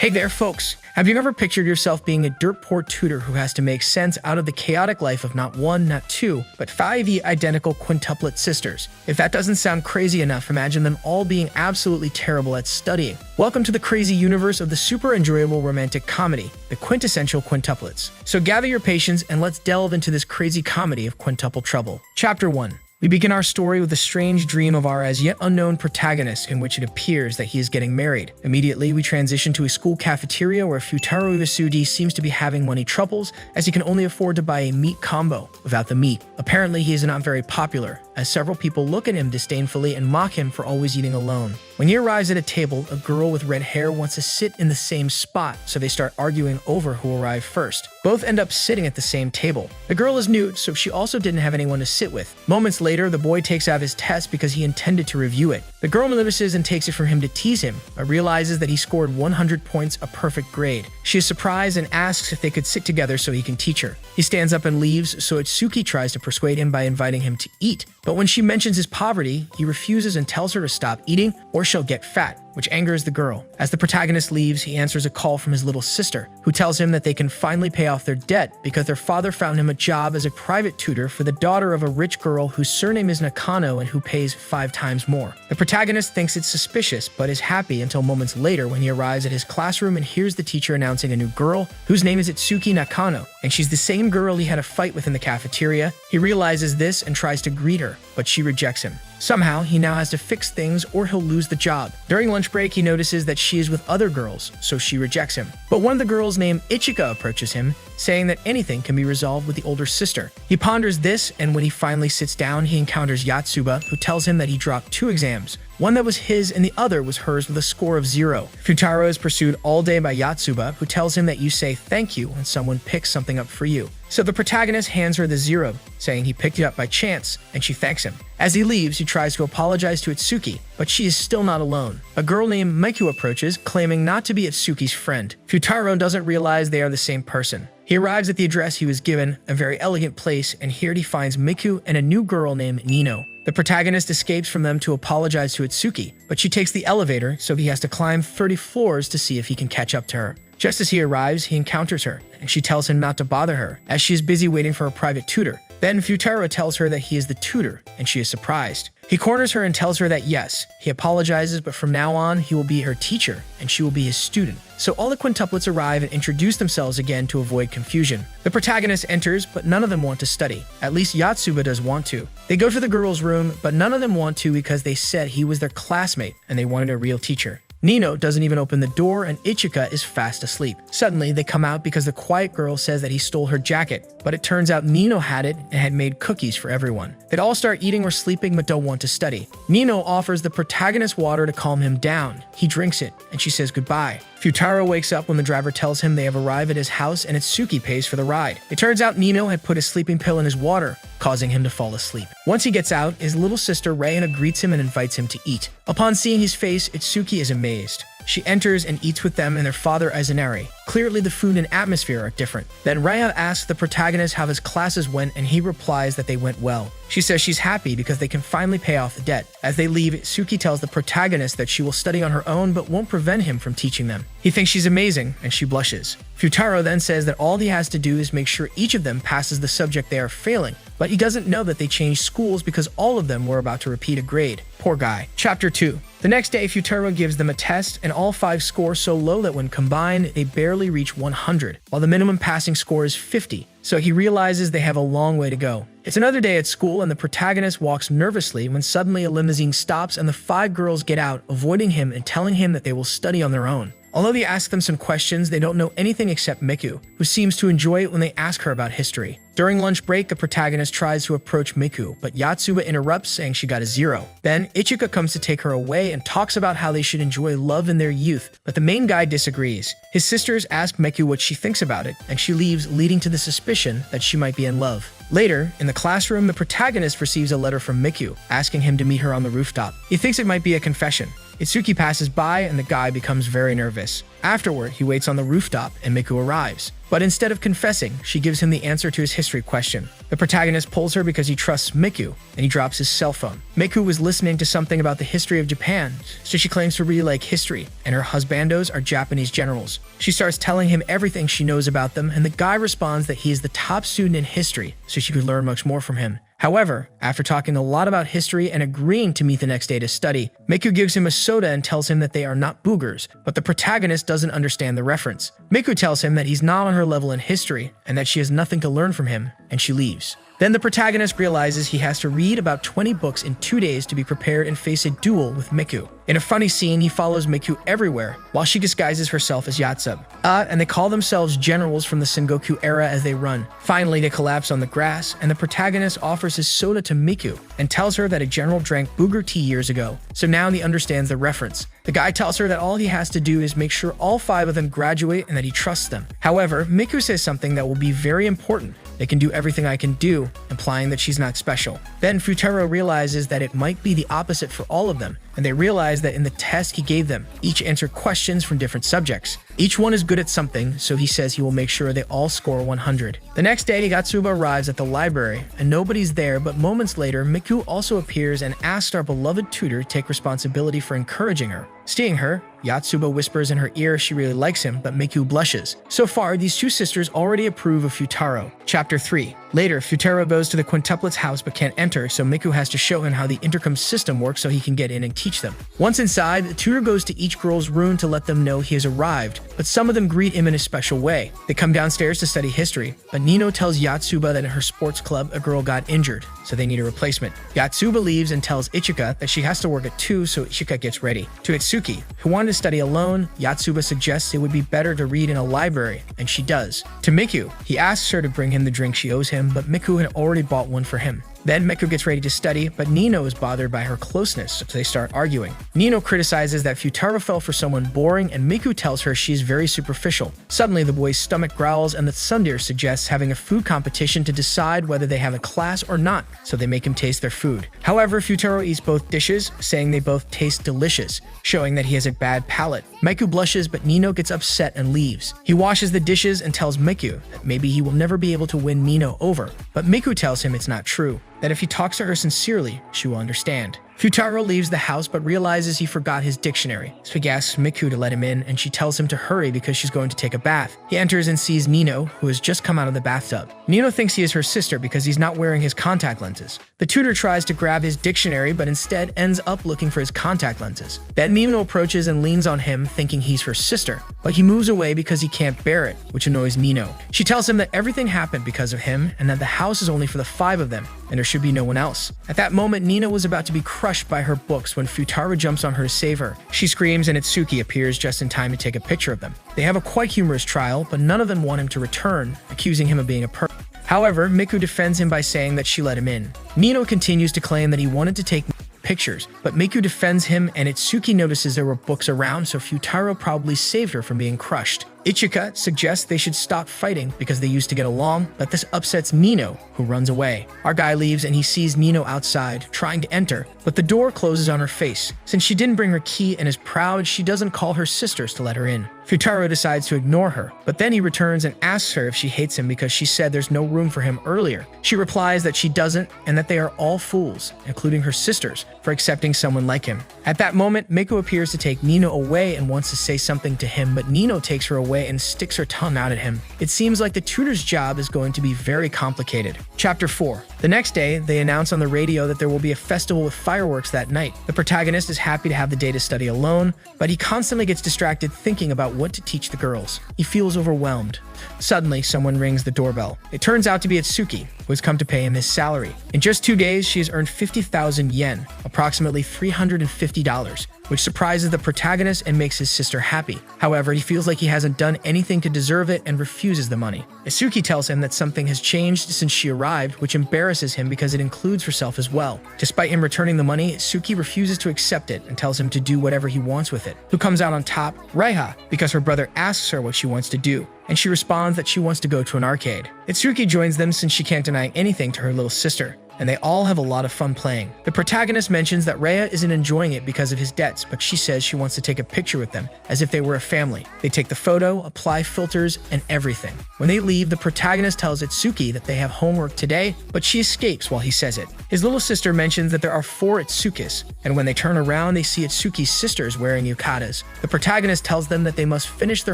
Hey there, folks. Have you ever pictured yourself being a dirt poor tutor who has to make sense out of the chaotic life of not one, not two, but five identical quintuplet sisters? If that doesn't sound crazy enough, imagine them all being absolutely terrible at studying. Welcome to the crazy universe of the super enjoyable romantic comedy, the quintessential quintuplets. So gather your patience and let's delve into this crazy comedy of quintuple trouble. Chapter 1. We begin our story with a strange dream of our as yet unknown protagonist in which it appears that he is getting married. Immediately, we transition to a school cafeteria where Futaro Yasudi seems to be having money troubles as he can only afford to buy a meat combo without the meat. Apparently, he is not very popular, as several people look at him disdainfully and mock him for always eating alone. When he arrives at a table, a girl with red hair wants to sit in the same spot, so they start arguing over who arrived first. Both end up sitting at the same table. The girl is nude, so she also didn't have anyone to sit with. Moments later, the boy takes out his test because he intended to review it. The girl notices and takes it from him to tease him, but realizes that he scored 100 points, a perfect grade. She is surprised and asks if they could sit together so he can teach her. He stands up and leaves, so Itsuki tries to persuade him by inviting him to eat. But when she mentions his poverty, he refuses and tells her to stop eating or she'll get fat, which angers the girl. As the protagonist leaves, he answers a call from his little sister, who tells him that they can finally pay off their debt because their father found him a job as a private tutor for the daughter of a rich girl whose surname is Nakano and who pays 5 times more. The protagonist thinks it's suspicious, but is happy until moments later when he arrives at his classroom and hears the teacher announcing a new girl, whose name is Itsuki Nakano, and she's the same girl he had a fight with in the cafeteria. He realizes this and tries to greet her, but she rejects him. Somehow, he now has to fix things or he'll lose the job. During lunch break, he notices that she is with other girls, so she rejects him. But one of the girls named Ichika approaches him, saying that anything can be resolved with the older sister. He ponders this, and when he finally sits down, he encounters Yatsuba, who tells him that he dropped 2 exams. One that was his and the other was hers with a score of 0. Futaro is pursued all day by Yatsuba, who tells him that you say thank you when someone picks something up for you. So the protagonist hands her the 0, saying he picked it up by chance, and she thanks him. As he leaves, he tries to apologize to Itsuki, but she is still not alone. A girl named Miku approaches, claiming not to be Itsuki's friend. Futaro doesn't realize they are the same person. He arrives at the address he was given, a very elegant place, and here he finds Miku and a new girl named Nino. The protagonist escapes from them to apologize to Itsuki, but she takes the elevator, so he has to climb 30 floors to see if he can catch up to her. Just as he arrives, he encounters her, and she tells him not to bother her, as she is busy waiting for a private tutor. Then Futaro tells her that he is the tutor, and she is surprised. He corners her and tells her that yes, he apologizes, but from now on, he will be her teacher, and she will be his student. So all the quintuplets arrive and introduce themselves again to avoid confusion. The protagonist enters, but none of them want to study. At least Yatsuba does want to. They go to the girls' room, but none of them want to because they said he was their classmate, and they wanted a real teacher. Nino doesn't even open the door and Ichika is fast asleep. Suddenly, they come out because the quiet girl says that he stole her jacket, but it turns out Nino had it and had made cookies for everyone. They'd all start eating or sleeping but don't want to study. Nino offers the protagonist water to calm him down. He drinks it, and she says goodbye. Futaro wakes up when the driver tells him they have arrived at his house and Itsuki pays for the ride. It turns out Nino had put a sleeping pill in his water, causing him to fall asleep. Once he gets out, his little sister Reina greets him and invites him to eat. Upon seeing his face, Itsuki is amazed. She enters and eats with them and their father Izanari. Clearly, the food and atmosphere are different. Then Raya asks the protagonist how his classes went and he replies that they went well. She says she's happy because they can finally pay off the debt. As they leave, Itsuki tells the protagonist that she will study on her own but won't prevent him from teaching them. He thinks she's amazing and she blushes. Futaro then says that all he has to do is make sure each of them passes the subject they are failing, but he doesn't know that they changed schools because all of them were about to repeat a grade. Poor guy. Chapter 2. The next day, Futaro gives them a test, and all 5 score so low that when combined, they barely reach 100, while the minimum passing score is 50, so he realizes they have a long way to go. It's another day at school, and the protagonist walks nervously when suddenly a limousine stops and the 5 girls get out, avoiding him and telling him that they will study on their own. Although he asks them some questions, they don't know anything except Miku, who seems to enjoy it when they ask her about history. During lunch break, the protagonist tries to approach Miku, but Yatsuba interrupts, saying she got a 0. Then, Ichika comes to take her away and talks about how they should enjoy love in their youth, but the main guy disagrees. His sisters ask Miku what she thinks about it, and she leaves, leading to the suspicion that she might be in love. Later, in the classroom, the protagonist receives a letter from Miku, asking him to meet her on the rooftop. He thinks it might be a confession. Itsuki passes by and the guy becomes very nervous. Afterward, he waits on the rooftop and Miku arrives. But instead of confessing, she gives him the answer to his history question. The protagonist pulls her because he trusts Miku, and he drops his cell phone. Miku was listening to something about the history of Japan, so she claims to really like history, and her husbandos are Japanese generals. She starts telling him everything she knows about them, and the guy responds that he is the top student in history, so she could learn much more from him. However, after talking a lot about history and agreeing to meet the next day to study, Miku gives him a soda and tells him that they are not boogers, but the protagonist doesn't understand the reference. Miku tells him that he's not on her level in history and that she has nothing to learn from him, and she leaves. Then the protagonist realizes he has to read about 20 books in 2 days to be prepared and face a duel with Miku. In a funny scene, he follows Miku everywhere while she disguises herself as Yatsub. And they call themselves generals from the Sengoku era as they run. Finally, they collapse on the grass, and the protagonist offers his soda to Miku and tells her that a general drank booger tea years ago, so now he understands the reference. The guy tells her that all he has to do is make sure all 5 of them graduate and that he trusts them. However, Miku says something that will be very important. They can do everything I can do, implying that she's not special. Then Futaro realizes that it might be the opposite for all of them, and they realize that in the test he gave them, each answered questions from different subjects. Each one is good at something, so he says he will make sure they all score 100. The next day, Yatsuba arrives at the library, and nobody's there, but moments later, Miku also appears and asks our beloved tutor to take responsibility for encouraging her. Seeing her, Yatsuba whispers in her ear she really likes him, but Miku blushes. So far, these two sisters already approve of Futaro. Chapter 3. Later, Futaro goes to the quintuplet's house but can't enter, so Miku has to show him how the intercom system works so he can get in and teach them. Once inside, the tutor goes to each girl's room to let them know he has arrived, but some of them greet him in a special way. They come downstairs to study history, but Nino tells Yatsuba that in her sports club, a girl got injured, so they need a replacement. Yatsuba leaves and tells Ichika that she has to work at 2, so Ichika gets ready. To Itsuki, who wanted to study alone, Yatsuba suggests it would be better to read in a library, and she does. To Miku, he asks her to bring him the drink she owes him, but Miku had already bought one for him. Then Miku gets ready to study, but Nino is bothered by her closeness, so they start arguing. Nino criticizes that Futaro fell for someone boring, and Miku tells her she's very superficial. Suddenly, the boy's stomach growls, and the tsundere suggests having a food competition to decide whether they have a class or not, so they make him taste their food. However, Futaro eats both dishes, saying they both taste delicious, showing that he has a bad palate. Miku blushes, but Nino gets upset and leaves. He washes the dishes and tells Miku that maybe he will never be able to win Nino over, but Miku tells him it's not true, that if he talks to her sincerely, she will understand. Futaro leaves the house but realizes he forgot his dictionary, so he asks Miku to let him in, and she tells him to hurry because she's going to take a bath. He enters and sees Nino, who has just come out of the bathtub. Nino thinks he is her sister because he's not wearing his contact lenses. The tutor tries to grab his dictionary but instead ends up looking for his contact lenses. Then Nino approaches and leans on him, thinking he's her sister, but he moves away because he can't bear it, which annoys Nino. She tells him that everything happened because of him and that the house is only for the 5 of them, and there should be no one else. At that moment, Nino was about to be crushed by her books when Futaro jumps on her to save her. She screams and Itsuki appears just in time to take a picture of them. They have a quite humorous trial, but none of them want him to return, accusing him of being a perp. However, Miku defends him by saying that she let him in. Nino continues to claim that he wanted to take pictures, but Miku defends him and Itsuki notices there were books around, so Futaro probably saved her from being crushed. Ichika suggests they should stop fighting because they used to get along, but this upsets Nino, who runs away. Our guy leaves and he sees Nino outside, trying to enter, but the door closes on her face. Since she didn't bring her key and is proud, she doesn't call her sisters to let her in. Futaro decides to ignore her, but then he returns and asks her if she hates him because she said there's no room for him earlier. She replies that she doesn't and that they are all fools, including her sisters, for accepting someone like him. At that moment, Miku appears to take Nino away and wants to say something to him, but Nino takes her away and sticks her tongue out at him. It seems like the tutor's job is going to be very complicated. Chapter 4. The next day, they announce on the radio that there will be a festival with fireworks that night. The protagonist is happy to have the day to study alone, but he constantly gets distracted thinking about what to teach the girls. He feels overwhelmed. Suddenly, someone rings the doorbell. It turns out to be Itsuki, who has come to pay him his salary. In just 2 days, she has earned 50,000 yen, approximately $350, which surprises the protagonist and makes his sister happy. However, he feels like he hasn't done anything to deserve it and refuses the money. Itsuki tells him that something has changed since she arrived, which embarrasses him because it includes herself as well. Despite him returning the money, Itsuki refuses to accept it and tells him to do whatever he wants with it. Who comes out on top? Raiha, because her brother asks her what she wants to do, and she responds that she wants to go to an arcade. Itsuki joins them since she can't deny anything to her little sister, and they all have a lot of fun playing. The protagonist mentions that Rhea isn't enjoying it because of his debts, but she says she wants to take a picture with them, as if they were a family. They take the photo, apply filters, and everything. When they leave, the protagonist tells Itsuki that they have homework today, but she escapes while he says it. His little sister mentions that there are 4 Itsukis, and when they turn around, they see Itsuki's sisters wearing yukatas. The protagonist tells them that they must finish their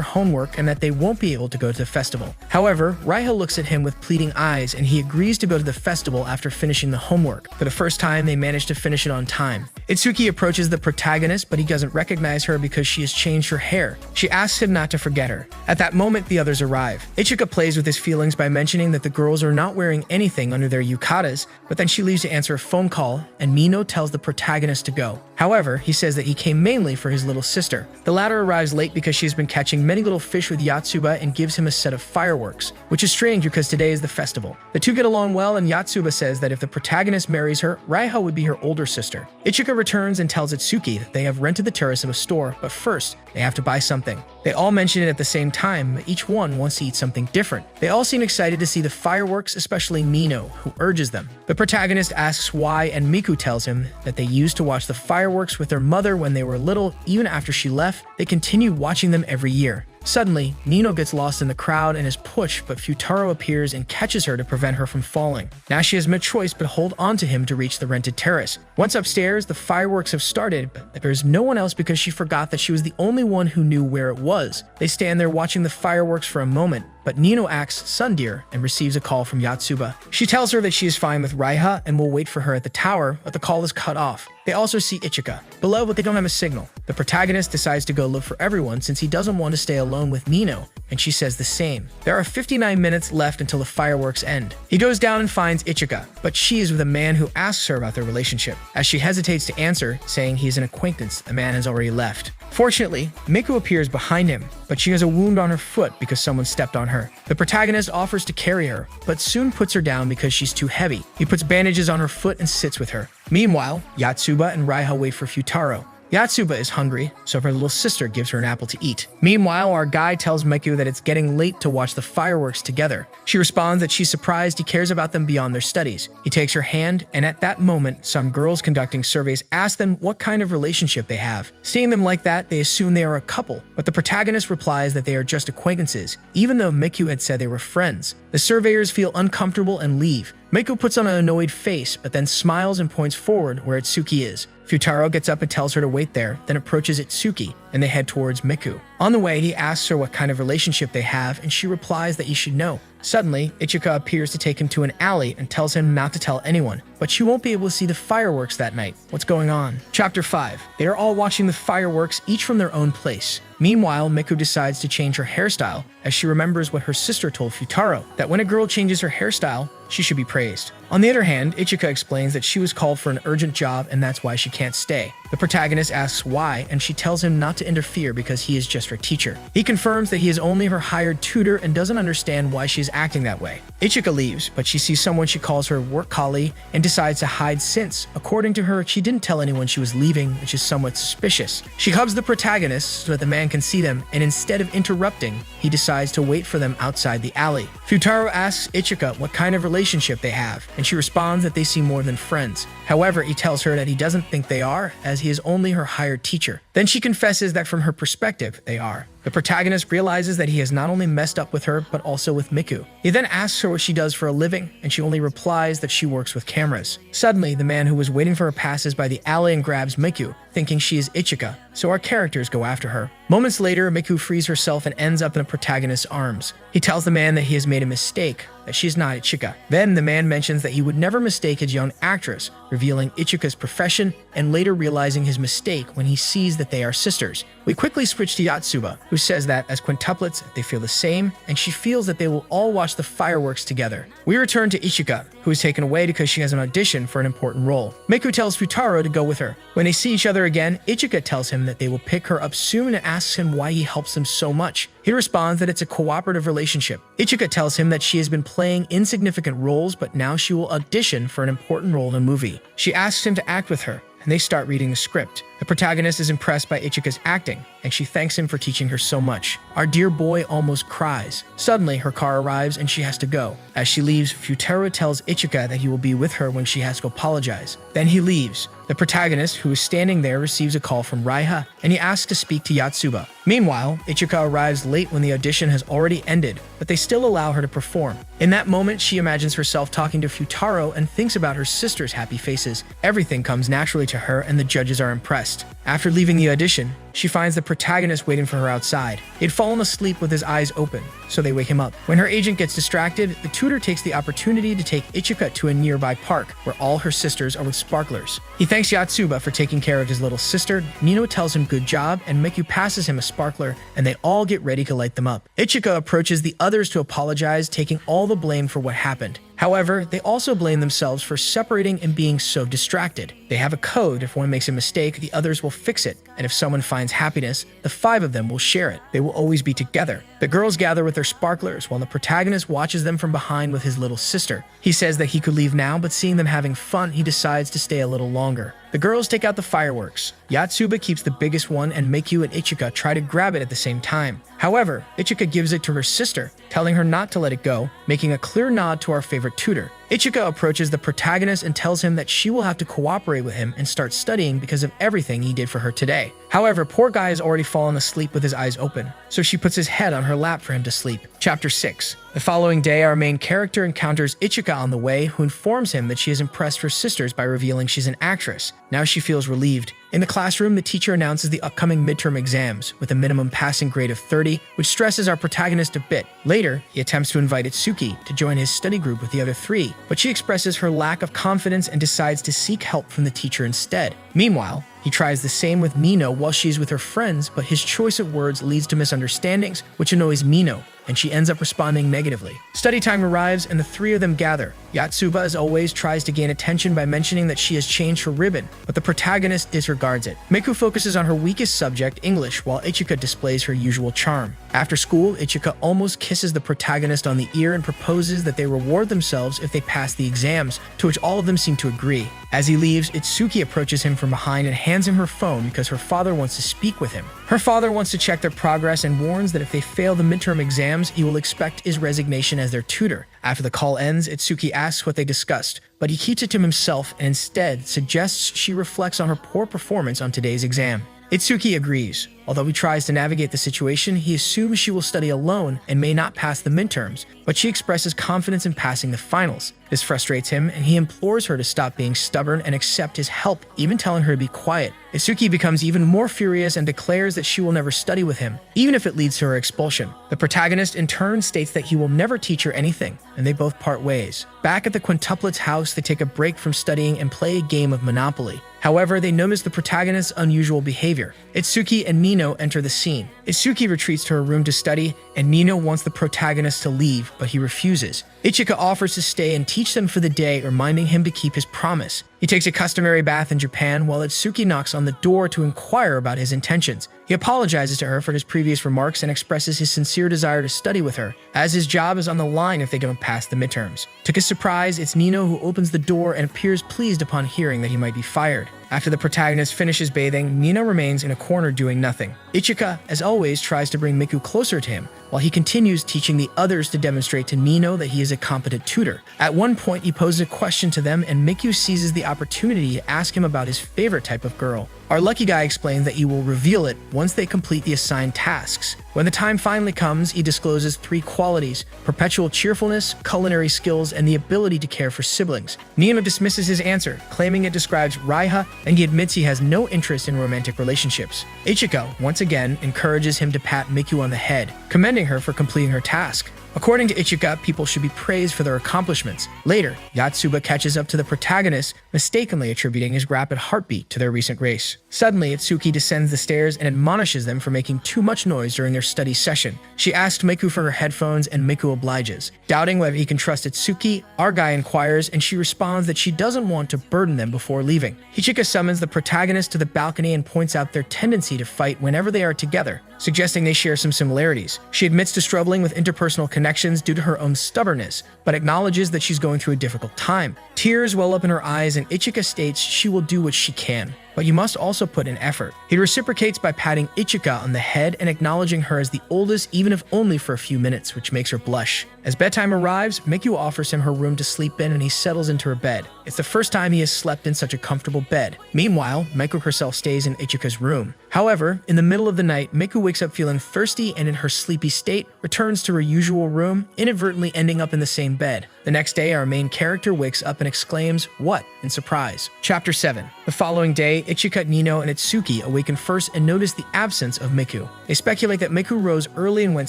homework and that they won't be able to go to the festival. However, Raiha looks at him with pleading eyes, and he agrees to go to the festival after finishing the homework. For the first time, they manage to finish it on time. Itsuki approaches the protagonist, but he doesn't recognize her because she has changed her hair. She asks him not to forget her. At that moment, the others arrive. Ichika plays with his feelings by mentioning that the girls are not wearing anything under their yukatas, but then she leaves to answer a phone call, and Mino tells the protagonist to go. However, he says that he came mainly for his little sister. The latter arrives late because she has been catching many little fish with Yatsuba and gives him a set of fireworks, which is strange because today is the festival. The two get along well, and Yatsuba says that if the protagonist marries her, Raiha would be her older sister. Ichika returns and tells Itsuki that they have rented the terrace of a store, but first, they have to buy something. They all mention it at the same time, but each one wants to eat something different. They all seem excited to see the fireworks, especially Mino, who urges them. The protagonist asks why, and Miku tells him that they used to watch the fireworks with their mother when they were little. Even after she left, they continued watching them every year. Suddenly, Nino gets lost in the crowd and is pushed, but Futaro appears and catches her to prevent her from falling. Now she has no choice but hold on to him to reach the rented terrace. Once upstairs, the fireworks have started, but there's no one else because she forgot that she was the only one who knew where it was. They stand there watching the fireworks for a moment, but Nino acts Sundeer and receives a call from Yatsuba. She tells her that she is fine with Raiha and will wait for her at the tower, but the call is cut off. They also see Ichika below, but they don't have a signal. The protagonist decides to go look for everyone since he doesn't want to stay alone with Nino, and she says the same. There are 59 minutes left until the fireworks end. He goes down and finds Ichika, but she is with a man who asks her about their relationship. As she hesitates to answer, saying he is an acquaintance, the man has already left. Fortunately, Miku appears behind him, but she has a wound on her foot because someone stepped on her. The protagonist offers to carry her, but soon puts her down because she's too heavy. He puts bandages on her foot and sits with her. Meanwhile, Yatsuba and Raiha wait for Futaro. Yatsuba is hungry, so her little sister gives her an apple to eat. Meanwhile, our guy tells Miku that it's getting late to watch the fireworks together. She responds that she's surprised he cares about them beyond their studies. He takes her hand, and at that moment, some girls conducting surveys ask them what kind of relationship they have. Seeing them like that, they assume they are a couple, but the protagonist replies that they are just acquaintances, even though Miku had said they were friends. The surveyors feel uncomfortable and leave. Miku puts on an annoyed face, but then smiles and points forward where Itsuki is. Futaro gets up and tells her to wait there, then approaches Itsuki, and they head towards Miku. On the way, he asks her what kind of relationship they have, and she replies that he should know. Suddenly, Ichika appears to take him to an alley and tells him not to tell anyone, but she won't be able to see the fireworks that night. What's going on? Chapter 5. They are all watching the fireworks, each from their own place. Meanwhile, Miku decides to change her hairstyle, as she remembers what her sister told Futaro, that when a girl changes her hairstyle, she should be praised. On the other hand, Ichika explains that she was called for an urgent job and that's why she can't stay. The protagonist asks why, and she tells him not to interfere because he is just her teacher. He confirms that he is only her hired tutor and doesn't understand why she's acting that way. Ichika leaves, but she sees someone she calls her work colleague and decides to hide since, according to her, she didn't tell anyone she was leaving, which is somewhat suspicious. She hugs the protagonist so that the man can see them, and instead of interrupting, he decides to wait for them outside the alley. Futaro asks Ichika what kind of relationship they have, and she responds that they seem more than friends. However, he tells her that he doesn't think they are, as he is only her hired teacher. Then she confesses that from her perspective, they are. The protagonist realizes that he has not only messed up with her, but also with Miku. He then asks her what she does for a living, and she only replies that she works with cameras. Suddenly, the man who was waiting for her passes by the alley and grabs Miku, thinking she is Ichika, so our characters go after her. Moments later, Miku frees herself and ends up in the protagonist's arms. He tells the man that he has made a mistake, that she's not Ichika. Then the man mentions that he would never mistake his young actress, revealing Ichika's profession and later realizing his mistake when he sees that they are sisters. We quickly switch to Yatsuba, who says that as quintuplets, they feel the same, and she feels that they will all watch the fireworks together. We return to Ichika, who is taken away because she has an audition for an important role. Miku tells Futaro to go with her. When they see each other again, Ichika tells him that they will pick her up soon and asks him why he helps them so much. He responds that it's a cooperative relationship. Ichika tells him that she has been playing insignificant roles, but now she will audition for an important role in a movie. She asks him to act with her, and they start reading the script. The protagonist is impressed by Ichika's acting, and she thanks him for teaching her so much. Our dear boy almost cries. Suddenly, her car arrives and she has to go. As she leaves, Futaro tells Ichika that he will be with her when she has to apologize. Then he leaves. The protagonist, who is standing there, receives a call from Raiha, and he asks to speak to Yatsuba. Meanwhile, Ichika arrives late when the audition has already ended, but they still allow her to perform. In that moment, she imagines herself talking to Futaro and thinks about her sister's happy faces. Everything comes naturally to her, and the judges are impressed. After leaving the audition, she finds the protagonist waiting for her outside. He had fallen asleep with his eyes open, so they wake him up. When her agent gets distracted, the tutor takes the opportunity to take Ichika to a nearby park, where all her sisters are with sparklers. He thanks Yatsuba for taking care of his little sister, Nino tells him good job, and Miku passes him a sparkler, and they all get ready to light them up. Ichika approaches the others to apologize, taking all the blame for what happened. However, they also blame themselves for separating and being so distracted. They have a code: if one makes a mistake, the others will fix it, and if someone finds happiness, the 5 of them will share it. They will always be together. The girls gather with their sparklers, while the protagonist watches them from behind with his little sister. He says that he could leave now, but seeing them having fun, he decides to stay a little longer. The girls take out the fireworks. Yatsuba keeps the biggest one, and Miku and Ichika try to grab it at the same time. However, Ichika gives it to her sister, telling her not to let it go, making a clear nod to our favorite tutor. Ichika approaches the protagonist and tells him that she will have to cooperate with him and start studying because of everything he did for her today. However, poor guy has already fallen asleep with his eyes open, so she puts his head on her lap for him to sleep. Chapter 6. The following day, our main character encounters Ichika on the way, who informs him that she has impressed her sisters by revealing she's an actress. Now she feels relieved. In the classroom, the teacher announces the upcoming midterm exams, with a minimum passing grade of 30, which stresses our protagonist a bit. Later, he attempts to invite Itsuki to join his study group with the other 3, but she expresses her lack of confidence and decides to seek help from the teacher instead. Meanwhile, he tries the same with Mino while she's with her friends, but his choice of words leads to misunderstandings, which annoys Mino, and she ends up responding negatively. Study time arrives, and the 3 of them gather. Yatsuba, as always, tries to gain attention by mentioning that she has changed her ribbon, but the protagonist disregards it. Miku focuses on her weakest subject, English, while Ichika displays her usual charm. After school, Ichika almost kisses the protagonist on the ear and proposes that they reward themselves if they pass the exams, to which all of them seem to agree. As he leaves, Itsuki approaches him from behind and hands him her phone because her father wants to speak with him. Her father wants to check their progress and warns that if they fail the midterm exams, he will expect his resignation as their tutor. After the call ends, Itsuki asks what they discussed, but he keeps it to himself and instead suggests she reflects on her poor performance on today's exam. Itsuki agrees. Although he tries to navigate the situation, he assumes she will study alone and may not pass the midterms, but she expresses confidence in passing the finals. This frustrates him, and he implores her to stop being stubborn and accept his help, even telling her to be quiet. Itsuki becomes even more furious and declares that she will never study with him, even if it leads to her expulsion. The protagonist in turn states that he will never teach her anything, and they both part ways. Back at the quintuplets' house, they take a break from studying and play a game of Monopoly. However, they notice the protagonist's unusual behavior. Itsuki and Nino enter the scene. Itsuki retreats to her room to study, and Nino wants the protagonist to leave, but he refuses. Ichika offers to stay and teach them for the day, reminding him to keep his promise. He takes a customary bath in Japan, while Itsuki knocks on the door to inquire about his intentions. He apologizes to her for his previous remarks and expresses his sincere desire to study with her, as his job is on the line if they don't pass the midterms. To his surprise, it's Nino who opens the door and appears pleased upon hearing that he might be fired. After the protagonist finishes bathing, Nino remains in a corner doing nothing. Ichika, as always, tries to bring Miku closer to him, while he continues teaching the others to demonstrate to Nino that he is a competent tutor. At one point, he poses a question to them, and Miku seizes the opportunity to ask him about his favorite type of girl. Our lucky guy explains that he will reveal it once they complete the assigned tasks. When the time finally comes, he discloses 3 qualities: perpetual cheerfulness, culinary skills, and the ability to care for siblings. Nino dismisses his answer, claiming it describes Raiha, and he admits he has no interest in romantic relationships. Ichika, once again, encourages him to pat Miku on the head, commending her for completing her task. According to Ichika, people should be praised for their accomplishments. Later, Yatsuba catches up to the protagonist, mistakenly attributing his rapid heartbeat to their recent race. Suddenly, Itsuki descends the stairs and admonishes them for making too much noise during their study session. She asks Miku for her headphones, and Miku obliges. Doubting whether he can trust Itsuki, our guy inquires, and she responds that she doesn't want to burden them before leaving. Ichika summons the protagonist to the balcony and points out their tendency to fight whenever they are together, suggesting they share some similarities. She admits to struggling with interpersonal connections due to her own stubbornness, but acknowledges that she's going through a difficult time. Tears well up in her eyes, and Ichika states she will do what she can. but you must also put in effort. He reciprocates by patting Ichika on the head and acknowledging her as the oldest, even if only for a few minutes, which makes her blush. As bedtime arrives, Miku offers him her room to sleep in and he settles into her bed. It's the first time he has slept in such a comfortable bed. Meanwhile, Miku herself stays in Ichika's room. However, in the middle of the night, Miku wakes up feeling thirsty and in her sleepy state, returns to her usual room, inadvertently ending up in the same bed. The next day, our main character wakes up and exclaims, "What?" in surprise. Chapter 7. The following day, Ichika, Nino, and Itsuki awaken first and notice the absence of Miku. They speculate that Miku rose early and went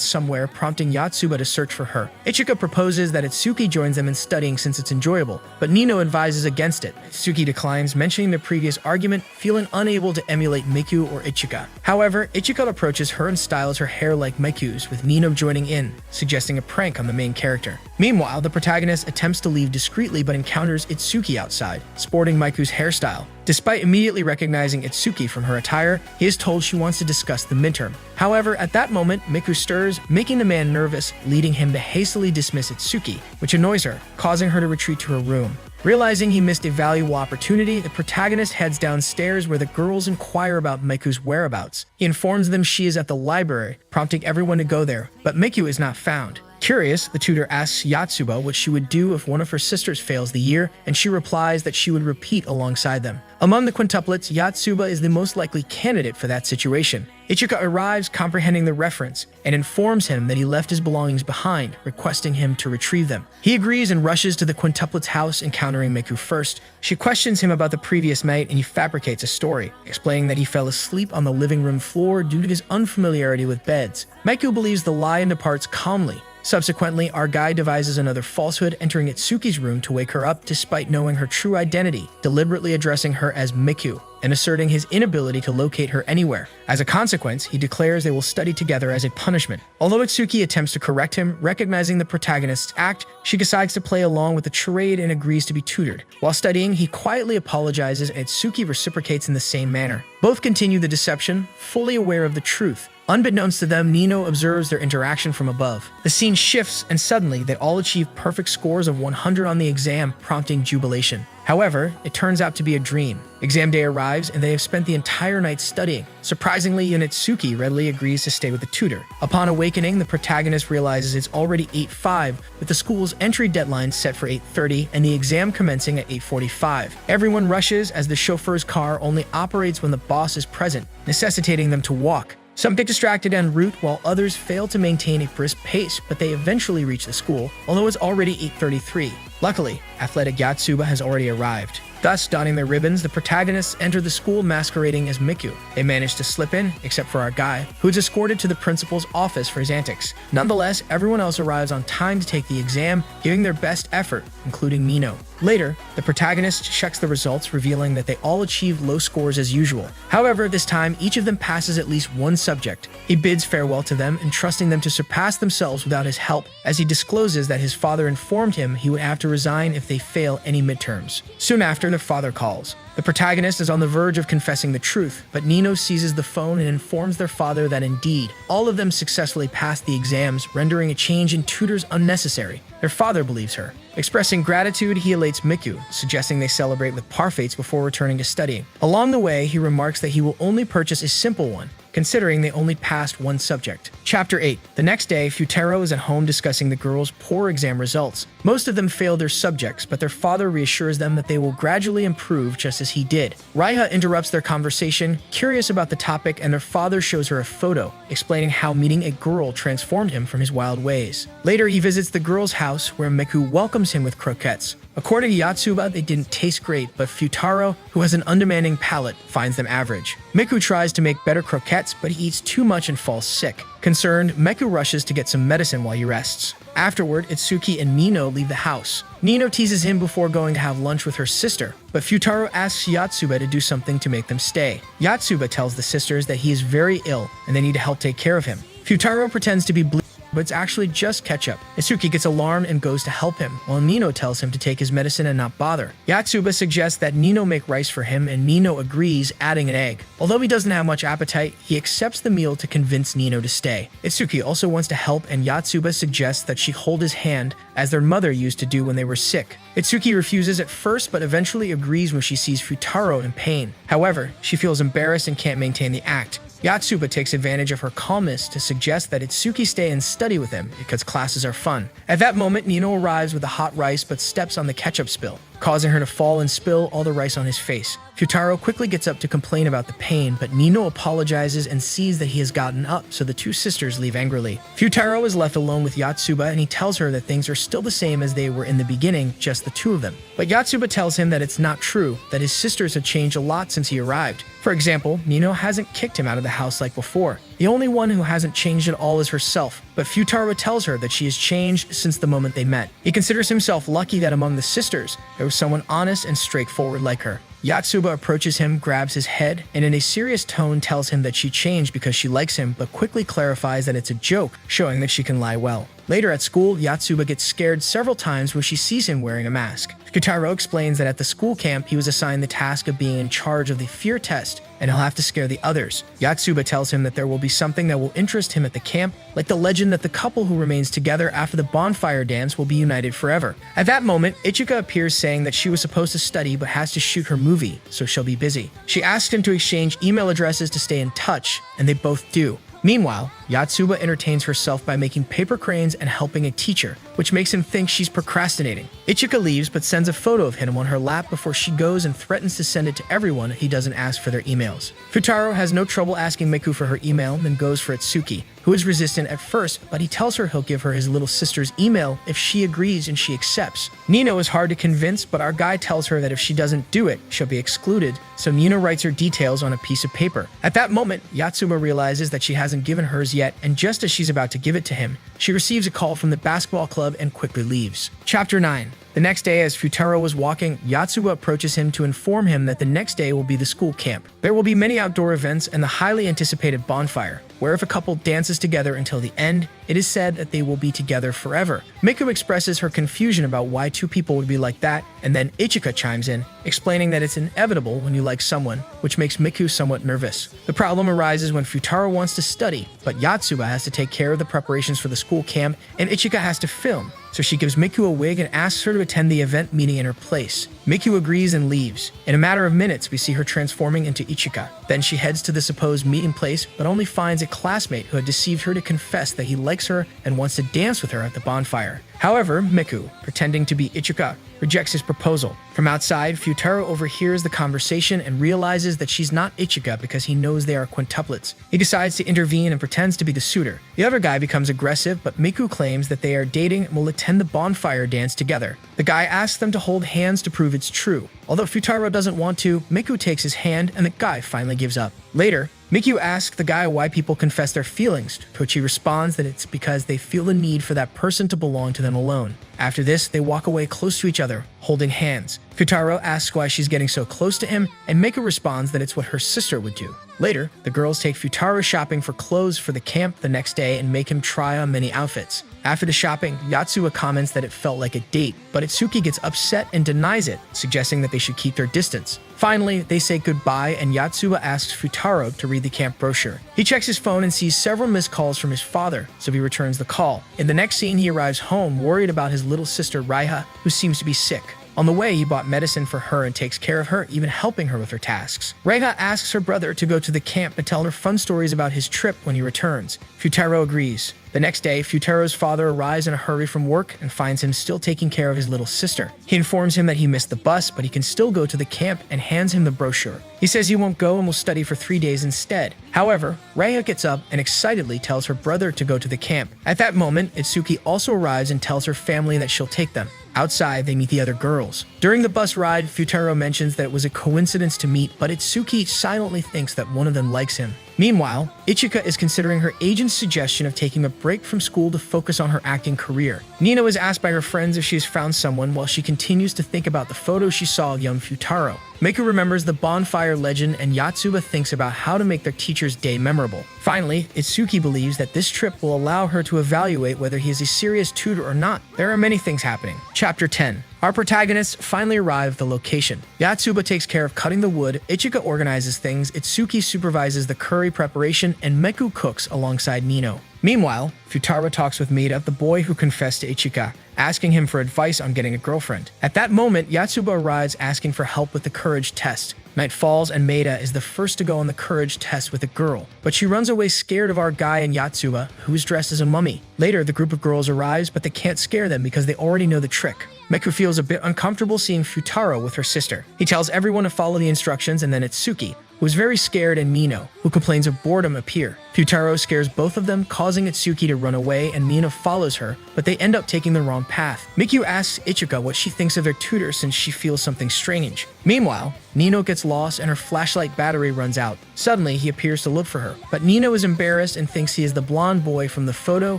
somewhere, prompting Yotsuba to search for her. Ichika proposes that Itsuki joins them in studying since it's enjoyable, but Nino advises against it. Itsuki declines, mentioning their previous argument, feeling unable to emulate Miku or Ichika. However, Ichika approaches her and styles her hair like Miku's, with Nino joining in, suggesting a prank on the main character. Meanwhile, the protagonist attempts to leave discreetly but encounters Itsuki outside, sporting Miku's hairstyle. Despite immediately recognizing Itsuki from her attire, he is told she wants to discuss the midterm. However, at that moment, Miku stirs, making the man nervous, leading him to hastily dismiss Itsuki, which annoys her, causing her to retreat to her room. Realizing he missed a valuable opportunity, the protagonist heads downstairs where the girls inquire about Miku's whereabouts. He informs them she is at the library, prompting everyone to go there, but Miku is not found. Curious, the tutor asks Yotsuba what she would do if one of her sisters fails the year, and she replies that she would repeat alongside them. Among the quintuplets, Yotsuba is the most likely candidate for that situation. Ichika arrives, comprehending the reference, and informs him that he left his belongings behind, requesting him to retrieve them. He agrees and rushes to the quintuplet's house, encountering Miku first. She questions him about the previous night, and he fabricates a story, explaining that he fell asleep on the living room floor due to his unfamiliarity with beds. Miku believes the lie and departs calmly. Subsequently, our guy devises another falsehood, entering Itsuki's room to wake her up despite knowing her true identity, deliberately addressing her as Miku, and asserting his inability to locate her anywhere. As a consequence, he declares they will study together as a punishment. Although Itsuki attempts to correct him, recognizing the protagonist's act, she decides to play along with the charade and agrees to be tutored. While studying, he quietly apologizes and Itsuki reciprocates in the same manner. Both continue the deception, fully aware of the truth. Unbeknownst to them, Nino observes their interaction from above. The scene shifts, and suddenly they all achieve perfect scores of 100 on the exam, prompting jubilation. However, it turns out to be a dream. Exam day arrives, and they have spent the entire night studying. Surprisingly, Yonitsuki readily agrees to stay with the tutor. Upon awakening, the protagonist realizes it's already 8:05, with the school's entry deadline set for 8:30 and the exam commencing at 8:45. Everyone rushes as the chauffeur's car only operates when the boss is present, necessitating them to walk. Some get distracted en route, while others fail to maintain a brisk pace, but they eventually reach the school, although it's already 8:33. Luckily, athletic Yotsuba has already arrived. Thus, donning their ribbons, the protagonists enter the school masquerading as Miku. They manage to slip in, except for our guy, who is escorted to the principal's office for his antics. Nonetheless, everyone else arrives on time to take the exam, giving their best effort, including Nino. Later, the protagonist checks the results, revealing that they all achieved low scores as usual. However, this time, each of them passes at least one subject. He bids farewell to them, entrusting them to surpass themselves without his help, as he discloses that his father informed him he would have to resign if they fail any midterms. Soon after, their father calls. The protagonist is on the verge of confessing the truth, but Nino seizes the phone and informs their father that indeed, all of them successfully passed the exams, rendering a change in tutors unnecessary. Their father believes her. Expressing gratitude, he elates Miku, suggesting they celebrate with parfaits before returning to studying. Along the way, he remarks that he will only purchase a simple one, considering they only passed one subject. Chapter 8. The next day, Futaro is at home discussing the girls' poor exam results. Most of them failed their subjects, but their father reassures them that they will gradually improve just as he did. Raiha interrupts their conversation, curious about the topic, and their father shows her a photo, explaining how meeting a girl transformed him from his wild ways. Later, he visits the girl's house, where Miku welcomes him with croquettes. According to Yotsuba, they didn't taste great, but Futaro, who has an undemanding palate, finds them average. Miku tries to make better croquettes, but he eats too much and falls sick. Concerned, Miku rushes to get some medicine while he rests. Afterward, Itsuki and Nino leave the house. Nino teases him before going to have lunch with her sister, but Futaro asks Yotsuba to do something to make them stay. Yotsuba tells the sisters that he is very ill and they need to help take care of him. Futaro pretends to be bleeding but it's actually just ketchup. Itsuki gets alarmed and goes to help him, while Nino tells him to take his medicine and not bother. Yatsuba suggests that Nino make rice for him, and Nino agrees, adding an egg. Although he doesn't have much appetite, he accepts the meal to convince Nino to stay. Itsuki also wants to help, and Yatsuba suggests that she hold his hand, as their mother used to do when they were sick. Itsuki refuses at first, but eventually agrees when she sees Futaro in pain. However, she feels embarrassed and can't maintain the act. Yatsuba takes advantage of her calmness to suggest that Itsuki stay and study with him because classes are fun. At that moment, Nino arrives with the hot rice but steps on the ketchup spill, causing her to fall and spill all the rice on his face. Futaro quickly gets up to complain about the pain, but Nino apologizes and sees that he has gotten up, so the two sisters leave angrily. Futaro is left alone with Yatsuba, and he tells her that things are still the same as they were in the beginning, just the two of them. But Yatsuba tells him that it's not true, that his sisters have changed a lot since he arrived. For example, Nino hasn't kicked him out of the house like before. The only one who hasn't changed at all is herself, but Futaro tells her that she has changed since the moment they met. He considers himself lucky that among the sisters, there was someone honest and straightforward like her. Yatsuba approaches him, grabs his head, and in a serious tone tells him that she changed because she likes him, but quickly clarifies that it's a joke, showing that she can lie well. Later at school, Yatsuba gets scared several times when she sees him wearing a mask. Futaro explains that at the school camp, he was assigned the task of being in charge of the fear test, and he'll have to scare the others. Yatsuba tells him that there will be something that will interest him at the camp, like the legend that the couple who remains together after the bonfire dance will be united forever. At that moment, Ichika appears saying that she was supposed to study but has to shoot her movie, so she'll be busy. She asks him to exchange email addresses to stay in touch, and they both do. Meanwhile, Yatsuba entertains herself by making paper cranes and helping a teacher, which makes him think she's procrastinating. Ichika leaves but sends a photo of him on her lap before she goes and threatens to send it to everyone if he doesn't ask for their emails. Futaro has no trouble asking Miku for her email, then goes for Itsuki, who is resistant at first, but he tells her he'll give her his little sister's email if she agrees and she accepts. Nino is hard to convince, but our guy tells her that if she doesn't do it, she'll be excluded, so Nino writes her details on a piece of paper. At that moment, Yatsuba realizes that she hasn't given hers yet, and just as she's about to give it to him, she receives a call from the basketball club and quickly leaves. Chapter 9. The next day, as Futaro was walking, Yatsuba approaches him to inform him that the next day will be the school camp. There will be many outdoor events and the highly anticipated bonfire, where if a couple dances together until the end, it is said that they will be together forever. Miku expresses her confusion about why two people would be like that, and then Ichika chimes in, explaining that it's inevitable when you like someone, which makes Miku somewhat nervous. The problem arises when Futaro wants to study, but Yatsuba has to take care of the preparations for the school camp, and Ichika has to film. So she gives Miku a wig and asks her to attend the event meeting in her place. Miku agrees and leaves. In a matter of minutes, we see her transforming into Ichika. Then she heads to the supposed meeting place, but only finds a classmate who had deceived her to confess that he likes her and wants to dance with her at the bonfire. However, Miku, pretending to be Ichika, rejects his proposal. From outside, Futaro overhears the conversation and realizes that she's not Ichika because he knows they are quintuplets. He decides to intervene and pretends to be the suitor. The other guy becomes aggressive, but Miku claims that they are dating and will attend the bonfire dance together. The guy asks them to hold hands to prove it's true. Although Futaro doesn't want to, Miku takes his hand and the guy finally gives up. Later, Miku asks the guy why people confess their feelings, to which he responds that it's because they feel the need for that person to belong to them alone. After this, they walk away close to each other, holding hands. Futaro asks why she's getting so close to him, and Miku responds that it's what her sister would do. Later, the girls take Futaro shopping for clothes for the camp the next day and make him try on many outfits. After the shopping, Yatsuba comments that it felt like a date, but Itsuki gets upset and denies it, suggesting that they should keep their distance. Finally, they say goodbye and Yatsuba asks Futaro to read the camp brochure. He checks his phone and sees several missed calls from his father, so he returns the call. In the next scene, he arrives home worried about his little sister Raiha, who seems to be sick. On the way, he bought medicine for her and takes care of her, even helping her with her tasks. Raiha asks her brother to go to the camp and tell her fun stories about his trip when he returns. Futaro agrees. The next day, Futaro's father arrives in a hurry from work and finds him still taking care of his little sister. He informs him that he missed the bus, but he can still go to the camp and hands him the brochure. He says he won't go and will study for 3 days instead. However, Raiha gets up and excitedly tells her brother to go to the camp. At that moment, Itsuki also arrives and tells her family that she'll take them. Outside, they meet the other girls. During the bus ride, Futaro mentions that it was a coincidence to meet, but Itsuki silently thinks that one of them likes him. Meanwhile, Ichika is considering her agent's suggestion of taking a break from school to focus on her acting career. Nino is asked by her friends if she has found someone while she continues to think about the photo she saw of young Futaro. Miku remembers the bonfire legend and Yotsuba thinks about how to make their teacher's day memorable. Finally, Itsuki believes that this trip will allow her to evaluate whether he is a serious tutor or not. There are many things happening. Chapter 10. Our protagonists finally arrive at the location. Yotsuba takes care of cutting the wood, Ichika organizes things, Itsuki supervises the curry preparation, and Miku cooks alongside Nino. Meanwhile, Futaro talks with Maida, the boy who confessed to Ichika, asking him for advice on getting a girlfriend. At that moment, Yotsuba arrives asking for help with the courage test. Night falls and Maida is the first to go on the courage test with a girl, but she runs away scared of our guy and Yotsuba, who is dressed as a mummy. Later, the group of girls arrives, but they can't scare them because they already know the trick. Miku feels a bit uncomfortable seeing Futaro with her sister. He tells everyone to follow the instructions, and then Itsuki, who is very scared, and Mino, who complains of boredom, appear. Futaro scares both of them, causing Itsuki to run away, and Mina follows her, but they end up taking the wrong path. Miku asks Ichika what she thinks of their tutor since she feels something strange. Meanwhile, Nino gets lost and her flashlight battery runs out. Suddenly, he appears to look for her, but Nino is embarrassed and thinks he is the blonde boy from the photo,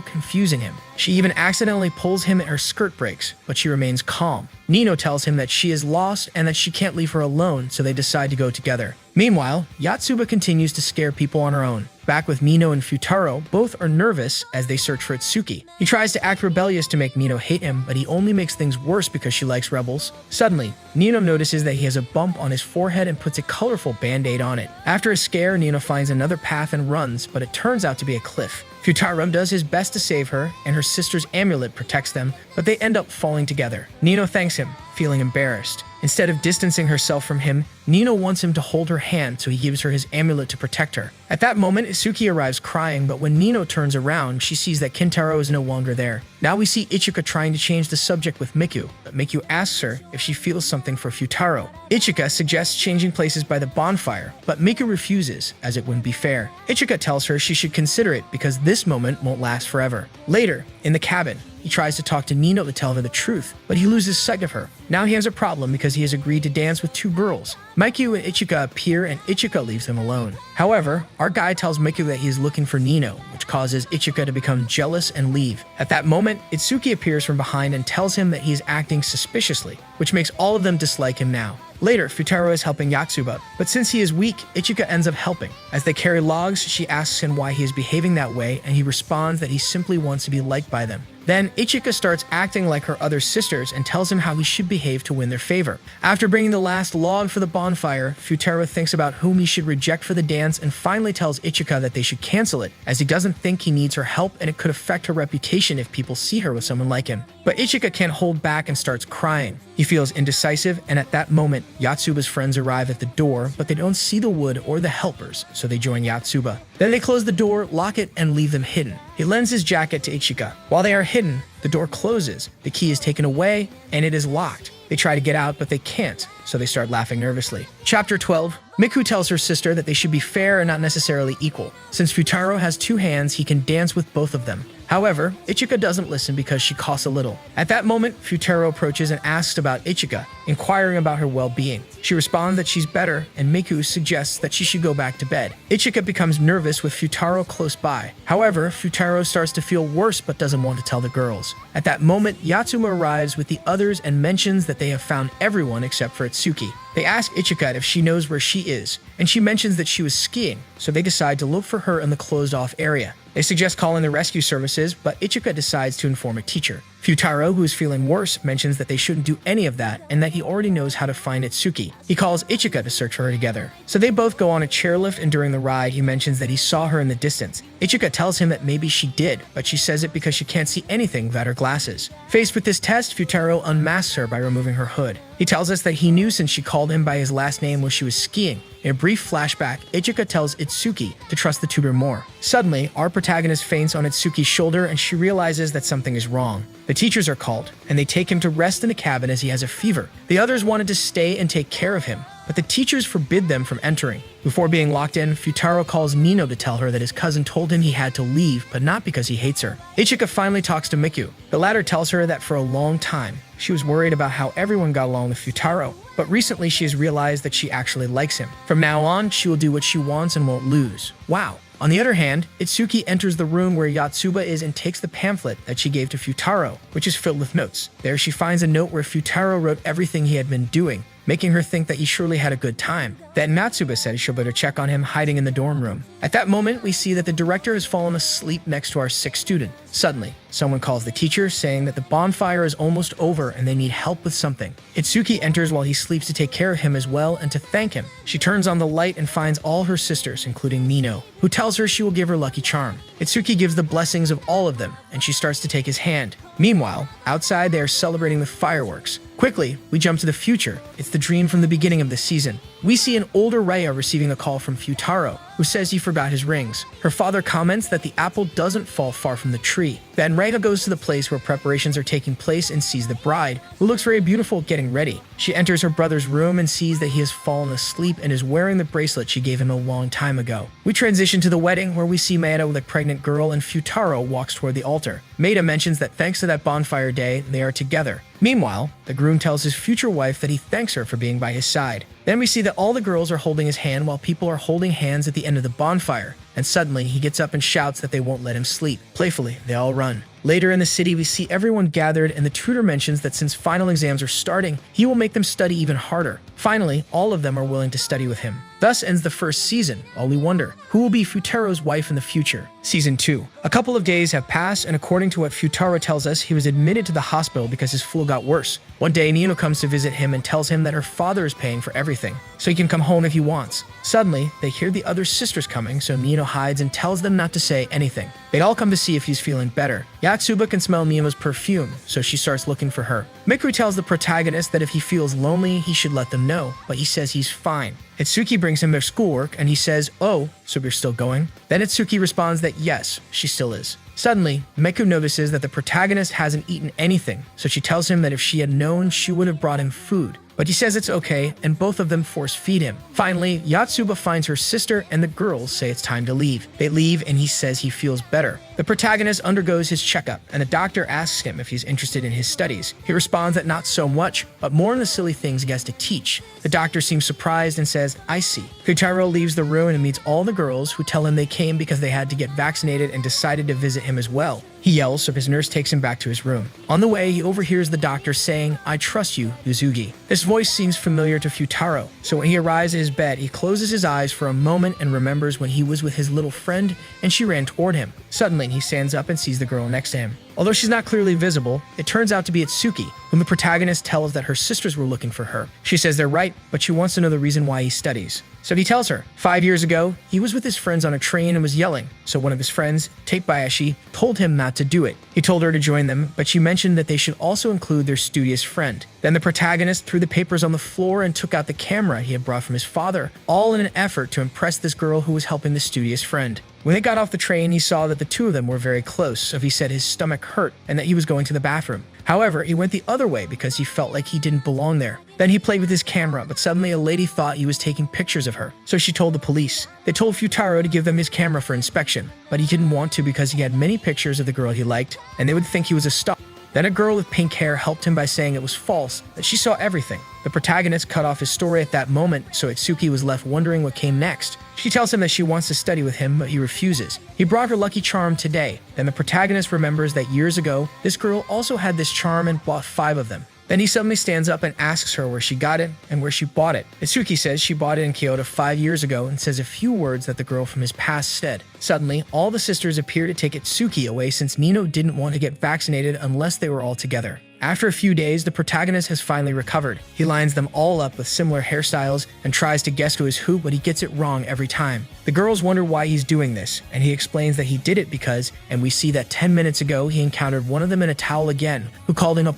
confusing him. She even accidentally pulls him and her skirt breaks, but she remains calm. Nino tells him that she is lost and that she can't leave her alone, so they decide to go together. Meanwhile, Yotsuba continues to scare people on her own. Back with Mino and Futaro, both are nervous as they search for Itsuki. He tries to act rebellious to make Mino hate him, but he only makes things worse because she likes rebels. Suddenly, Nino notices that he has a bump on his forehead and puts a colorful band-aid on it. After a scare, Nino finds another path and runs, but it turns out to be a cliff. Futaro does his best to save her, and her sister's amulet protects them, but they end up falling together. Nino thanks him, feeling embarrassed. Instead of distancing herself from him, Nino wants him to hold her hand, so he gives her his amulet to protect her. At that moment, Itsuki arrives crying, but when Nino turns around, she sees that Kintaro is no longer there. Now we see Ichika trying to change the subject with Miku, but Miku asks her if she feels something for Futaro. Ichika suggests changing places by the bonfire, but Miku refuses, as it wouldn't be fair. Ichika tells her she should consider it because this moment won't last forever. Later, in the cabin, he tries to talk to Nino to tell her the truth, but he loses sight of her. Now he has a problem because he has agreed to dance with two girls. Miku and Ichika appear and Ichika leaves them alone. However, our guy tells Miku that he is looking for Nino, which causes Ichika to become jealous and leave. At that moment, Itsuki appears from behind and tells him that he is acting suspiciously, which makes all of them dislike him now. Later, Futaro is helping Yotsuba, but since he is weak, Ichika ends up helping. As they carry logs, she asks him why he is behaving that way, and he responds that he simply wants to be liked by them. Then, Ichika starts acting like her other sisters and tells him how he should behave to win their favor. After bringing the last log for the bonfire, Futaro thinks about whom he should reject for the dance and finally tells Ichika that they should cancel it, as he doesn't think he needs her help and it could affect her reputation if people see her with someone like him. But Ichika can't hold back and starts crying. He feels indecisive, and at that moment, Yotsuba's friends arrive at the door, but they don't see the wood or the helpers, so they join Yotsuba. Then they close the door, lock it, and leave them hidden. He lends his jacket to Ichika. While they are hidden, the door closes, the key is taken away, and it is locked. They try to get out, but they can't, so they start laughing nervously. Chapter 12. Miku tells her sister that they should be fair and not necessarily equal. Since Futaro has two hands, he can dance with both of them. However, Ichika doesn't listen because she coughs a little. At that moment, Futaro approaches and asks about Ichika, inquiring about her well-being. She responds that she's better, and Miku suggests that she should go back to bed. Ichika becomes nervous with Futaro close by. However, Futaro starts to feel worse but doesn't want to tell the girls. At that moment, Yotsuba arrives with the others and mentions that they have found everyone except for Itsuki. They ask Ichika if she knows where she is, and she mentions that she was skiing, so they decide to look for her in the closed-off area. They suggest calling the rescue services, but Ichika decides to inform a teacher. Futaro, who is feeling worse, mentions that they shouldn't do any of that and that he already knows how to find Itsuki. He calls Ichika to search for her together. So they both go on a chairlift, and during the ride, he mentions that he saw her in the distance. Ichika tells him that maybe she did, but she says it because she can't see anything without her glasses. Faced with this test, Futaro unmasks her by removing her hood. He tells us that he knew since she called him by his last name when she was skiing. In a brief flashback, Ichika tells Itsuki to trust the tutor more. Suddenly, our protagonist faints on Itsuki's shoulder and she realizes that something is wrong. The teachers are called, and they take him to rest in a cabin as he has a fever. The others wanted to stay and take care of him, but the teachers forbid them from entering. Before being locked in, Futaro calls Nino to tell her that his cousin told him he had to leave, but not because he hates her. Ichika finally talks to Miku. The latter tells her that for a long time, she was worried about how everyone got along with Futaro, but recently she has realized that she actually likes him. From now on, she will do what she wants and won't lose. Wow. On the other hand, Itsuki enters the room where Yotsuba is and takes the pamphlet that she gave to Futaro, which is filled with notes. There she finds a note where Futaro wrote everything he had been doing, making her think that he surely had a good time. Then Matsuba says she'll better check on him hiding in the dorm room. At that moment, we see that the director has fallen asleep next to our 6th student. Suddenly, someone calls the teacher saying that the bonfire is almost over and they need help with something. Itsuki enters while he sleeps to take care of him as well and to thank him. She turns on the light and finds all her sisters, including Nino, who tells her she will give her lucky charm. Itsuki gives the blessings of all of them, and she starts to take his hand. Meanwhile, outside they are celebrating with fireworks. Quickly, we jump to the future. It's the dream from the beginning of the season. We see an older Raya receiving a call from Futaro, who says he forgot his rings. Her father comments that the apple doesn't fall far from the tree. Then Raya goes to the place where preparations are taking place and sees the bride, who looks very beautiful, getting ready. She enters her brother's room and sees that he has fallen asleep and is wearing the bracelet she gave him a long time ago. We transition to the wedding, where we see Maeda with a pregnant girl and Futaro walks toward the altar. Maeda mentions that thanks to that bonfire day, they are together. Meanwhile, the groom tells his future wife that he thanks her for being by his side. Then we see that all the girls are holding his hand while people are holding hands at the end of the bonfire, and suddenly he gets up and shouts that they won't let him sleep. Playfully, they all run. Later in the city, we see everyone gathered, and the tutor mentions that since final exams are starting, he will make them study even harder. Finally, all of them are willing to study with him. Thus ends the first season. All we wonder, who will be Futaro's wife in the future? Season 2. A couple of days have passed, and according to what Futaro tells us, he was admitted to the hospital because his flu got worse. One day, Nino comes to visit him and tells him that her father is paying for everything, so he can come home if he wants. Suddenly, they hear the other sisters coming, so Nino hides and tells them not to say anything. They all come to see if he's feeling better. Yotsuba can smell Nino's perfume, so she starts looking for her. Miku tells the protagonist that if he feels lonely, he should let them know, but he says he's fine. Itsuki brings him their schoolwork, and he says, "Oh, so you're still going?" Then Itsuki responds that yes, she still is. Suddenly, Miku notices that the protagonist hasn't eaten anything, so she tells him that if she had known, she would have brought him food. But he says it's okay, and both of them force feed him. Finally, Yotsuba finds her sister, and the girls say it's time to leave. They leave, and he says he feels better. The protagonist undergoes his checkup, and the doctor asks him if he's interested in his studies. He responds that not so much, but more in the silly things he has to teach. The doctor seems surprised and says, "I see." Futaro leaves the room and meets all the girls, who tell him they came because they had to get vaccinated and decided to visit him as well. He yells, so his nurse takes him back to his room. On the way, he overhears the doctor saying, "I trust you, Yuzugi." This voice seems familiar to Futaro, so when he arrives at his bed, he closes his eyes for a moment and remembers when he was with his little friend and she ran toward him. Suddenly, he stands up and sees the girl next to him. Although she's not clearly visible, it turns out to be Itsuki, whom the protagonist tells that her sisters were looking for her. She says they're right, but she wants to know the reason why he studies. So he tells her, 5 years ago, he was with his friends on a train and was yelling, so one of his friends, Takebayashi, told him not to do it. He told her to join them, but she mentioned that they should also include their studious friend. Then the protagonist threw the papers on the floor and took out the camera he had brought from his father, all in an effort to impress this girl who was helping the studious friend. When they got off the train, he saw that the two of them were very close, so he said his stomach hurt and that he was going to the bathroom. However, he went the other way because he felt like he didn't belong there. Then he played with his camera, but suddenly a lady thought he was taking pictures of her, so she told the police. They told Futaro to give them his camera for inspection, but he didn't want to because he had many pictures of the girl he liked, and they would think he was a stalker. Then a girl with pink hair helped him by saying it was false, that she saw everything. The protagonist cut off his story at that moment, so Itsuki was left wondering what came next. She tells him that she wants to study with him, but he refuses. He brought her lucky charm today. Then the protagonist remembers that years ago, this girl also had this charm and bought 5 of them. Then he suddenly stands up and asks her where she got it and where she bought it. Itsuki says she bought it in Kyoto 5 years ago and says a few words that the girl from his past said. Suddenly, all the sisters appear to take Itsuki away since Nino didn't want to get vaccinated unless they were all together. After a few days, the protagonist has finally recovered. He lines them all up with similar hairstyles and tries to guess who is who, but he gets it wrong every time. The girls wonder why he's doing this, and he explains that he did it because, and we see that 10 minutes ago he encountered one of them in a towel again, who called him a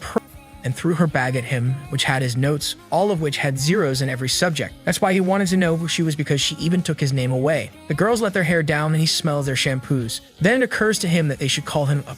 and threw her bag at him, which had his notes, all of which had zeros in every subject. That's why he wanted to know who she was, because she even took his name away. The girls let their hair down and he smells their shampoos. Then it occurs to him that they should call him a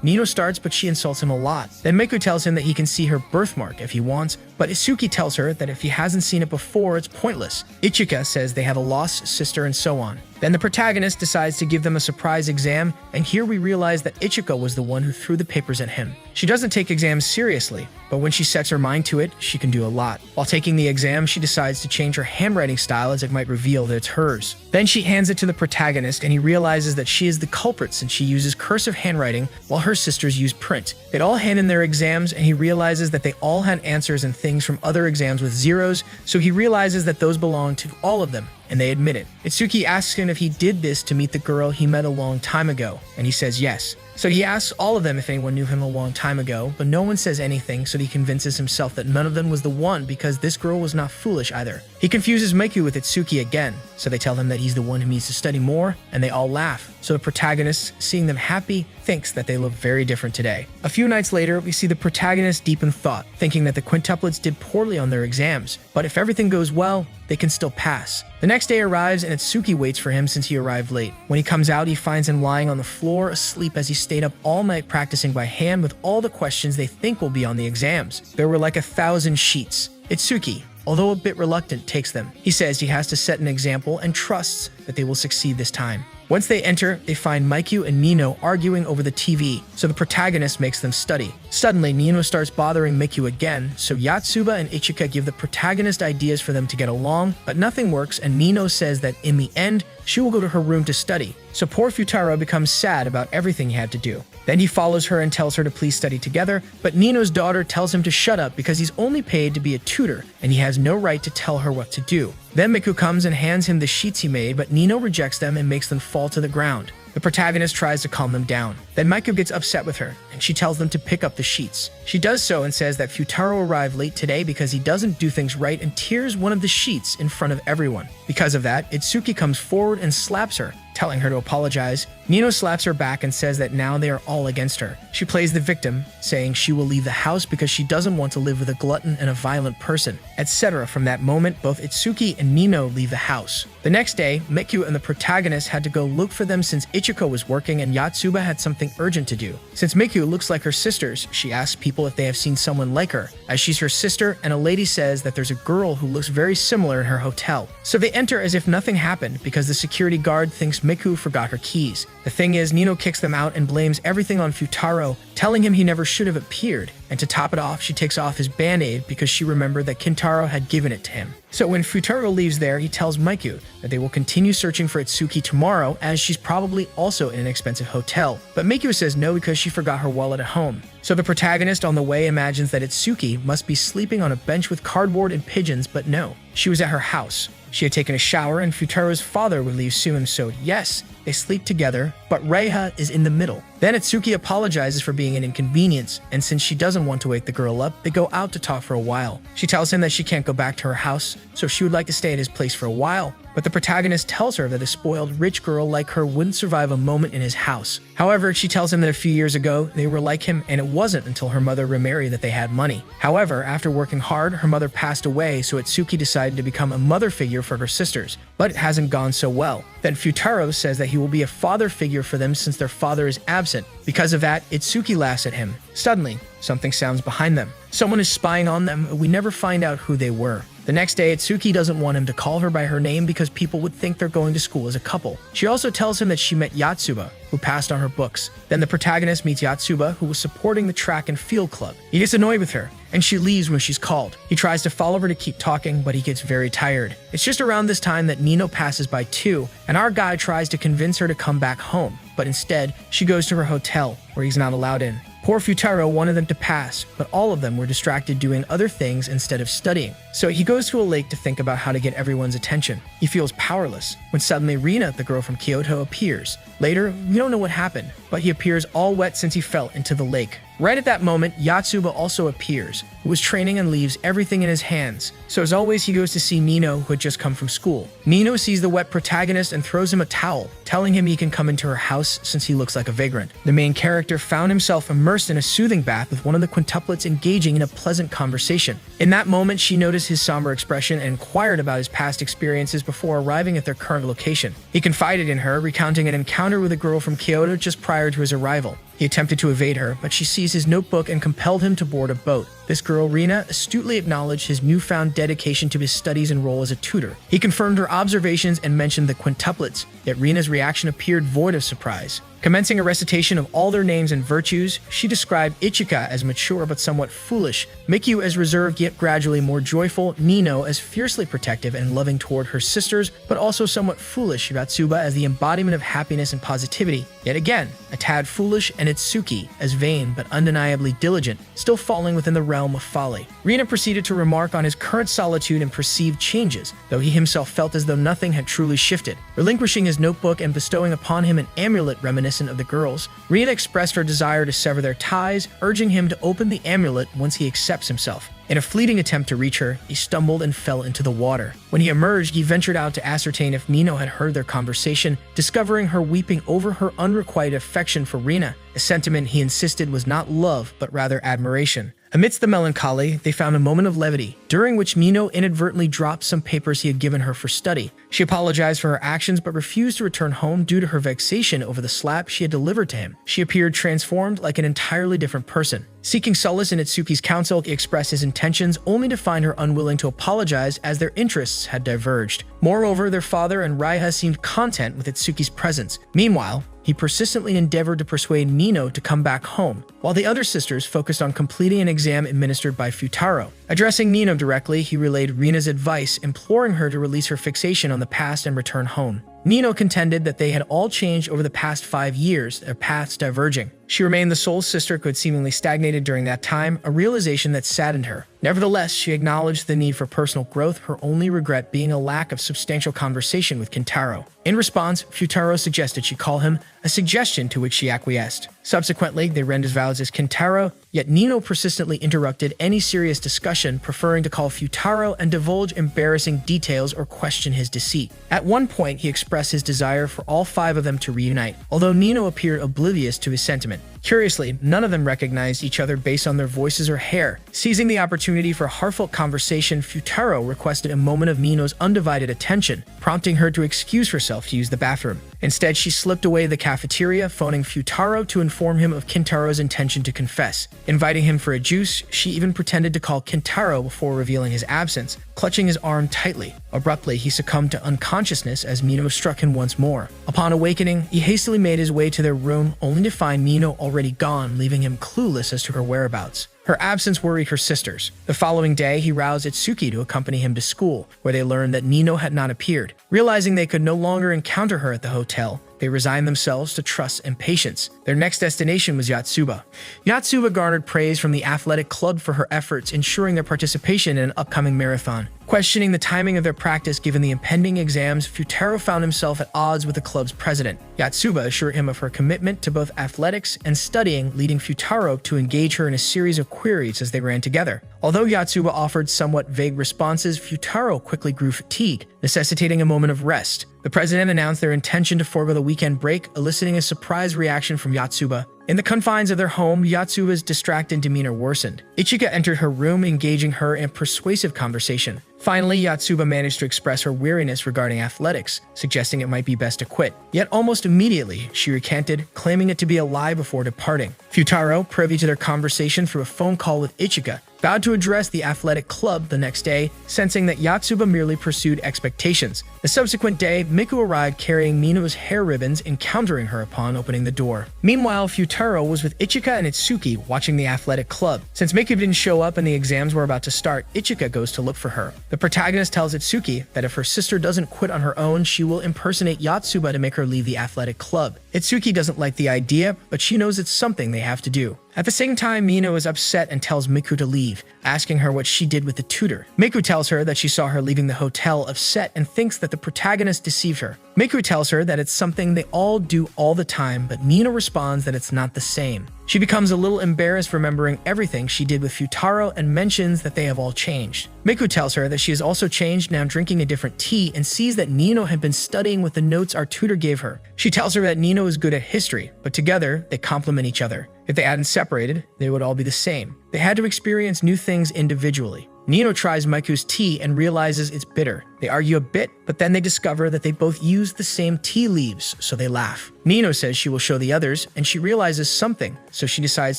Nino starts, but she insults him a lot. Then Miku tells him that he can see her birthmark if he wants, but Itsuki tells her that if he hasn't seen it before, it's pointless. Ichika says they have a lost sister and so on. Then the protagonist decides to give them a surprise exam, and here we realize that Ichika was the one who threw the papers at him. She doesn't take exams seriously, but when she sets her mind to it, she can do a lot. While taking the exam, she decides to change her handwriting style as it might reveal that it's hers. Then she hands it to the protagonist, and he realizes that she is the culprit since she uses cursive handwriting while her sisters use print. They all hand in their exams, and he realizes that they all had answers and things from other exams with zeros, so he realizes that those belong to all of them, and they admit it. Itsuki asks him if he did this to meet the girl he met a long time ago, and he says yes. So he asks all of them if anyone knew him a long time ago, but no one says anything, so he convinces himself that none of them was the one because this girl was not foolish either. He confuses Miku with Itsuki again, so they tell him that he's the one who needs to study more, and they all laugh. So the protagonist, seeing them happy, thinks that they look very different today. A few nights later, we see the protagonist deep in thought, thinking that the quintuplets did poorly on their exams, but if everything goes well, they can still pass. The next day arrives and Itsuki waits for him since he arrived late. When he comes out, he finds him lying on the floor asleep as he stayed up all night practicing by hand with all the questions they think will be on the exams. There were like 1,000 sheets. Itsuki, although a bit reluctant, takes them. He says he has to set an example and trusts that they will succeed this time. Once they enter, they find Miku and Nino arguing over the TV, so the protagonist makes them study. Suddenly, Nino starts bothering Miku again, so Yotsuba and Ichika give the protagonist ideas for them to get along, but nothing works, and Nino says that in the end, she will go to her room to study. So poor Futaro becomes sad about everything he had to do. Then he follows her and tells her to please study together, but Nino's daughter tells him to shut up because he's only paid to be a tutor, and he has no right to tell her what to do. Then Miku comes and hands him the sheets he made, but Nino rejects them and makes them fall to the ground. The protagonist tries to calm them down. Then Miku gets upset with her, and she tells them to pick up the sheets. She does so and says that Futaro arrived late today because he doesn't do things right and tears one of the sheets in front of everyone. Because of that, Itsuki comes forward and slaps her, telling her to apologize. Nino slaps her back and says that now they are all against her. She plays the victim, saying she will leave the house because she doesn't want to live with a glutton and a violent person, etc. From that moment, both Itsuki and Nino leave the house. The next day, Miku and the protagonist had to go look for them since Ichiko was working and Yotsuba had something urgent to do. Since Miku looks like her sisters, she asks people if they have seen someone like her, as she's her sister, and a lady says that there's a girl who looks very similar in her hotel. So they enter as if nothing happened because the security guard thinks Miku forgot her keys. The thing is, Nino kicks them out and blames everything on Futaro, telling him he never should have appeared. And to top it off, she takes off his band-aid because she remembered that Kintaro had given it to him. So when Futaro leaves there, he tells Miku that they will continue searching for Itsuki tomorrow as she's probably also in an expensive hotel. But Miku says no because she forgot her wallet at home. So the protagonist on the way imagines that Itsuki must be sleeping on a bench with cardboard and pigeons, but no, she was at her house. She had taken a shower and Futaro's father would leave soon, so yes, they sleep together, but Reiha is in the middle. Then Itsuki apologizes for being an inconvenience, and since she doesn't want to wake the girl up, they go out to talk for a while. She tells him that she can't go back to her house, so she would like to stay at his place for a while, but the protagonist tells her that a spoiled rich girl like her wouldn't survive a moment in his house. However, she tells him that a few years ago, they were like him, and it wasn't until her mother remarried that they had money. However, after working hard, her mother passed away, so Itsuki decided to become a mother figure for her sisters, but it hasn't gone so well. Then Futaro says that he will be a father figure for them since their father is absent. Because of that, Itsuki laughs at him. Suddenly, something sounds behind them. Someone is spying on them, but we never find out who they were. The next day, Itsuki doesn't want him to call her by her name because people would think they're going to school as a couple. She also tells him that she met Yotsuba, who passed on her books. Then the protagonist meets Yotsuba, who was supporting the track and field club. He gets annoyed with her, and she leaves when she's called. He tries to follow her to keep talking, but he gets very tired. It's just around this time that Nino passes by too, and our guy tries to convince her to come back home, but instead, she goes to her hotel, where he's not allowed in. Poor Futaro wanted them to pass, but all of them were distracted doing other things instead of studying. So he goes to a lake to think about how to get everyone's attention. He feels powerless, when suddenly Rina, the girl from Kyoto, appears. Later, we don't know what happened, but he appears all wet since he fell into the lake. Right at that moment, Yotsuba also appears, who was training and leaves everything in his hands. So as always, he goes to see Nino, who had just come from school. Nino sees the wet protagonist and throws him a towel, telling him he can come into her house since he looks like a vagrant. The main character found himself immersed in a soothing bath with one of the quintuplets engaging in a pleasant conversation. In that moment, she noticed his somber expression and inquired about his past experiences before arriving at their current location. He confided in her, recounting an encounter with a girl from Kyoto just prior to his arrival. He attempted to evade her, but she seized his notebook and compelled him to board a boat. This girl, Rina, astutely acknowledged his newfound dedication to his studies and role as a tutor. He confirmed her observations and mentioned the quintuplets, yet Rina's reaction appeared void of surprise. Commencing a recitation of all their names and virtues, she described Ichika as mature but somewhat foolish, Miku as reserved yet gradually more joyful, Nino as fiercely protective and loving toward her sisters, but also somewhat foolish, Yatsuba as the embodiment of happiness and positivity, yet again, a tad foolish, and Itsuki as vain but undeniably diligent, still falling within the realm of folly. Rina proceeded to remark on his current solitude and perceived changes, though he himself felt as though nothing had truly shifted. Relinquishing his notebook and bestowing upon him an amulet reminiscent of the girls, Rina expressed her desire to sever their ties, urging him to open the amulet once he accepts himself. In a fleeting attempt to reach her, he stumbled and fell into the water. When he emerged, he ventured out to ascertain if Nino had heard their conversation, discovering her weeping over her unrequited affection for Rina, a sentiment he insisted was not love but rather admiration. Amidst the melancholy, they found a moment of levity, during which Nino inadvertently dropped some papers he had given her for study. She apologized for her actions but refused to return home due to her vexation over the slap she had delivered to him. She appeared transformed like an entirely different person. Seeking solace in Itsuki's counsel, he expressed his intentions only to find her unwilling to apologize as their interests had diverged. Moreover, their father and Raiha seemed content with Itsuki's presence. Meanwhile, he persistently endeavored to persuade Nino to come back home, while the other sisters focused on completing an exam administered by Futaro. Addressing Nino directly, he relayed Rina's advice, imploring her to release her fixation on the past and return home. Nino contended that they had all changed over the past 5 years, their paths diverging. She remained the sole sister who had seemingly stagnated during that time, a realization that saddened her. Nevertheless, she acknowledged the need for personal growth, her only regret being a lack of substantial conversation with Kintaro. In response, Futaro suggested she call him, a suggestion to which she acquiesced. Subsequently, they rendered vows as Kintaro, yet Nino persistently interrupted any serious discussion, preferring to call Futaro and divulge embarrassing details or question his deceit. At one point, he expressed his desire for all 5 of them to reunite, although Nino appeared oblivious to his sentiment. Curiously, none of them recognized each other based on their voices or hair. Seizing the opportunity for a heartfelt conversation, Futaro requested a moment of Nino's undivided attention, prompting her to excuse herself to use the bathroom. Instead, she slipped away to the cafeteria, phoning Futaro to inform him of Kintaro's intention to confess. Inviting him for a juice, she even pretended to call Kintaro before revealing his absence, clutching his arm tightly. Abruptly, he succumbed to unconsciousness as Nino struck him once more. Upon awakening, he hastily made his way to their room, only to find Nino already gone, leaving him clueless as to her whereabouts. Her absence worried her sisters. The following day, he roused Itsuki to accompany him to school, where they learned that Nino had not appeared. Realizing they could no longer encounter her at the hotel, they resigned themselves to trust and patience. Their next destination was Yatsuba. Yatsuba garnered praise from the athletic club for her efforts, ensuring their participation in an upcoming marathon. Questioning the timing of their practice given the impending exams, Futaro found himself at odds with the club's president. Yatsuba assured him of her commitment to both athletics and studying, leading Futaro to engage her in a series of queries as they ran together. Although Yatsuba offered somewhat vague responses, Futaro quickly grew fatigued, necessitating a moment of rest. The president announced their intention to forego the weekend break, eliciting a surprise reaction from Yatsuba. In the confines of their home, Yatsuba's distracted demeanor worsened. Ichika entered her room, engaging her in a persuasive conversation. Finally, Yatsuba managed to express her weariness regarding athletics, suggesting it might be best to quit. Yet almost immediately, she recanted, claiming it to be a lie before departing. Futaro, privy to their conversation through a phone call with Ichika, vowed to address the athletic club the next day, sensing that Yatsuba merely pursued expectations. The subsequent day, Miku arrived carrying Nino's hair ribbons, encountering her upon opening the door. Meanwhile, Futaro was with Ichika and Itsuki watching the athletic club. Since Miku didn't show up and the exams were about to start, Ichika goes to look for her. The protagonist tells Itsuki that if her sister doesn't quit on her own, she will impersonate Yatsuba to make her leave the athletic club. Itsuki doesn't like the idea, but she knows it's something they have to do. At the same time, Nino is upset and tells Miku to leave, asking her what she did with the tutor. Miku tells her that she saw her leaving the hotel upset and thinks that the protagonist deceived her. Miku tells her that it's something they all do all the time, but Nino responds that it's not the same. She becomes a little embarrassed remembering everything she did with Futaro and mentions that they have all changed. Miku tells her that she has also changed, now drinking a different tea, and sees that Nino had been studying with the notes our tutor gave her. She tells her that Nino is good at history, but together they complement each other. If they hadn't separated, they would all be the same. They had to experience new things individually. Nino tries Miku's tea and realizes it's bitter. They argue a bit, but then they discover that they both use the same tea leaves, so they laugh. Nino says she will show the others, and she realizes something, so she decides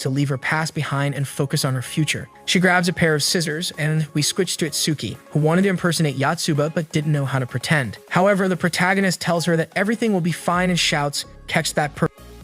to leave her past behind and focus on her future. She grabs a pair of scissors, and we switch to Itsuki, who wanted to impersonate Yotsuba but didn't know how to pretend. However, the protagonist tells her that everything will be fine and shouts, "Catch that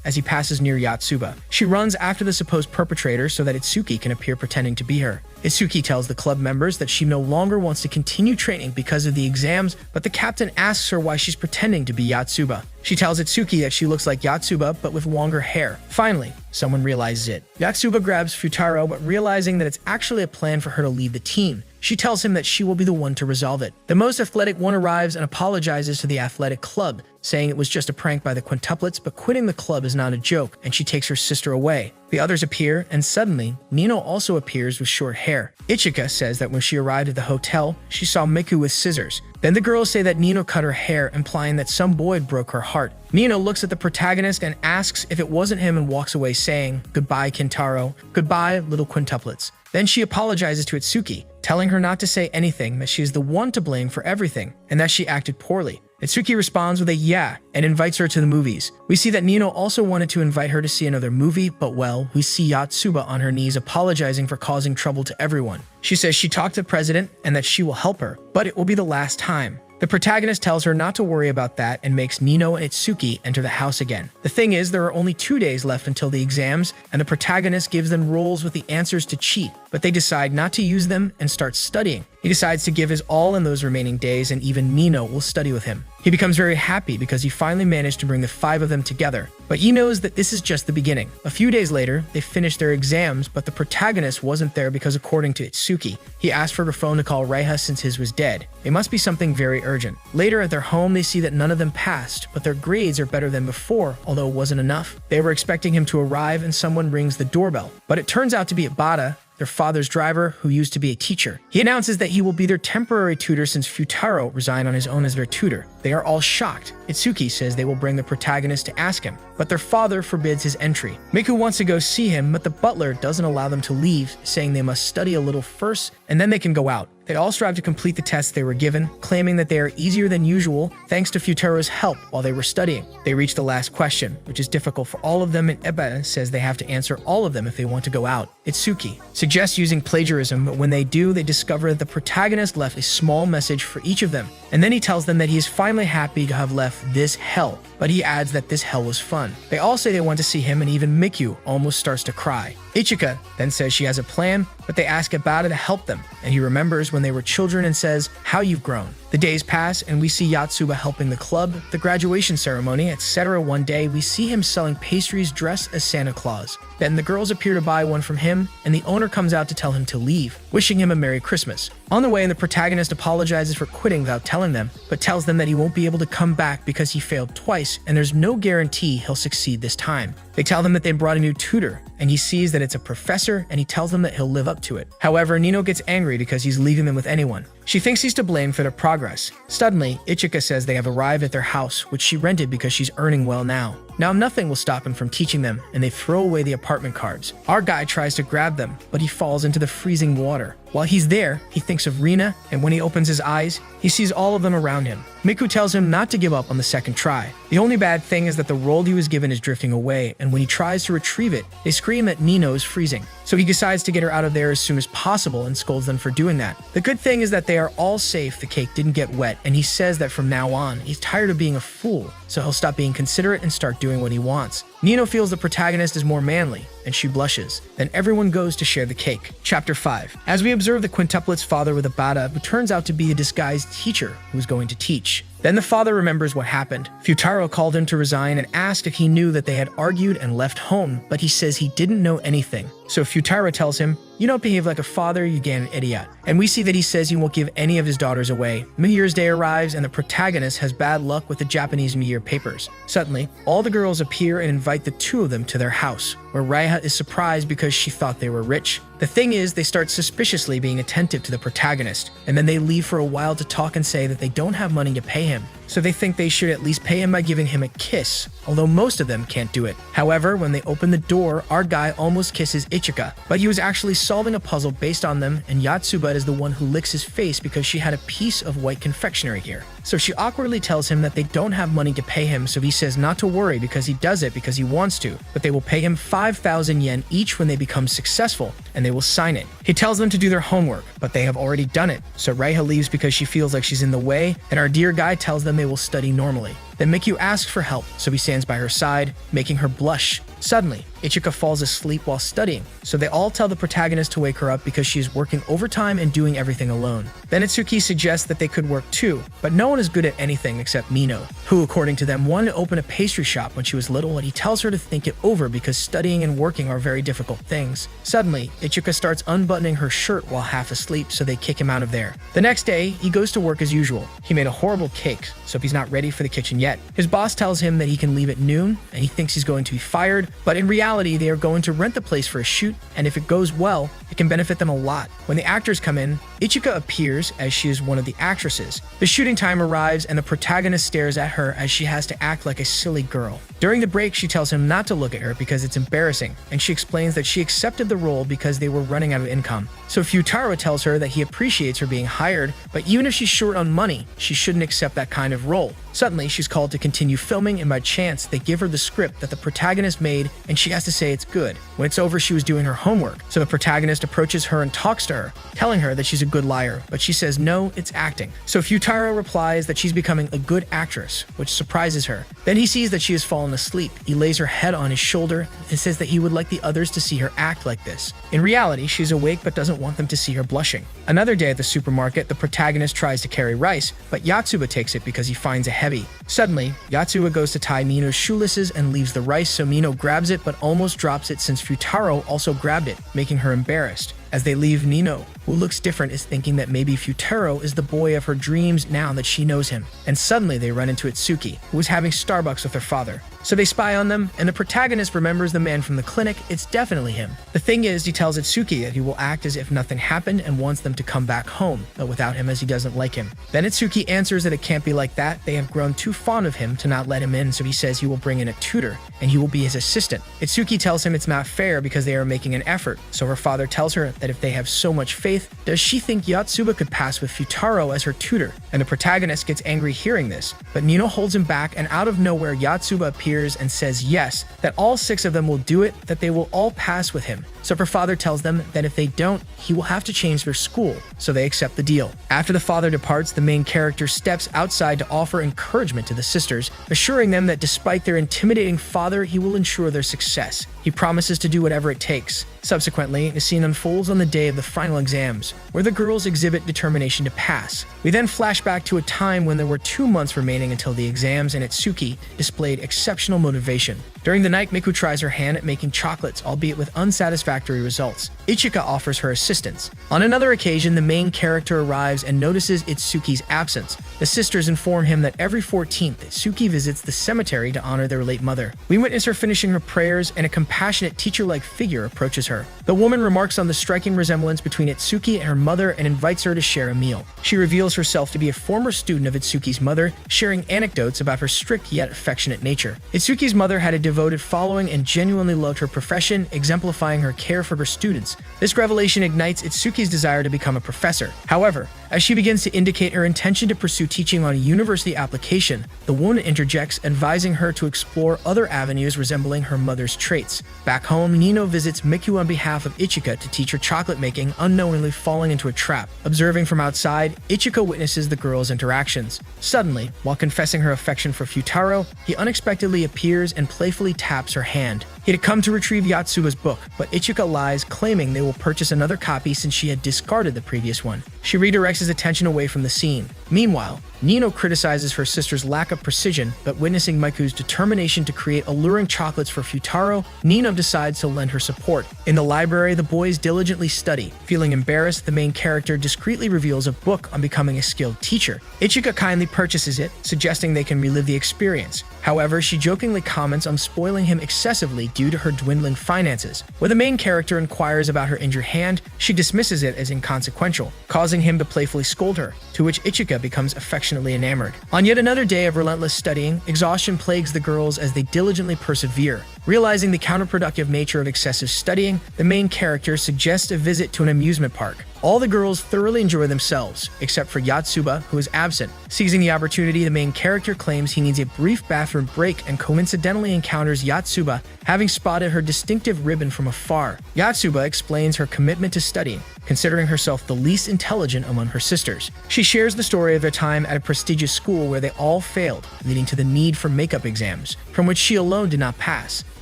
as he passes near Yotsuba. She runs after the supposed perpetrator so that Itsuki can appear pretending to be her. Itsuki tells the club members that she no longer wants to continue training because of the exams, but the captain asks her why she's pretending to be Yotsuba. She tells Itsuki that she looks like Yotsuba but with longer hair. Finally, someone realizes it. Yotsuba grabs Futaro, but realizing that it's actually a plan for her to leave the team. She tells him that she will be the one to resolve it. The most athletic one arrives and apologizes to the athletic club, saying it was just a prank by the quintuplets, but quitting the club is not a joke, and she takes her sister away. The others appear, and suddenly, Nino also appears with short hair. Ichika says that when she arrived at the hotel, she saw Miku with scissors. Then the girls say that Nino cut her hair, implying that some boy broke her heart. Nino looks at the protagonist and asks if it wasn't him and walks away saying, "Goodbye, Kintaro. Goodbye, little quintuplets." Then she apologizes to Itsuki, telling her not to say anything, that she is the one to blame for everything, and that she acted poorly. Itsuki responds with a yeah, and invites her to the movies. We see that Nino also wanted to invite her to see another movie, but well, we see Yotsuba on her knees apologizing for causing trouble to everyone. She says she talked to the president and that she will help her, but it will be the last time. The protagonist tells her not to worry about that and makes Nino and Itsuki enter the house again. The thing is, there are only 2 days left until the exams, and the protagonist gives them roles with the answers to cheat, but they decide not to use them and start studying. He decides to give his all in those remaining days, and even Nino will study with him. He becomes very happy because he finally managed to bring the 5 of them together, but he knows that this is just the beginning. A few days later, they finish their exams, but the protagonist wasn't there because according to Itsuki, he asked for her phone to call Reiha since his was dead. It must be something very urgent. Later at their home, they see that none of them passed, but their grades are better than before, although it wasn't enough. They were expecting him to arrive and someone rings the doorbell, but it turns out to be Abada, their father's driver, who used to be a teacher. He announces that he will be their temporary tutor since Futaro resigned on his own as their tutor. They are all shocked. Itsuki says they will bring the protagonist to ask him, but their father forbids his entry. Miku wants to go see him, but the butler doesn't allow them to leave, saying they must study a little first and then they can go out. They all strive to complete the tests they were given, claiming that they are easier than usual thanks to Futaro's help while they were studying. They reach the last question, which is difficult for all of them, and Eba says they have to answer all of them if they want to go out. Itsuki suggests using plagiarism, but when they do, they discover that the protagonist left a small message for each of them, and then he tells them that he is finally happy to have left this hell, but he adds that this hell was fun. They all say they want to see him, and even Miku almost starts to cry. Ichika then says she has a plan, but they ask Abada to help them, and he remembers when they were children and says, "How you've grown." The days pass, and we see Yotsuba helping the club, the graduation ceremony, etc. One day, we see him selling pastries dressed as Santa Claus. Then the girls appear to buy one from him, and the owner comes out to tell him to leave, wishing him a Merry Christmas. On the way, the protagonist apologizes for quitting without telling them, but tells them that he won't be able to come back because he failed twice, and there's no guarantee he'll succeed this time. They tell them that they brought a new tutor, and he sees that it's a professor, and he tells them that he'll live up to it. However, Nino gets angry because he's leaving them with anyone. She thinks he's to blame for their progress. Suddenly, Ichika says they have arrived at their house, which she rented because she's earning well now. Now nothing will stop him from teaching them, and they throw away the apartment cards. Our guy tries to grab them, but he falls into the freezing water. While he's there, he thinks of Rina, and when he opens his eyes, he sees all of them around him. Miku tells him not to give up on the second try. The only bad thing is that the roll he was given is drifting away, and when he tries to retrieve it, they scream that Nino is freezing. So he decides to get her out of there as soon as possible and scolds them for doing that. The good thing is that they are all safe, the cake didn't get wet, and he says that from now on, he's tired of being a fool, so he'll stop being considerate and start doing what he wants. Nino feels the protagonist is more manly, and she blushes. Then everyone goes to share the cake. Chapter 5. As we observe the quintuplet's father with Abada, who turns out to be a disguised teacher who's going to teach. Then the father remembers what happened. Futaro called him to resign and asked if he knew that they had argued and left home, but he says he didn't know anything. So Futaro tells him, "You don't behave like a father, you get an idiot." And we see that he says he won't give any of his daughters away. New Year's Day arrives and the protagonist has bad luck with the Japanese New Year papers. Suddenly, all the girls appear and invite the 2 of them to their house, where Raiha is surprised because she thought they were rich. The thing is, they start suspiciously being attentive to the protagonist, and then they leave for a while to talk and say that they don't have money to pay him, so they think they should at least pay him by giving him a kiss, although most of them can't do it. However, when they open the door, our guy almost kisses Ichika, but he was actually solving a puzzle based on them, and Yotsuba is the one who licks his face because she had a piece of white confectionery here. So she awkwardly tells him that they don't have money to pay him, so he says not to worry because he does it because he wants to, but they will pay him 5,000 yen each when they become successful, and they will sign it. He tells them to do their homework, but they have already done it, so Raiha leaves because she feels like she's in the way, and our dear guy tells them they will study normally. Then Mikyu asks for help, so he stands by her side, making her blush. Suddenly, Ichika falls asleep while studying, so they all tell the protagonist to wake her up because she is working overtime and doing everything alone. Then Itsuki suggests that they could work too, but no one is good at anything except Nino, who, according to them, wanted to open a pastry shop when she was little, and he tells her to think it over because studying and working are very difficult things. Suddenly, Ichika starts unbuttoning her shirt while half asleep, so they kick him out of there. The next day, he goes to work as usual. He made a horrible cake, so he's not ready for the kitchen yet. His boss tells him that he can leave at noon, and he thinks he's going to be fired, but in reality, they are going to rent the place for a shoot, and if it goes well, it can benefit them a lot. When the actors come in, Ichika appears as she is one of the actresses. The shooting time arrives, and the protagonist stares at her as she has to act like a silly girl. During the break, she tells him not to look at her because it's embarrassing, and she explains that she accepted the role because they were running out of income. So Futaro tells her that he appreciates her being hired, but even if she's short on money, she shouldn't accept that kind of role. Suddenly, she's called to continue filming, and by chance, they give her the script that the protagonist made, and she has to say it's good. When it's over, she was doing her homework, so the protagonist approaches her and talks to her, telling her that she's a good liar, but she says no, it's acting. So Futaro replies that she's becoming a good actress, which surprises her. Then he sees that she has fallen asleep. He lays her head on his shoulder and says that he would like the others to see her act like this. In reality, she's awake but doesn't want them to see her blushing. Another day at the supermarket, the protagonist tries to carry rice, but Yotsuba takes it because he finds it heavy. Suddenly, Yotsuba goes to tie Mino's shoelaces and leaves the rice, so Mino grabs it but almost drops it since Futaro also grabbed it, making her embarrassed. As they leave, Nino, who looks different, is thinking that maybe Futaro is the boy of her dreams now that she knows him. And suddenly they run into Itsuki, who is having Starbucks with her father. So they spy on them, and the protagonist remembers the man from the clinic. It's definitely him. The thing is, he tells Itsuki that he will act as if nothing happened and wants them to come back home, but without him as he doesn't like him. Then Itsuki answers that it can't be like that. They have grown too fond of him to not let him in, so he says he will bring in a tutor, and he will be his assistant. Itsuki tells him it's not fair because they are making an effort, so her father tells her that if they have so much faith, does she think Yotsuba could pass with Futaro as her tutor? And the protagonist gets angry hearing this, but Nino holds him back, and out of nowhere Yotsuba appears and says yes, that all 6 of them will do it, that they will all pass with him. So her father tells them that if they don't, he will have to change their school, so they accept the deal. After the father departs, the main character steps outside to offer encouragement to the sisters, assuring them that despite their intimidating father, he will ensure their success. He promises to do whatever it takes. Subsequently, the scene unfolds on the day of the final exams, where the girls exhibit determination to pass. We then flash back to a time when there were 2 months remaining until the exams, and Itsuki displayed exceptional motivation. During the night, Miku tries her hand at making chocolates, albeit with unsatisfactory results. Ichika offers her assistance. On another occasion, the main character arrives and notices Itsuki's absence. The sisters inform him that every 14th, Itsuki visits the cemetery to honor their late mother. We witness her finishing her prayers, and a compassionate teacher-like figure approaches her. The woman remarks on the striking resemblance between Itsuki and her mother and invites her to share a meal. She reveals herself to be a former student of Itsuki's mother, sharing anecdotes about her strict yet affectionate nature. Itsuki's mother had a devoted following and genuinely loved her profession, exemplifying her care for her students. This revelation ignites Itsuki's desire to become a professor. However, as she begins to indicate her intention to pursue teaching on a university application, the woman interjects, advising her to explore other avenues resembling her mother's traits. Back home, Nino visits Miku on behalf of Ichika to teach her chocolate making, unknowingly falling into a trap. Observing from outside, Ichika witnesses the girls' interactions. Suddenly, while confessing her affection for Futaro, he unexpectedly appears and playfully taps her hand. He had come to retrieve Yotsuba's book, but Ichika lies, claiming they will purchase another copy since she had discarded the previous one. She redirects his attention away from the scene. Meanwhile, Nino criticizes her sister's lack of precision, but witnessing Miku's determination to create alluring chocolates for Futaro, Nino decides to lend her support. In the library, the boys diligently study. Feeling embarrassed, the main character discreetly reveals a book on becoming a skilled teacher. Ichika kindly purchases it, suggesting they can relive the experience. However, she jokingly comments on spoiling him excessively due to her dwindling finances. When the main character inquires about her injured hand, she dismisses it as inconsequential, causing him to playfully scold her, to which Ichika becomes affectionately enamored. On yet another day of relentless studying, exhaustion plagues the girls as they diligently persevere. Realizing the counterproductive nature of excessive studying, the main character suggests a visit to an amusement park. All the girls thoroughly enjoy themselves, except for Yatsuba, who is absent. Seizing the opportunity, the main character claims he needs a brief bathroom break and coincidentally encounters Yatsuba, having spotted her distinctive ribbon from afar. Yatsuba explains her commitment to studying, considering herself the least intelligent among her sisters. She shares the story of their time at a prestigious school where they all failed, leading to the need for makeup exams, from which she alone did not pass.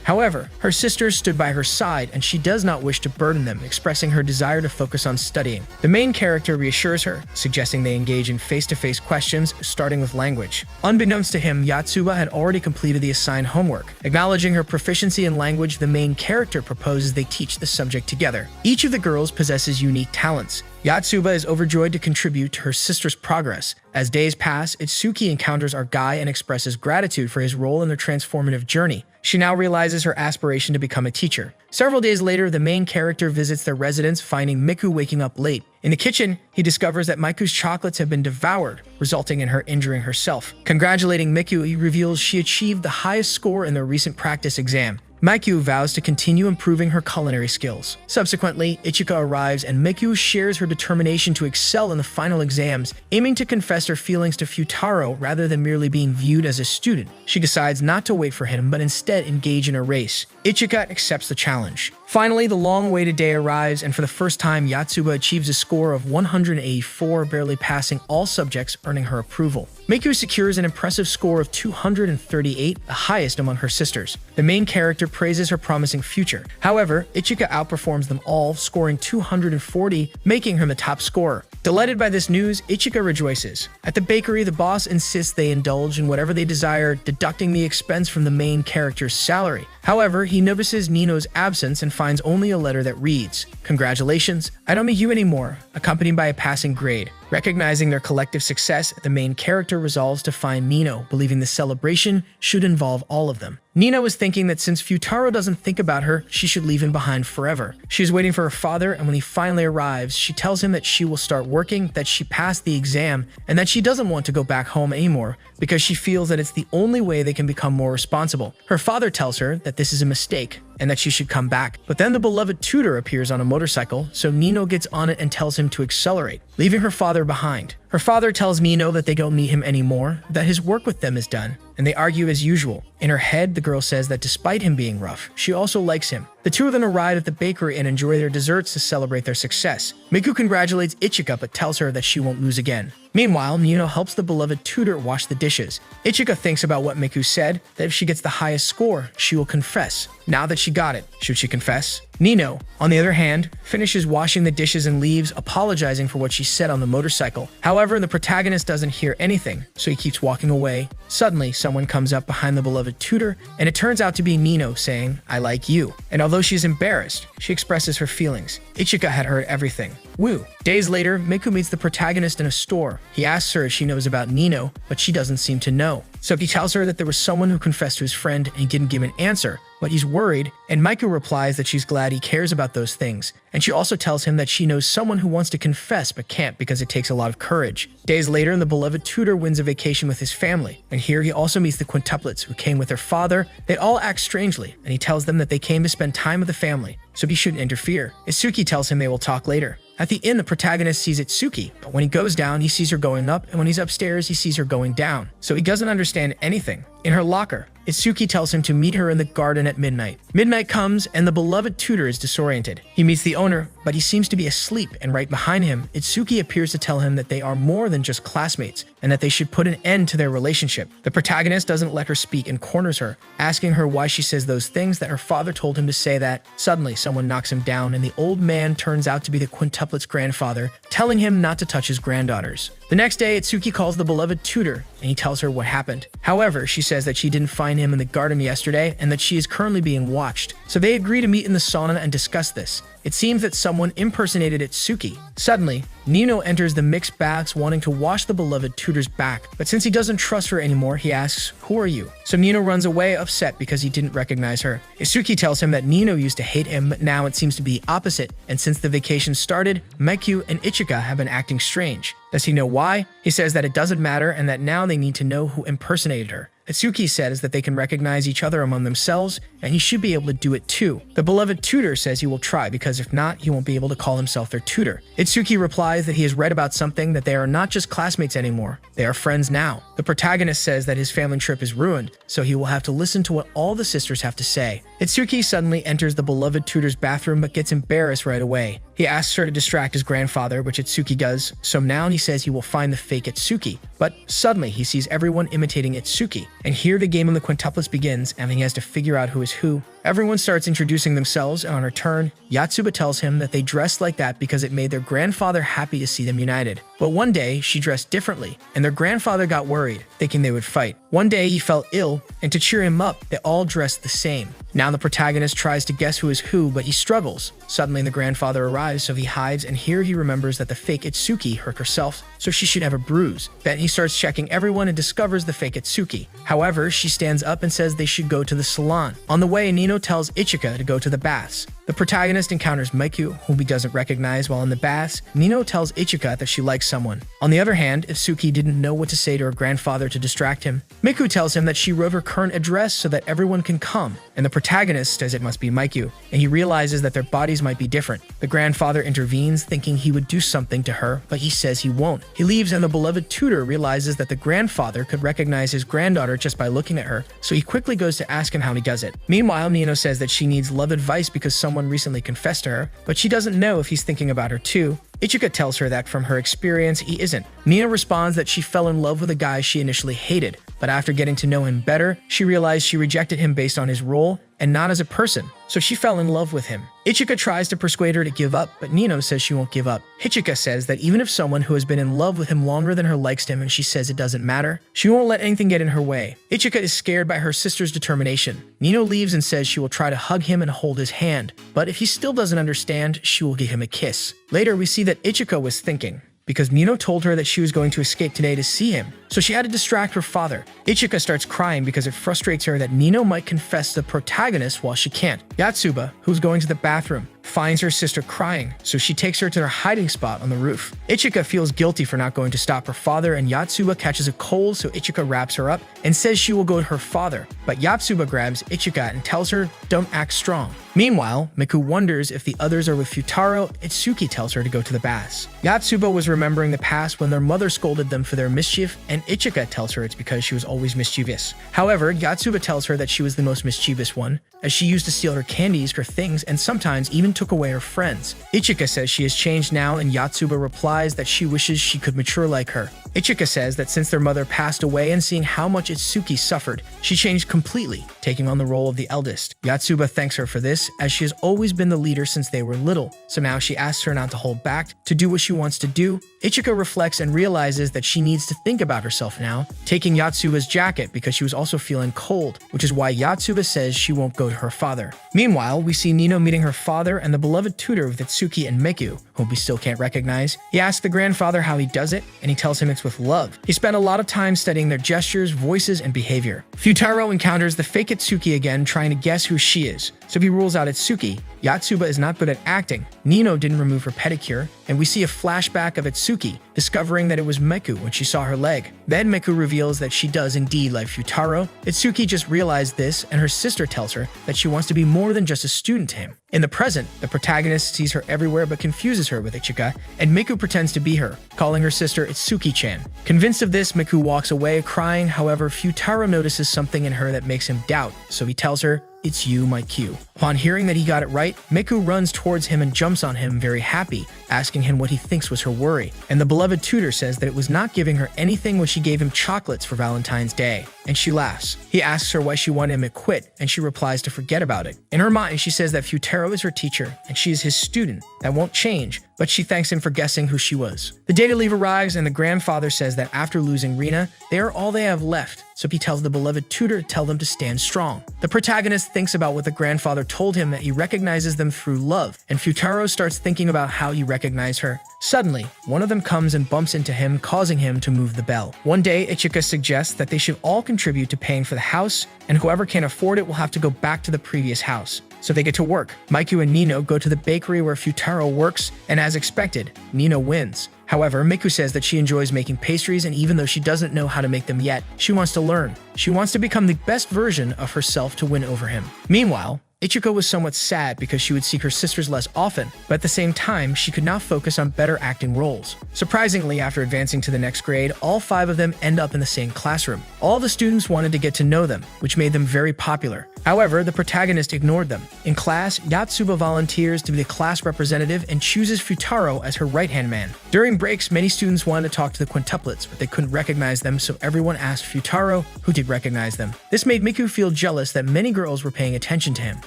However, her sisters stood by her side and she does not wish to burden them, expressing her desire to focus on studying. The main character reassures her, suggesting they engage in face-to-face questions, starting with language. Unbeknownst to him, Yatsuba had already completed the assigned homework. Acknowledging her proficiency in language, the main character proposes they teach the subject together. Each of the girls possesses unique talents. Yatsuba is overjoyed to contribute to her sister's progress. As days pass, Itsuki encounters our guy and expresses gratitude for his role in their transformative journey. She now realizes her aspiration to become a teacher. Several days later, the main character visits their residence, finding Miku waking up late. In the kitchen, he discovers that Miku's chocolates have been devoured, resulting in her injuring herself. Congratulating Miku, he reveals she achieved the highest score in their recent practice exam. Miku vows to continue improving her culinary skills. Subsequently, Ichika arrives and Miku shares her determination to excel in the final exams, aiming to confess her feelings to Futaro rather than merely being viewed as a student. She decides not to wait for him, but instead engage in a race. Ichika accepts the challenge. Finally, the long-awaited day arrives, and for the first time, Yatsuba achieves a score of 184, barely passing all subjects, earning her approval. Miku secures an impressive score of 238, the highest among her sisters. The main character praises her promising future. However, Ichika outperforms them all, scoring 240, making her the top scorer. Delighted by this news, Ichika rejoices. At the bakery, the boss insists they indulge in whatever they desire, deducting the expense from the main character's salary. However, he notices Nino's absence and finds only a letter that reads, "Congratulations, I don't meet you anymore," accompanied by a passing grade. Recognizing their collective success, the main character resolves to find Nino, believing the celebration should involve all of them. Nino is thinking that since Futaro doesn't think about her, she should leave him behind forever. She is waiting for her father, and when he finally arrives, she tells him that she will start working, that she passed the exam, and that she doesn't want to go back home anymore because she feels that it's the only way they can become more responsible. Her father tells her that this is a mistake and that she should come back. But then the beloved tutor appears on a motorcycle, so Nino gets on it and tells him to accelerate, leaving her father behind. Her father tells Nino that they don't need him anymore, that his work with them is done, and they argue as usual. In her head, the girl says that despite him being rough, she also likes him. The two of them arrive at the bakery and enjoy their desserts to celebrate their success. Miku congratulates Ichika but tells her that she won't lose again. Meanwhile, Nino helps the beloved tutor wash the dishes. Ichika thinks about what Miku said, that if she gets the highest score, she will confess. Now that she got it, should she confess? Nino, on the other hand, finishes washing the dishes and leaves, apologizing for what she said on the motorcycle. However, the protagonist doesn't hear anything, so he keeps walking away. Suddenly, someone comes up behind the beloved tutor, and it turns out to be Nino saying, "I like you." And although she's embarrassed, she expresses her feelings. Ichika had heard everything. Woo! Days later, Miku meets the protagonist in a store. He asks her if she knows about Nino, but she doesn't seem to know. So he tells her that there was someone who confessed to his friend and didn't give an answer, but he's worried, and Miku replies that she's glad he cares about those things. And she also tells him that she knows someone who wants to confess but can't because it takes a lot of courage. Days later, the beloved tutor wins a vacation with his family, and here he also meets the quintuplets who came with their father. They all act strangely, and he tells them that they came to spend time with the family, so he shouldn't interfere. Itsuki tells him they will talk later. At the inn, the protagonist sees Itsuki, but when he goes down, he sees her going up, and when he's upstairs, he sees her going down. So he doesn't understand anything. In her locker, Itsuki tells him to meet her in the garden at midnight. Midnight comes, and the beloved tutor is disoriented. He meets the owner, but he seems to be asleep, and right behind him, Itsuki appears to tell him that they are more than just classmates, and that they should put an end to their relationship. The protagonist doesn't let her speak and corners her, asking her why she says those things that her father told him to say that. Suddenly, someone knocks him down, and the old man turns out to be the quintuplet's grandfather, telling him not to touch his granddaughters. The next day, Itsuki calls the beloved tutor, and he tells her what happened. However, she says that she didn't find him in the garden yesterday and that she is currently being watched. So they agree to meet in the sauna and discuss this. It seems that someone impersonated Itsuki. Suddenly, Nino enters the mixed baths wanting to wash the beloved tutor's back, but since he doesn't trust her anymore, he asks, "Who are you?" So Nino runs away upset because he didn't recognize her. Itsuki tells him that Nino used to hate him, but now it seems to be opposite, and since the vacation started, Meikyu and Ichika have been acting strange. Does he know why? He says that it doesn't matter and that now they need to know who impersonated her. Itsuki says that they can recognize each other among themselves, and he should be able to do it too. The beloved tutor says he will try because if not, he won't be able to call himself their tutor. Itsuki replies that he has read about something, that they are not just classmates anymore, they are friends now. The protagonist says that his family trip is ruined, so he will have to listen to what all the sisters have to say. Itsuki suddenly enters the beloved tutor's bathroom but gets embarrassed right away. He asks her to distract his grandfather, which Itsuki does, so now he says he will find the fake Itsuki. But suddenly he sees everyone imitating Itsuki, and here the game of the quintuplets begins and he has to figure out who is who. Everyone starts introducing themselves, and on her turn, Yotsuba tells him that they dressed like that because it made their grandfather happy to see them united. But one day, she dressed differently, and their grandfather got worried, thinking they would fight. One day, he felt ill, and to cheer him up, they all dressed the same. Now the protagonist tries to guess who is who, but he struggles. Suddenly, the grandfather arrives, so he hides, and here he remembers that the fake Itsuki hurt herself, so she should have a bruise. Then he starts checking everyone and discovers the fake Itsuki. However, she stands up and says they should go to the salon. On the way, Nino tells Ichika to go to the baths. The protagonist encounters Meikyu, whom he doesn't recognize while in the baths. Nino tells Ichika that she likes someone. On the other hand, Itsuki didn't know what to say to her grandfather to distract him. Meikyu tells him that she wrote her current address so that everyone can come, and the protagonist says it must be Meikyu, and he realizes that their bodies might be different. The grandfather intervenes, thinking he would do something to her, but he says he won't. He leaves, and the beloved tutor realizes that the grandfather could recognize his granddaughter just by looking at her, so he quickly goes to ask him how he does it. Meanwhile, Nino says that she needs love advice because someone recently confessed to her, but she doesn't know if he's thinking about her too. Ichika tells her that from her experience, he isn't. Nina responds that she fell in love with a guy she initially hated, but after getting to know him better, she realized she rejected him based on his role and not as a person, so she fell in love with him. Ichika tries to persuade her to give up, but Nino says she won't give up. Ichika says that even if someone who has been in love with him longer than her likes him and she says it doesn't matter, she won't let anything get in her way. Ichika is scared by her sister's determination. Nino leaves and says she will try to hug him and hold his hand, but if he still doesn't understand, she will give him a kiss. Later, we see that Ichika was thinking, because Nino told her that she was going to escape today to see him, so she had to distract her father. Ichika starts crying because it frustrates her that Nino might confess to the protagonist while she can't. Yotsuba, who's going to the bathroom, finds her sister crying, so she takes her to their hiding spot on the roof. Ichika feels guilty for not going to stop her father, and Yotsuba catches a cold, so Ichika wraps her up and says she will go to her father. But Yotsuba grabs Ichika and tells her, "Don't act strong." Meanwhile, Miku wonders if the others are with Futaro. Itsuki tells her to go to the baths. Yotsuba was remembering the past when their mother scolded them for their mischief, and Ichika tells her it's because she was always mischievous. However, Yotsuba tells her that she was the most mischievous one, as she used to steal her candies, her things, and sometimes even took away her friends. Ichika says she has changed now, and Yotsuba replies that she wishes she could mature like her. Ichika says that since their mother passed away and seeing how much Itsuki suffered, she changed completely, taking on the role of the eldest. Yotsuba thanks her for this, as she has always been the leader since they were little, so now she asks her not to hold back, to do what she wants to do. Ichika reflects and realizes that she needs to think about herself now, taking Yotsuba's jacket because she was also feeling cold, which is why Yotsuba says she won't go to her father. Meanwhile, we see Nino meeting her father and the beloved tutor with Itsuki and Meikyu, whom we still can't recognize. He asks the grandfather how he does it, and he tells him it's with love. He spent a lot of time studying their gestures, voices, and behavior. Futaro encounters the fake Itsuki again, trying to guess who she is, so he rules out Itsuki. Yotsuba is not good at acting. Nino didn't remove her pedicure, and we see a flashback of Itsuki, discovering that it was Meikyu when she saw her leg. Then Meikyu reveals that she does indeed like Futaro. Itsuki just realized this, and her sister tells her that she wants to be more than just a student to him. In the present, the protagonist sees her everywhere but confuses her with Ichika, and Meikyu pretends to be her, calling her sister Itsuki-chan. Convinced of this, Meikyu walks away crying. However, Futaro notices something in her that makes him doubt, so he tells her, "It's you, my Q." Upon hearing that he got it right, Meikyu runs towards him and jumps on him, very happy, asking him what he thinks was her worry. And the beloved tutor says that it was not giving her anything when she gave him chocolates for Valentine's Day. and she laughs. He asks her why she wanted him to quit, and she replies to forget about it. In her mind, she says that Futaro is her teacher, and she is his student. That won't change, but she thanks him for guessing who she was. The day to leave arrives, and the grandfather says that after losing Rina, they are all they have left, so he tells the beloved tutor to tell them to stand strong. The protagonist thinks about what the grandfather told him, that he recognizes them through love, and Futaro starts thinking about how he recognized her. Suddenly, one of them comes and bumps into him, causing him to move the bell. One day, Ichika suggests that they should all contribute to paying for the house, and whoever can't afford it will have to go back to the previous house. So they get to work. Miku and Nino go to the bakery where Futaro works, and as expected, Nino wins. However, Miku says that she enjoys making pastries, and even though she doesn't know how to make them yet, she wants to learn. She wants to become the best version of herself to win over him. Meanwhile, Ichika was somewhat sad because she would see her sisters less often, but at the same time, she could now focus on better acting roles. Surprisingly, after advancing to the next grade, all 5 of them end up in the same classroom. All the students wanted to get to know them, which made them very popular. However, the protagonist ignored them. In class, Yatsuba volunteers to be the class representative and chooses Futaro as her right-hand man. During breaks, many students wanted to talk to the quintuplets, but they couldn't recognize them, so everyone asked Futaro, who did recognize them. This made Miku feel jealous that many girls were paying attention to him.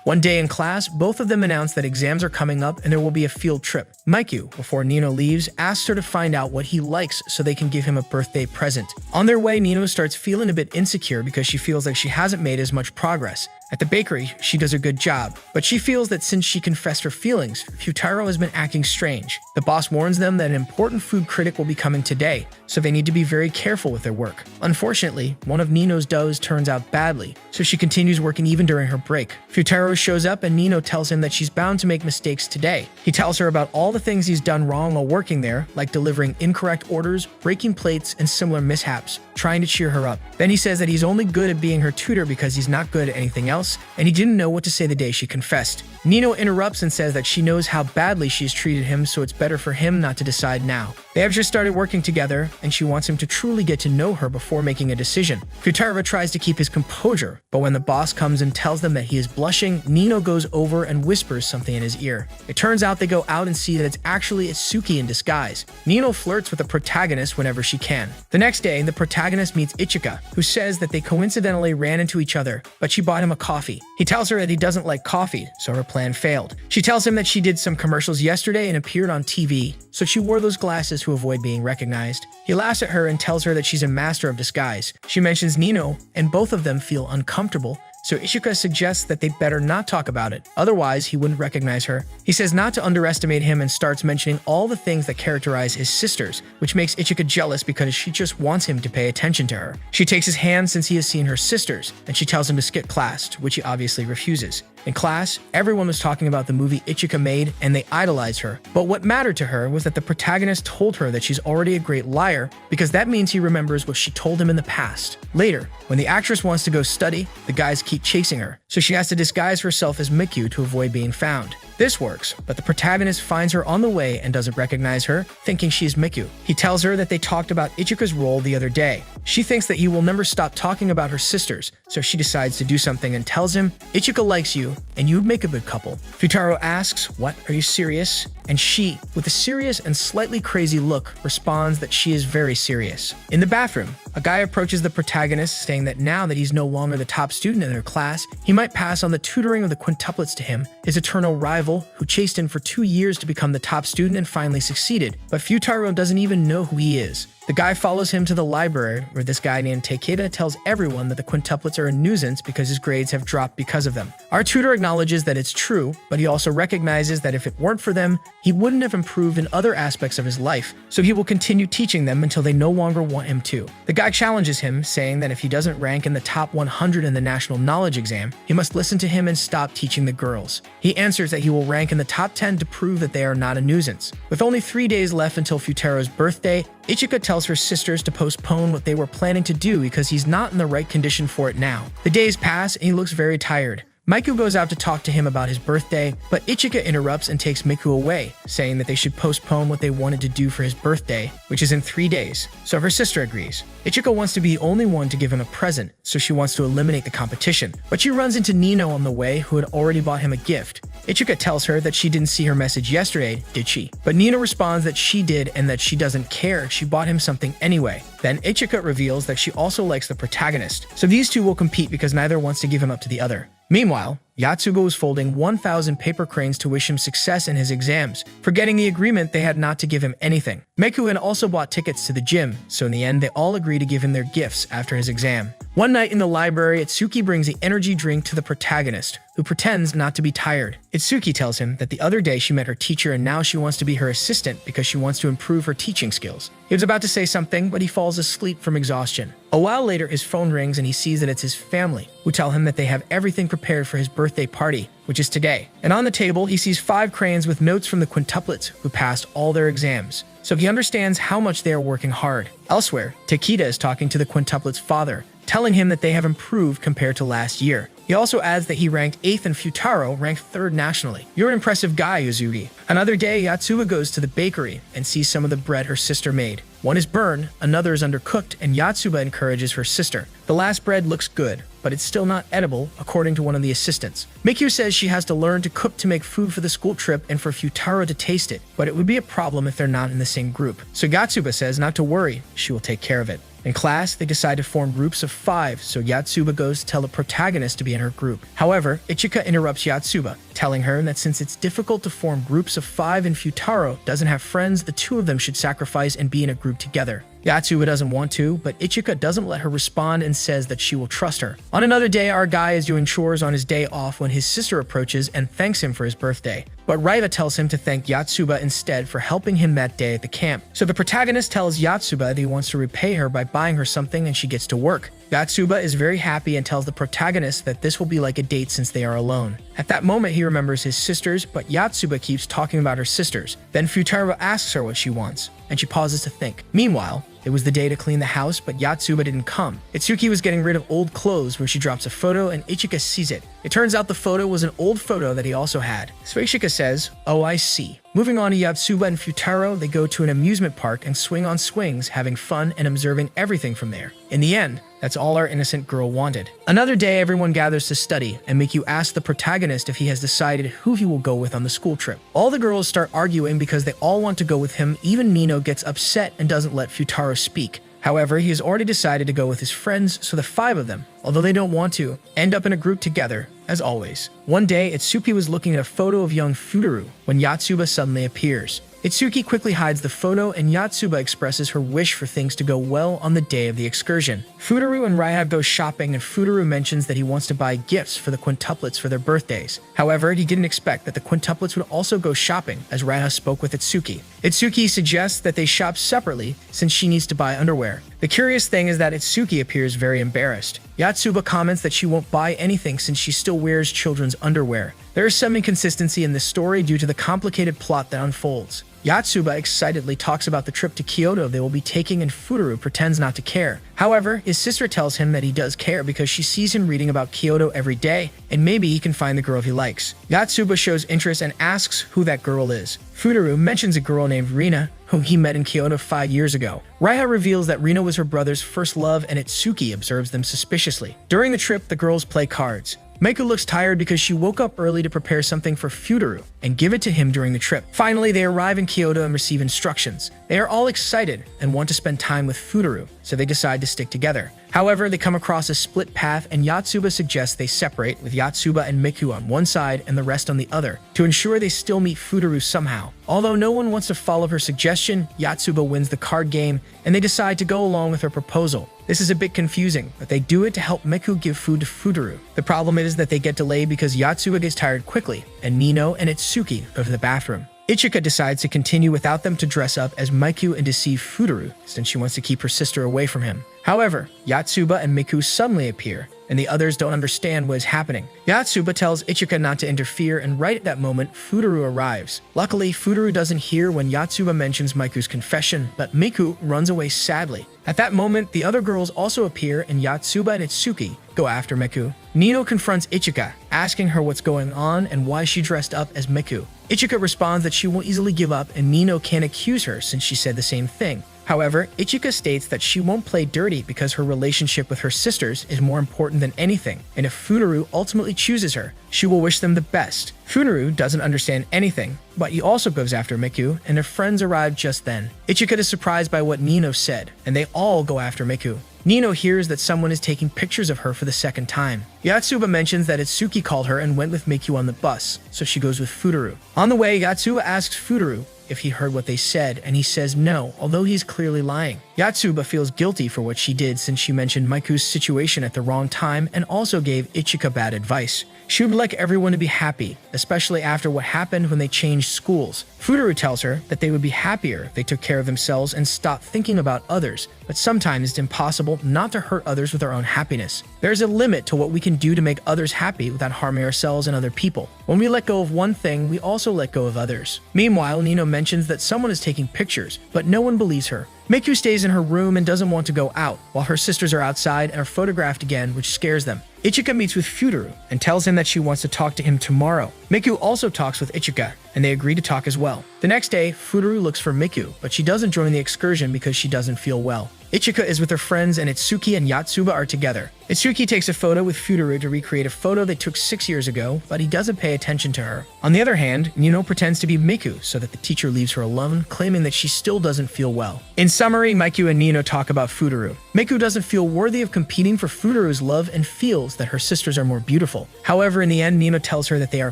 One day in class, both of them announced that exams are coming up and there will be a field trip. Miku, before Nino leaves, asks her to find out what he likes so they can give him a birthday present. On their way, Nino starts feeling a bit insecure because she feels like she hasn't made as much progress. At the bakery, she does a good job, but she feels that since she confessed her feelings, Futaro has been acting strange. The boss warns them that an important food critic will be coming today, so they need to be very careful with their work. Unfortunately, one of Nino's doughs turns out badly, so she continues working even during her break. Futaro shows up and Nino tells him that she's bound to make mistakes today. He tells her about all the things he's done wrong while working there, like delivering incorrect orders, breaking plates, and similar mishaps, trying to cheer her up. Then he says that he's only good at being her tutor because he's not good at anything else, and he didn't know what to say the day she confessed. Nino interrupts and says that she knows how badly she's treated him, so it's better for him not to decide now. They have just started working together, and she wants him to truly get to know her before making a decision. Futaro tries to keep his composure, but when the boss comes and tells them that he is blushing, Nino goes over and whispers something in his ear. It turns out they go out and see that it's actually Itsuki in disguise. Nino flirts with the protagonist whenever she can. The next day, the protagonist meets Ichika, who says that they coincidentally ran into each other, but she bought him a coffee. He tells her that he doesn't like coffee, so her plan failed. She tells him that she did some commercials yesterday and appeared on TV, so she wore those glasses to avoid being recognized. He laughs at her and tells her that she's a master of disguise. She mentions Nino, and both of them feel uncomfortable, so Ichika suggests that they better not talk about it, otherwise he wouldn't recognize her. He says not to underestimate him and starts mentioning all the things that characterize his sisters, which makes Ichika jealous because she just wants him to pay attention to her. She takes his hand since he has seen her sisters, and she tells him to skip class, to which he obviously refuses. In class, everyone was talking about the movie Ichika made, and they idolized her. But what mattered to her was that the protagonist told her that she's already a great liar, because that means he remembers what she told him in the past. Later, when the actress wants to go study, the guys keep chasing her, so she has to disguise herself as Miku to avoid being found. This works, but the protagonist finds her on the way and doesn't recognize her, thinking she's Miku. He tells her that they talked about Ichika's role the other day. She thinks that he will never stop talking about her sisters, so she decides to do something and tells him, "Ichika likes you, and you'd make a good couple." Futaro asks, "What, are you serious?" And she, with a serious and slightly crazy look, responds that she is very serious. In the bathroom, a guy approaches the protagonist, saying that now that he's no longer the top student in their class, he might pass on the tutoring of the quintuplets to him, his eternal rival, who chased him for 2 years to become the top student and finally succeeded. But Futaro doesn't even know who he is. The guy follows him to the library, where this guy named Takeda tells everyone that the quintuplets are a nuisance because his grades have dropped because of them. Our tutor acknowledges that it's true, but he also recognizes that if it weren't for them, he wouldn't have improved in other aspects of his life, so he will continue teaching them until they no longer want him to. The guy challenges him, saying that if he doesn't rank in the top 100 in the national knowledge exam, he must listen to him and stop teaching the girls. He answers that he will rank in the top 10 to prove that they are not a nuisance. With only 3 days left until Futaro's birthday, Ichika tells her sisters to postpone what they were planning to do because he's not in the right condition for it now. The days pass and he looks very tired. Miku goes out to talk to him about his birthday, but Ichika interrupts and takes Miku away, saying that they should postpone what they wanted to do for his birthday, which is in 3 days. So her sister agrees. Ichika wants to be the only one to give him a present, so she wants to eliminate the competition. But she runs into Nino on the way, who had already bought him a gift. Ichika tells her that she didn't see her message yesterday, did she? But Nino responds that she did and that she doesn't care, she bought him something anyway. Then Ichika reveals that she also likes the protagonist, so these two will compete because neither wants to give him up to the other. Meanwhile, Yatsuba was folding 1,000 paper cranes to wish him success in his exams, forgetting the agreement they had not to give him anything. Miku had also bought tickets to the gym, so in the end they all agree to give him their gifts after his exam. One night in the library, Itsuki brings the energy drink to the protagonist, who pretends not to be tired. Itsuki tells him that the other day she met her teacher and now she wants to be her assistant because she wants to improve her teaching skills. He was about to say something, but he falls asleep from exhaustion. A while later, his phone rings and he sees that it's his family, who tell him that they have everything prepared for his birthday party, which is today. And on the table, he sees 5 crayons with notes from the quintuplets who passed all their exams. So he understands how much they are working hard. Elsewhere, Takeda is talking to the quintuplets' father, telling him that they have improved compared to last year. He also adds that he ranked 8th and Futaro ranked 3rd nationally. You're an impressive guy, Uzugi. Another day, Yatsuba goes to the bakery and sees some of the bread her sister made. One is burned, another is undercooked, and Yatsuba encourages her sister. The last bread looks good, but it's still not edible, according to one of the assistants. Mikyu says she has to learn to cook to make food for the school trip and for Futaro to taste it, but it would be a problem if they're not in the same group. So Yatsuba says not to worry, she will take care of it. In class, they decide to form groups of 5, so Yatsuba goes to tell the protagonist to be in her group. However, Ichika interrupts Yatsuba, telling her that since it's difficult to form groups of 5 and Futaro doesn't have friends, the 2 of them should sacrifice and be in a group together. Yatsuba doesn't want to, but Ichika doesn't let her respond and says that she will trust her. On another day, our guy is doing chores on his day off when his sister approaches and thanks him for his birthday. But Raiva tells him to thank Yatsuba instead for helping him that day at the camp. So the protagonist tells Yatsuba that he wants to repay her by buying her something and she gets to work. Yatsuba is very happy and tells the protagonist that this will be like a date since they are alone. At that moment, he remembers his sisters, but Yatsuba keeps talking about her sisters. Then Futaro asks her what she wants, and she pauses to think. Meanwhile, it was the day to clean the house, but Yatsuba didn't come. Itsuki was getting rid of old clothes where she drops a photo and Ichika sees it. It turns out the photo was an old photo that he also had. So Ichika says, "Oh, I see." Moving on to Yatsuba and Futaro, they go to an amusement park and swing on swings, having fun and observing everything from there. In the end, that's all our innocent girl wanted. Another day, everyone gathers to study, and Mikyu asks the protagonist if he has decided who he will go with on the school trip. All the girls start arguing because they all want to go with him. Even Nino gets upset and doesn't let Futaro speak. However, he has already decided to go with his friends, so the 5 of them, although they don't want to, end up in a group together, as always. One day, Itsuki was looking at a photo of young Futaro when Yatsuba suddenly appears. Itsuki quickly hides the photo and Yatsuba expresses her wish for things to go well on the day of the excursion. Futaro and Raiha go shopping and Futaro mentions that he wants to buy gifts for the quintuplets for their birthdays. However, he didn't expect that the quintuplets would also go shopping as Raiha spoke with Itsuki. Itsuki suggests that they shop separately since she needs to buy underwear. The curious thing is that Itsuki appears very embarrassed. Yatsuba comments that she won't buy anything since she still wears children's underwear. There is some inconsistency in this story due to the complicated plot that unfolds. Yatsuba excitedly talks about the trip to Kyoto they will be taking and Futaro pretends not to care. However, his sister tells him that he does care because she sees him reading about Kyoto every day and maybe he can find the girl he likes. Yatsuba shows interest and asks who that girl is. Futaro mentions a girl named Rina, whom he met in Kyoto 5 years ago. Raiha reveals that Rina was her brother's first love and Itsuki observes them suspiciously. During the trip, the girls play cards. Meiko looks tired because she woke up early to prepare something for Futaro and give it to him during the trip. Finally, they arrive in Kyoto and receive instructions. They are all excited and want to spend time with Futaro, so they decide to stick together. However, they come across a split path and Yatsuba suggests they separate, with Yatsuba and Miku on one side and the rest on the other, to ensure they still meet Futaro somehow. Although no one wants to follow her suggestion, Yatsuba wins the card game and they decide to go along with her proposal. This is a bit confusing, but they do it to help Miku give food to Futaro. The problem is that they get delayed because Yatsuba gets tired quickly, and Nino and Itsuki go to the bathroom. Ichika decides to continue without them to dress up as Miku and deceive Futaro, since she wants to keep her sister away from him. However, Yotsuba and Miku suddenly appear, and the others don't understand what is happening. Yotsuba tells Ichika not to interfere, and right at that moment, Futaro arrives. Luckily, Futaro doesn't hear when Yotsuba mentions Miku's confession, but Miku runs away sadly. At that moment, the other girls also appear, and Yotsuba and Itsuki go after Miku. Nino confronts Ichika, asking her what's going on and why she dressed up as Miku. Ichika responds that she won't easily give up, and Nino can't accuse her since she said the same thing. However, Ichika states that she won't play dirty because her relationship with her sisters is more important than anything, and if Futaro ultimately chooses her, she will wish them the best. Futaro doesn't understand anything, but he also goes after Miku, and their friends arrive just then. Ichika is surprised by what Nino said, and they all go after Miku. Nino hears that someone is taking pictures of her for the second time. Yotsuba mentions that Itsuki called her and went with Miku on the bus, so she goes with Futaro. On the way, Yotsuba asks Futaro if he heard what they said, and he says no, although he's clearly lying. Yotsuba feels guilty for what she did since she mentioned Miku's situation at the wrong time and also gave Ichika bad advice. She would like everyone to be happy, especially after what happened when they changed schools. Futaro tells her that they would be happier if they took care of themselves and stopped thinking about others, but sometimes it's impossible not to hurt others with our own happiness. There's a limit to what we can do to make others happy without harming ourselves and other people. When we let go of one thing, we also let go of others. Meanwhile, Nino mentions that someone is taking pictures, but no one believes her. Miku stays in her room and doesn't want to go out, while her sisters are outside and are photographed again, which scares them. Ichika meets with Futaro and tells him that she wants to talk to him tomorrow. Miku also talks with Ichika, and they agree to talk as well. The next day, Futaro looks for Miku, but she doesn't join the excursion because she doesn't feel well. Ichika is with her friends, and Itsuki and Yotsuba are together. Itsuki takes a photo with Futaro to recreate a photo they took 6 years ago, but he doesn't pay attention to her. On the other hand, Nino pretends to be Miku so that the teacher leaves her alone, claiming that she still doesn't feel well. In summary, Miku and Nino talk about Futaro. Miku doesn't feel worthy of competing for Futaro's love and feels that her sisters are more beautiful. However, in the end, Nino tells her that they are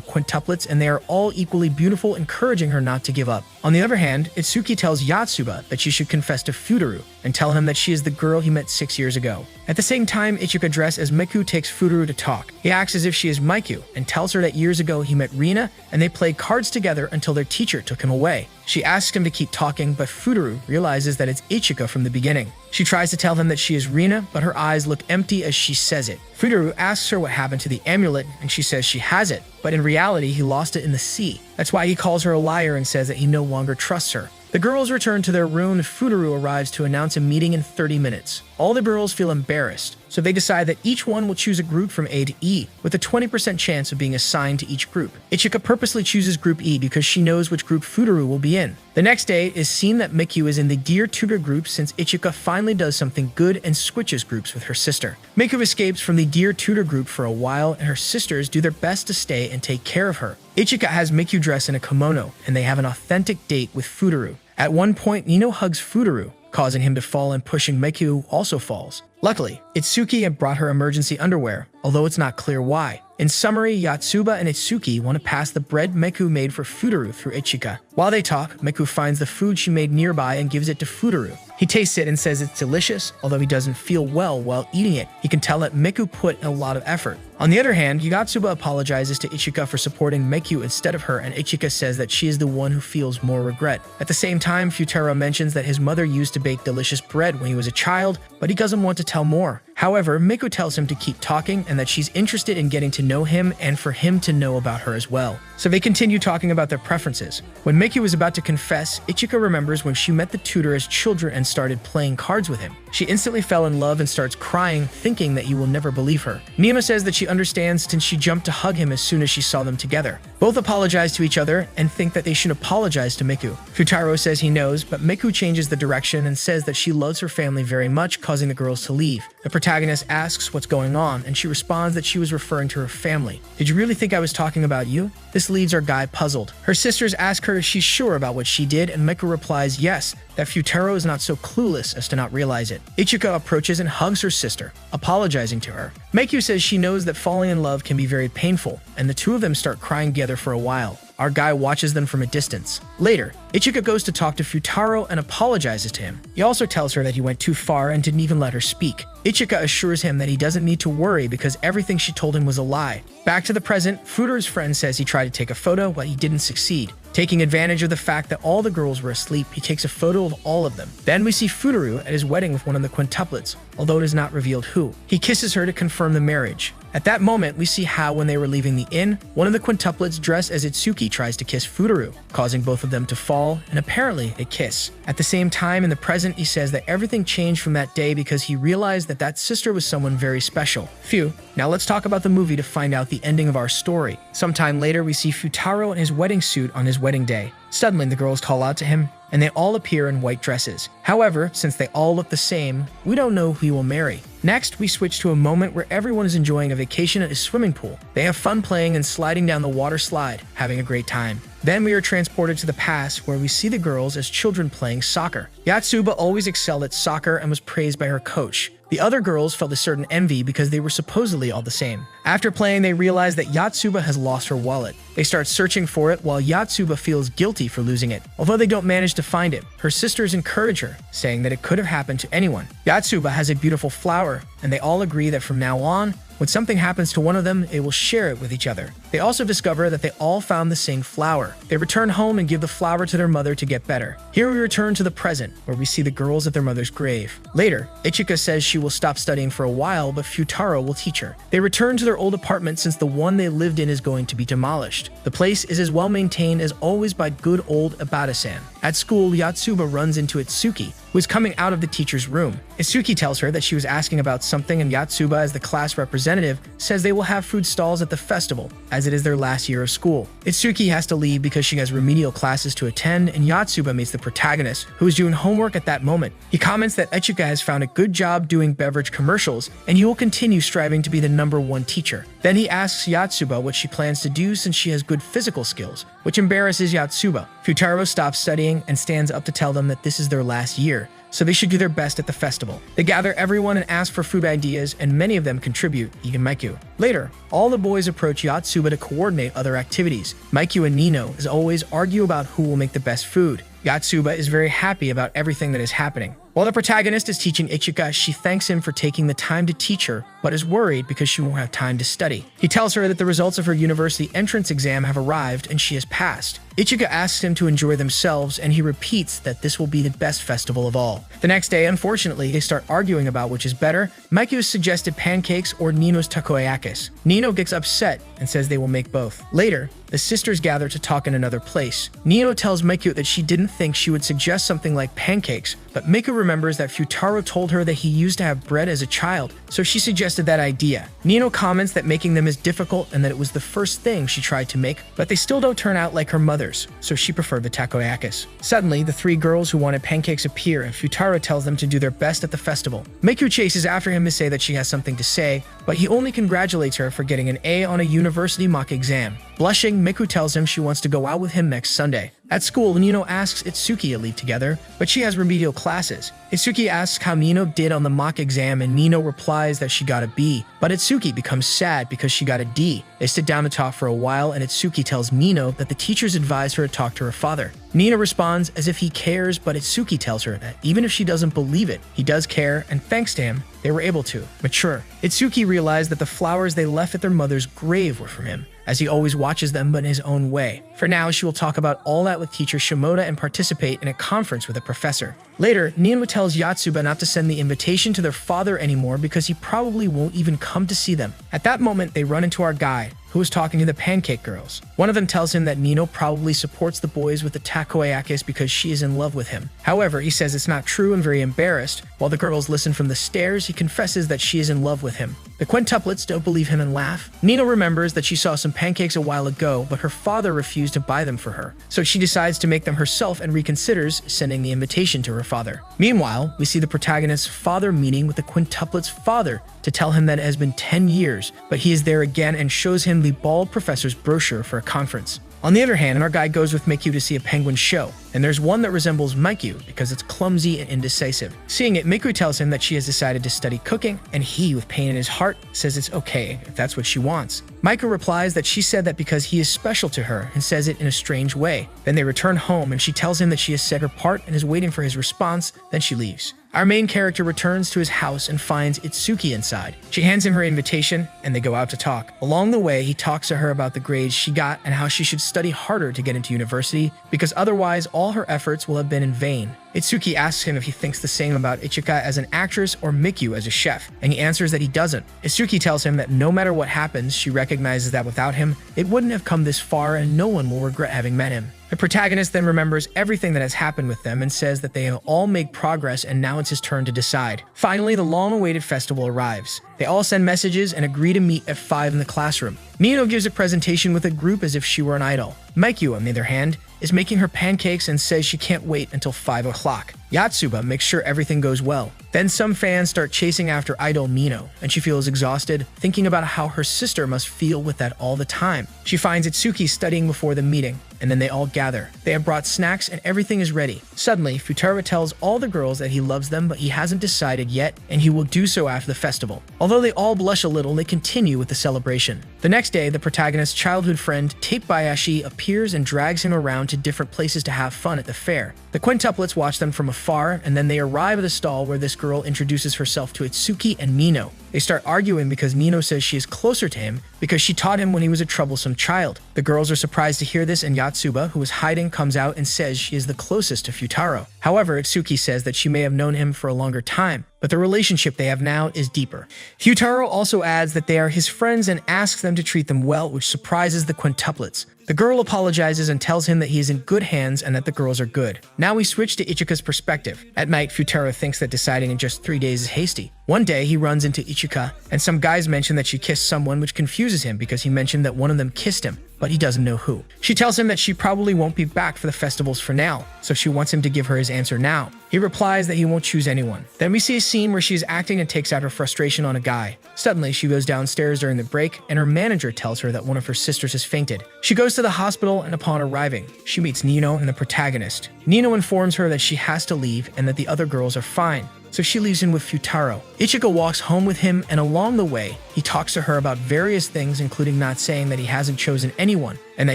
quintuplets and they are all equally beautiful, encouraging her not to give up. On the other hand, Itsuki tells Yotsuba that she should confess to Futaro and tell him that she is the girl he met 6 years ago. At the same time, Ichika dressed as Miku takes Futaro to talk. He asks as if she is Miku and tells her that years ago he met Rina and they played cards together until their teacher took him away. She asks him to keep talking, but Futaro realizes that it's Ichika from the beginning. She tries to tell him that she is Rina, but her eyes look empty as she says it. Futaro asks her what happened to the amulet, and she says she has it, but in reality he lost it in the sea. That's why he calls her a liar and says that he no longer trusts her. The girls return to their room and Futaro arrives to announce a meeting in 30 minutes. All the girls feel embarrassed, so they decide that each one will choose a group from A to E, with a 20% chance of being assigned to each group. Ichika purposely chooses group E because she knows which group Futaro will be in. The next day is seen that Miku is in the Dear Tutor group since Ichika finally does something good and switches groups with her sister. Miku escapes from the Dear Tutor group for a while, and her sisters do their best to stay and take care of her. Ichika has Miku dress in a kimono, and they have an authentic date with Futaro. At one point, Nino hugs Futaro, causing him to fall and pushing Miku, who also falls. Luckily, Itsuki had brought her emergency underwear, although it's not clear why. In summary, Yotsuba and Itsuki want to pass the bread Miku made for Futaro through Ichika. While they talk, Miku finds the food she made nearby and gives it to Futaro. He tastes it and says it's delicious, although he doesn't feel well while eating it. He can tell that Miku put in a lot of effort. On the other hand, Yotsuba apologizes to Ichika for supporting Miku instead of her, and Ichika says that she is the one who feels more regret. At the same time, Futaro mentions that his mother used to bake delicious bread when he was a child, but he doesn't want to tell more. However, Miku tells him to keep talking and that she's interested in getting to know him and for him to know about her as well. So they continue talking about their preferences. When Miku was about to confess, Ichika remembers when she met the tutor as children and started playing cards with him. She instantly fell in love and starts crying, thinking that you will never believe her. Nima says that she understands since she jumped to hug him as soon as she saw them together. Both apologize to each other and think that they should apologize to Miku. Futaro says he knows, but Miku changes the direction and says that she loves her family very much, causing the girls to leave. The protagonist asks what's going on, and she responds that she was referring to her family. Did you really think I was talking about you? This leaves our guy puzzled. Her sisters ask her if she's sure about what she did, and Miku replies yes, that Futaro is not so clueless as to not realize it. Ichika approaches and hugs her sister, apologizing to her. Miku says she knows that falling in love can be very painful, and the two of them start crying together for a while. Our guy watches them from a distance. Later, Ichika goes to talk to Futaro and apologizes to him. He also tells her that he went too far and didn't even let her speak. Ichika assures him that he doesn't need to worry because everything she told him was a lie. Back to the present, Furu's friend says he tried to take a photo, but he didn't succeed. Taking advantage of the fact that all the girls were asleep, he takes a photo of all of them. Then we see Fururu at his wedding with one of the quintuplets, although it is not revealed who. He kisses her to confirm the marriage. At that moment, we see how when they were leaving the inn, one of the quintuplets dressed as Itsuki tries to kiss Fururu, causing both of them to fall, and apparently they kiss. At the same time, in the present, he says that everything changed from that day because he realized that that sister was someone very special. Phew. Now let's talk about the movie to find out the ending of our story. Sometime later, we see Futaro in his wedding suit on his wedding day. Suddenly, the girls call out to him, and they all appear in white dresses. However, since they all look the same, we don't know who he will marry. Next, we switch to a moment where everyone is enjoying a vacation at a swimming pool. They have fun playing and sliding down the water slide, having a great time. Then we are transported to the past where we see the girls as children playing soccer. Yatsuba always excelled at soccer and was praised by her coach. The other girls felt a certain envy because they were supposedly all the same. After playing, they realize that Yatsuba has lost her wallet. They start searching for it while Yatsuba feels guilty for losing it. Although they don't manage to find it, her sisters encourage her, saying that it could have happened to anyone. Yatsuba has a beautiful flower, and they all agree that from now on, when something happens to one of them, they will share it with each other. They also discover that they all found the same flower. They return home and give the flower to their mother to get better. Here we return to the present, where we see the girls at their mother's grave. Later, Ichika says she will stop studying for a while, but Futaro will teach her. They return to their old apartment since the one they lived in is going to be demolished. The place is as well maintained as always by good old Abata-san. At school, Yatsuba runs into Itsuki, who is coming out of the teacher's room. Itsuki tells her that she was asking about something, and Yatsuba, as the class representative, says they will have food stalls at the festival, as it is their last year of school. Itsuki has to leave because she has remedial classes to attend, and Yatsuba meets the protagonist, who is doing homework at that moment. He comments that Ichika has found a good job doing beverage commercials, and he will continue striving to be the #1 teacher. Then he asks Yatsuba what she plans to do since she has good physical skills, which embarrasses Yatsuba. Futaro stops studying and stands up to tell them that this is their last year, so they should do their best at the festival. They gather everyone and ask for food ideas, and many of them contribute, even Maiku. Later, all the boys approach Yatsuba to coordinate other activities. Maiku and Nino, as always, argue about who will make the best food. Yatsuba is very happy about everything that is happening. While the protagonist is teaching Ichika, she thanks him for taking the time to teach her, but is worried because she won't have time to study. He tells her that the results of her university entrance exam have arrived and she has passed. Ichika asks him to enjoy themselves, and he repeats that this will be the best festival of all. The next day, unfortunately, they start arguing about which is better. Maiku has suggested pancakes or Nino's takoyakis. Nino gets upset and says they will make both. Later, the sisters gather to talk in another place. Nino tells Maiku that she didn't think she would suggest something like pancakes, but Maiku remembers that Futaro told her that he used to have bread as a child, so she suggested that idea. Nino comments that making them is difficult and that it was the first thing she tried to make, but they still don't turn out like her mother's, so she preferred the takoyakis. Suddenly, the three girls who wanted pancakes appear, and Futaro tells them to do their best at the festival. Maiku chases after him to say that she has something to say, but he only congratulates her for getting an A on a university mock exam. Blushing, Maiku tells him she wants to go out with him next Sunday. At school, Nino asks Itsuki to leave together, but she has remedial classes. Itsuki asks how Nino did on the mock exam, and Nino replies that she got a B, but Itsuki becomes sad because she got a D. They sit down to talk for a while, and Itsuki tells Nino that the teachers advised her to talk to her father. Nino responds as if he cares, but Itsuki tells her that even if she doesn't believe it, he does care, and thanks to him, they were able to mature. Itsuki realized that the flowers they left at their mother's grave were from him, as he always watches them but in his own way. For now, she will talk about all that with teacher Shimoda and participate in a conference with a professor. Later, Nino tells Yatsuba not to send the invitation to their father anymore because he probably won't even come to see them. At that moment, they run into our guide, who is talking to the pancake girls. One of them tells him that Nino probably supports the boys with the takoyakis because she is in love with him. However, he says it's not true and very embarrassed. While the girls listen from the stairs, he confesses that she is in love with him. The quintuplets don't believe him and laugh. Nino remembers that she saw some pancakes a while ago, but her father refused to buy them for her. So she decides to make them herself and reconsiders sending the invitation to her father. Meanwhile, we see the protagonist's father meeting with the quintuplet's father to tell him that it has been 10 years, but he is there again and shows him the bald professor's brochure for a conference. On the other hand, our guy goes with Maiku to see a penguin show, and there's one that resembles Maiku because it's clumsy and indecisive. Seeing it, Maiku tells him that she has decided to study cooking, and he, with pain in his heart, says it's okay if that's what she wants. Maiku replies that she said that because he is special to her and says it in a strange way. Then they return home and she tells him that she has said her part and is waiting for his response, then she leaves. Our main character returns to his house and finds Itsuki inside. She hands him her invitation and they go out to talk. Along the way, he talks to her about the grades she got and how she should study harder to get into university because otherwise all her efforts will have been in vain. Itsuki asks him if he thinks the same about Ichika as an actress or Mikyu as a chef, and he answers that he doesn't. Itsuki tells him that no matter what happens, she recognizes that without him, it wouldn't have come this far and no one will regret having met him. The protagonist then remembers everything that has happened with them and says that they have all made progress and now it's his turn to decide. Finally, the long-awaited festival arrives. They all send messages and agree to meet at 5 in the classroom. Mino gives a presentation with a group as if she were an idol. Maiku, on the other hand, is making her pancakes and says she can't wait until 5 o'clock. Yatsuba makes sure everything goes well. Then some fans start chasing after idol Mino, and she feels exhausted, thinking about how her sister must feel with that all the time. She finds Itsuki studying before the meeting, and then they all gather. They have brought snacks and everything is ready. Suddenly, Futaro tells all the girls that he loves them, but he hasn't decided yet, and he will do so after the festival. Although they all blush a little, they continue with the celebration. The next day, the protagonist's childhood friend, Tapebayashi, appears and drags him around to different places to have fun at the fair. The quintuplets watch them from afar, and then they arrive at a stall where this girl introduces herself to Itsuki and Mino. They start arguing because Mino says she is closer to him because she taught him when he was a troublesome child. The girls are surprised to hear this, and Yatsuba, who is hiding, comes out and says she is the closest to Futaro. However, Itsuki says that she may have known him for a longer time, but the relationship they have now is deeper. Futaro also adds that they are his friends and asks them to treat them well, which surprises the quintuplets. The girl apologizes and tells him that he is in good hands and that the girls are good. Now we switch to Ichika's perspective. At night, Futaro thinks that deciding in just 3 days is hasty. One day, he runs into Ichika, and some guys mention that she kissed someone, which confuses him because he mentioned that one of them kissed him, but he doesn't know who. She tells him that she probably won't be back for the festivals for now, so she wants him to give her his answer now. He replies that he won't choose anyone. Then we see a scene where she is acting and takes out her frustration on a guy. Suddenly, she goes downstairs during the break, and her manager tells her that one of her sisters has fainted. She goes to the hospital, and upon arriving, she meets Nino and the protagonist. Nino informs her that she has to leave and that the other girls are fine, so she leaves him with Futaro. Ichika walks home with him, and along the way, he talks to her about various things, including not saying that he hasn't chosen anyone and that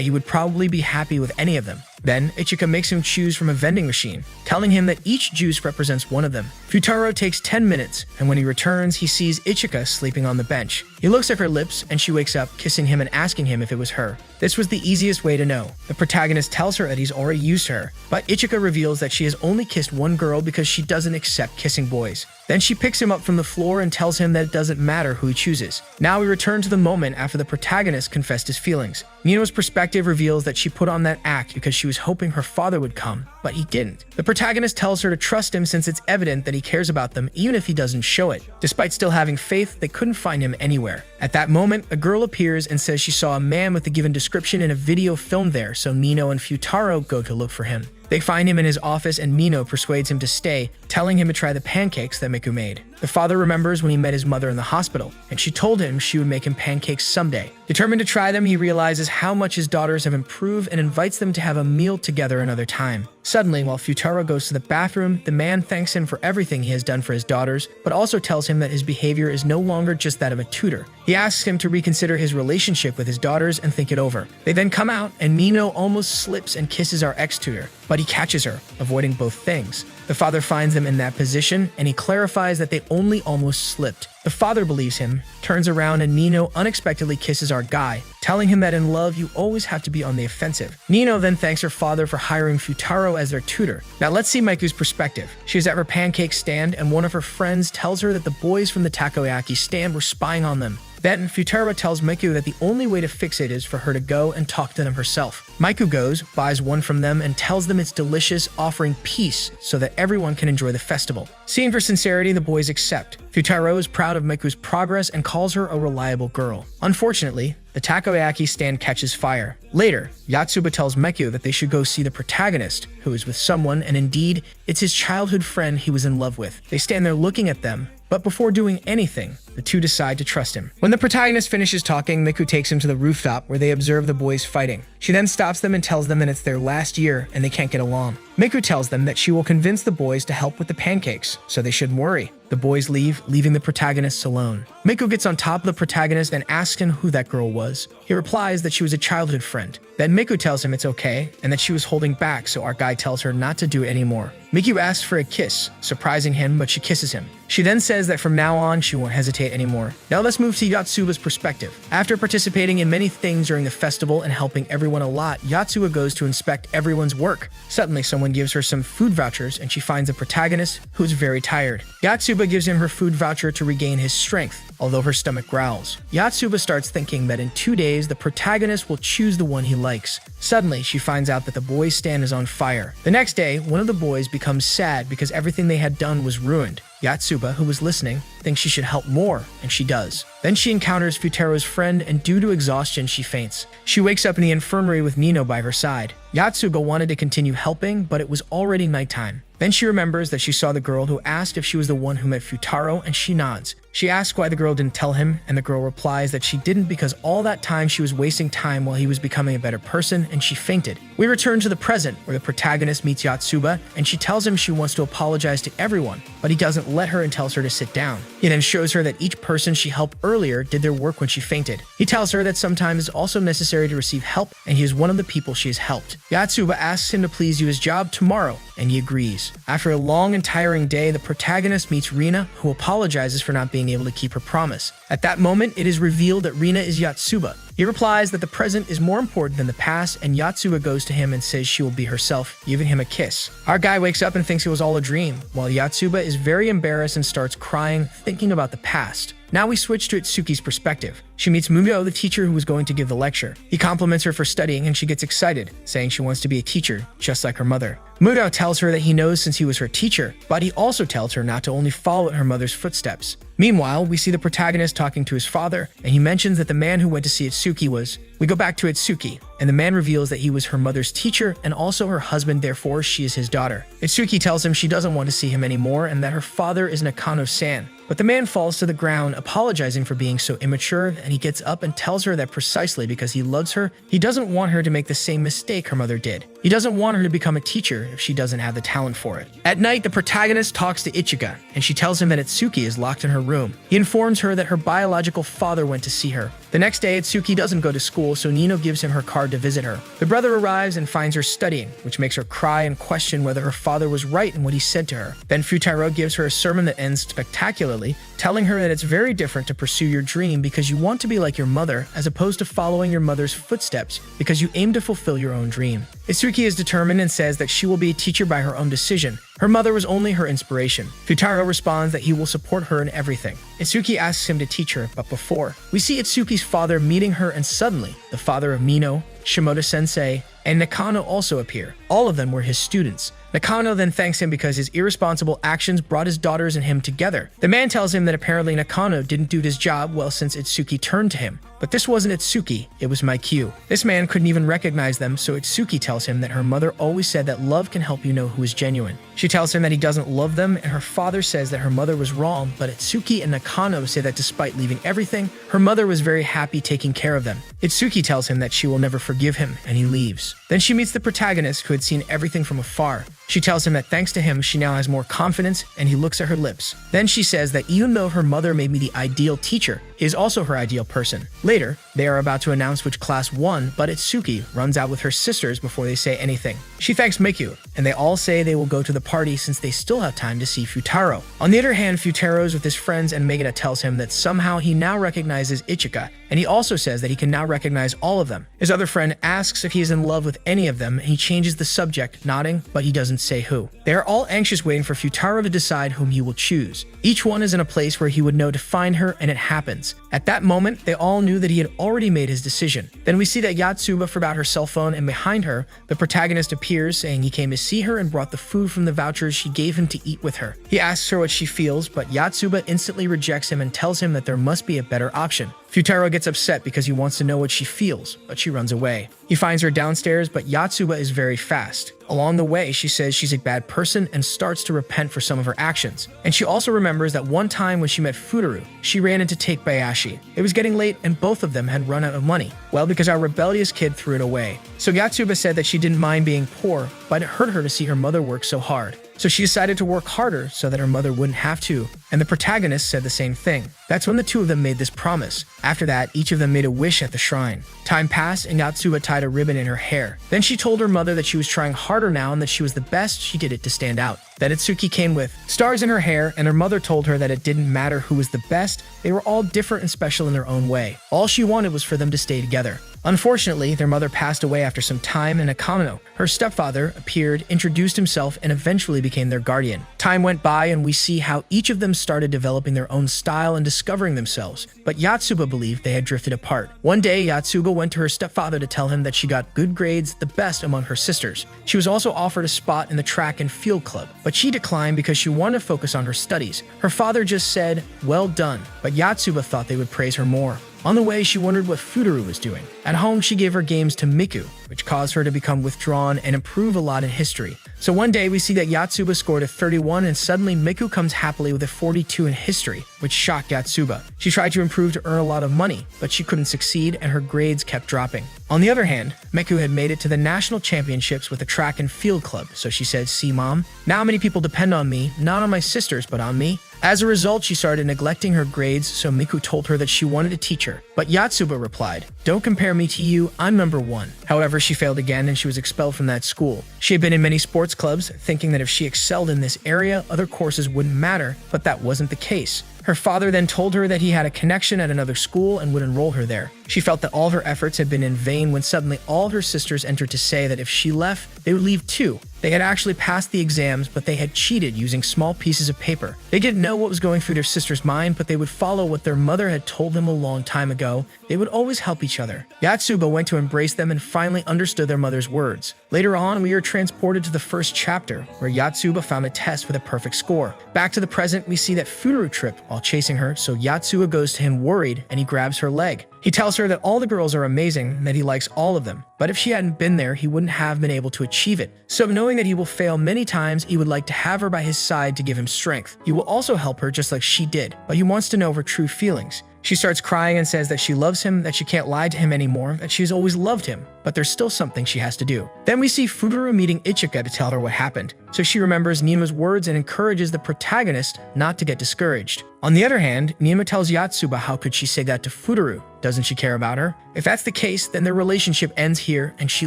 he would probably be happy with any of them. Then, Ichika makes him choose from a vending machine, telling him that each juice represents one of them. Futaro takes 10 minutes, and when he returns, he sees Ichika sleeping on the bench. He looks at her lips, and she wakes up, kissing him and asking him if it was her. This was the easiest way to know. The protagonist tells her that he's already used her, but Ichika reveals that she has only kissed one girl because she doesn't accept kissing boys. Then she picks him up from the floor and tells him that it doesn't matter who he chooses. Now we return to the moment after the protagonist confessed his feelings. Nino's perspective reveals that she put on that act because she was hoping her father would come, but he didn't. The protagonist tells her to trust him since it's evident that he cares about them even if he doesn't show it. Despite still having faith, they couldn't find him anywhere. At that moment, a girl appears and says she saw a man with the given description in a video filmed there, so Nino and Futaro go to look for him. They find him in his office and Mino persuades him to stay, telling him to try the pancakes that Miku made. The father remembers when he met his mother in the hospital, and she told him she would make him pancakes someday. Determined to try them, he realizes how much his daughters have improved and invites them to have a meal together another time. Suddenly, while Futaro goes to the bathroom, the man thanks him for everything he has done for his daughters, but also tells him that his behavior is no longer just that of a tutor. He asks him to reconsider his relationship with his daughters and think it over. They then come out, and Mino almost slips and kisses our ex-tutor, but he catches her, avoiding both things. The father finds them in that position, and he clarifies that they only almost slipped. The father believes him, turns around, and Nino unexpectedly kisses our guy, telling him that in love, you always have to be on the offensive. Nino then thanks her father for hiring Futaro as their tutor. Now let's see Maiku's perspective. She is at her pancake stand, and one of her friends tells her that the boys from the takoyaki stand were spying on them. Then, Futaro tells Maiku that the only way to fix it is for her to go and talk to them herself. Maiku goes, buys one from them, and tells them it's delicious, offering peace so that everyone can enjoy the festival. Seeing her sincerity, the boys accept. Futaro is proud of Maiku's progress and calls her a reliable girl. Unfortunately, the takoyaki stand catches fire. Later, Yatsuba tells Maiku that they should go see the protagonist, who is with someone, and indeed, it's his childhood friend he was in love with. They stand there looking at them, but before doing anything, the two decide to trust him. When the protagonist finishes talking, Miku takes him to the rooftop where they observe the boys fighting. She then stops them and tells them that it's their last year and they can't get along. Miku tells them that she will convince the boys to help with the pancakes, so they shouldn't worry. The The boys leave, leaving the protagonists alone. Mako gets on top of the protagonist and asks him who that girl was. He replies that she was a childhood friend. Then Mako tells him it's okay and that she was holding back, so our guy tells her not to do it anymore. Miku asks for a kiss, surprising him, but she kisses him. She then says that from now on, she won't hesitate anymore. Now let's move to Yotsuba's perspective. After participating in many things during the festival and helping everyone a lot, Yotsuba goes to inspect everyone's work. Suddenly, someone gives her some food vouchers and she finds a protagonist who is very tired. Yotsuba gives him her food voucher to regain his strength, although her stomach growls. Yotsuba starts thinking that in 2 days, the protagonist will choose the one he likes. Suddenly, she finds out that the boys' stand is on fire. The next day, one of the boys becomes sad because everything they had done was ruined. Yotsuba, who was listening, thinks she should help more, and she does. Then she encounters Futaro's friend, and due to exhaustion, she faints. She wakes up in the infirmary with Nino by her side. Yotsuba wanted to continue helping, but it was already nighttime. Then she remembers that she saw the girl who asked if she was the one who met Futaro, and she nods. She asks why the girl didn't tell him, and the girl replies that she didn't because all that time she was wasting time while he was becoming a better person, and she fainted. We return to the present, where the protagonist meets Yotsuba, and she tells him she wants to apologize to everyone, but he doesn't let her and tells her to sit down. He then shows her that each person she helped earlier did their work when she fainted. He tells her that sometimes it's also necessary to receive help, and he is one of the people she has helped. Yotsuba asks him to please do his job tomorrow, and he agrees. After a long and tiring day, the protagonist meets Rina, who apologizes for not being able to keep her promise. At that moment, it is revealed that Rina is Yotsuba. He replies that the present is more important than the past, and Yotsuba goes to him and says she will be herself, giving him a kiss. Our guy wakes up and thinks it was all a dream, while Yotsuba is very embarrassed and starts crying, thinking about the past. Now we switch to Itsuki's perspective. She meets Muyo, the teacher who was going to give the lecture. He compliments her for studying and she gets excited, saying she wants to be a teacher, just like her mother. Muyo tells her that he knows since he was her teacher, but he also tells her not to only follow in her mother's footsteps. Meanwhile, we see the protagonist talking to his father, and he mentions that the man who went to see Itsuki was... We go back to Itsuki, and the man reveals that he was her mother's teacher and also her husband, therefore she is his daughter. Itsuki tells him she doesn't want to see him anymore and that her father is Nakano-san. But the man falls to the ground, apologizing for being so immature, and he gets up and tells her that precisely because he loves her, he doesn't want her to make the same mistake her mother did. He doesn't want her to become a teacher if she doesn't have the talent for it. At night, the protagonist talks to Ichika, and she tells him that Itsuki is locked in her room. He informs her that her biological father went to see her. The next day, Itsuki doesn't go to school, so Nino gives him her card to visit her. The brother arrives and finds her studying, which makes her cry and question whether her father was right in what he said to her. Then Futaro gives her a sermon that ends spectacularly, telling her that it's very different to pursue your dream because you want to be like your mother as opposed to following your mother's footsteps because you aim to fulfill your own dream. Itsuki is determined and says that she will be a teacher by her own decision. Her mother was only her inspiration. Futaro responds that he will support her in everything. Itsuki asks him to teach her, but before, we see Itsuki's father meeting her, and suddenly, the father of Mino, Shimoda-sensei, and Nakano also appear. All of them were his students. Nakano then thanks him because his irresponsible actions brought his daughters and him together. The man tells him that apparently Nakano didn't do his job well since Itsuki turned to him. But this wasn't Itsuki, it was Maikyu. This man couldn't even recognize them, so Itsuki tells him that her mother always said that love can help you know who is genuine. She tells him that he doesn't love them, and her father says that her mother was wrong, but Itsuki and Nakano say that despite leaving everything, her mother was very happy taking care of them. Itsuki tells him that she will never forgive him, and he leaves. Then she meets the protagonist who had seen everything from afar. She tells him that thanks to him, she now has more confidence, and he looks at her lips. Then she says that even though her mother made me the ideal teacher, he is also her ideal person. Later, they are about to announce which class won, but Itsuki runs out with her sisters before they say anything. She thanks Miku, and they all say they will go to the party since they still have time to see Futaro. On the other hand, Futaro is with his friends and Megata tells him that somehow he now recognizes Ichika, and he also says that he can now recognize all of them. His other friend asks if he is in love with any of them, and he changes the subject, nodding, but he doesn't say who. They are all anxious waiting for Futaro to decide whom he will choose. Each one is in a place where he would know to find her, and it happens. At that moment, they all knew that he had already made his decision. Then we see that Yotsuba forgot her cell phone, and behind her, the protagonist appears, saying he came to see her and brought the food from the vouchers she gave him to eat with her. He asks her what she feels, but Yotsuba instantly rejects him and tells him that there must be a better option. Futaro gets upset because he wants to know what she feels, but she runs away. He finds her downstairs, but Yotsuba is very fast. Along the way, she says she's a bad person and starts to repent for some of her actions. And she also remembers that one time when she met Futaro, she ran into Take Bayashi. It was getting late and both of them had run out of money. Well, because our rebellious kid threw it away. So Yotsuba said that she didn't mind being poor, but it hurt her to see her mother work so hard. So she decided to work harder so that her mother wouldn't have to, and the protagonist said the same thing. That's when the two of them made this promise. After that, each of them made a wish at the shrine. Time passed and Yotsuba tied a ribbon in her hair. Then she told her mother that she was trying harder now and that she was the best. She did it to stand out. Then Itsuki came with stars in her hair, and her mother told her that it didn't matter who was the best. They were all different and special in their own way. All she wanted was for them to stay together. Unfortunately, their mother passed away after some time, and Akamino, her stepfather, appeared, introduced himself, and eventually became their guardian. Time went by, and we see how each of them started developing their own style and discovering themselves. But Yotsuba believed they had drifted apart. One day, Yotsuba went to her stepfather to tell him that she got good grades, the best among her sisters. She was also offered a spot in the track and field club, but she declined because she wanted to focus on her studies. Her father just said, "Well done," but Yotsuba thought they would praise her more. On the way, she wondered what Futuru was doing. At home, she gave her games to Miku, which caused her to become withdrawn and improve a lot in history. So one day, we see that Yotsuba scored a 31, and suddenly Miku comes happily with a 42 in history, which shocked Yotsuba. She tried to improve to earn a lot of money, but she couldn't succeed, and her grades kept dropping. On the other hand, Miku had made it to the national championships with the track and field club, so she said, "See, Mom, now many people depend on me, not on my sisters, but on me." As a result, she started neglecting her grades, so Miku told her that she wanted to teach her. But Yotsuba replied, "Don't compare me to you, I'm number one." However, she failed again and she was expelled from that school. She had been in many sports clubs, thinking that if she excelled in this area, other courses wouldn't matter, but that wasn't the case. Her father then told her that he had a connection at another school and would enroll her there. She felt that all her efforts had been in vain when suddenly all of her sisters entered to say that if she left, they would leave too. They had actually passed the exams, but they had cheated using small pieces of paper. They didn't know what was going through their sister's mind, but they would follow what their mother had told them a long time ago. They would always help each other. Yotsuba went to embrace them and finally understood their mother's words. Later on, we are transported to the first chapter, where Yotsuba found a test with a perfect score. Back to the present, we see that Futuru tripped while chasing her, so Yotsuba goes to him worried and he grabs her leg. He tells her that all the girls are amazing and that he likes all of them, but if she hadn't been there, he wouldn't have been able to achieve it. So knowing that he will fail many times, he would like to have her by his side to give him strength. He will also help her just like she did, but he wants to know her true feelings. She starts crying and says that she loves him, that she can't lie to him anymore, that she's always loved him, but there's still something she has to do. Then we see Futuru meeting Ichika to tell her what happened, so she remembers Nima's words and encourages the protagonist not to get discouraged. On the other hand, Nima tells Yotsuba how could she say that to Futuru? Doesn't she care about her? If that's the case, then their relationship ends here and she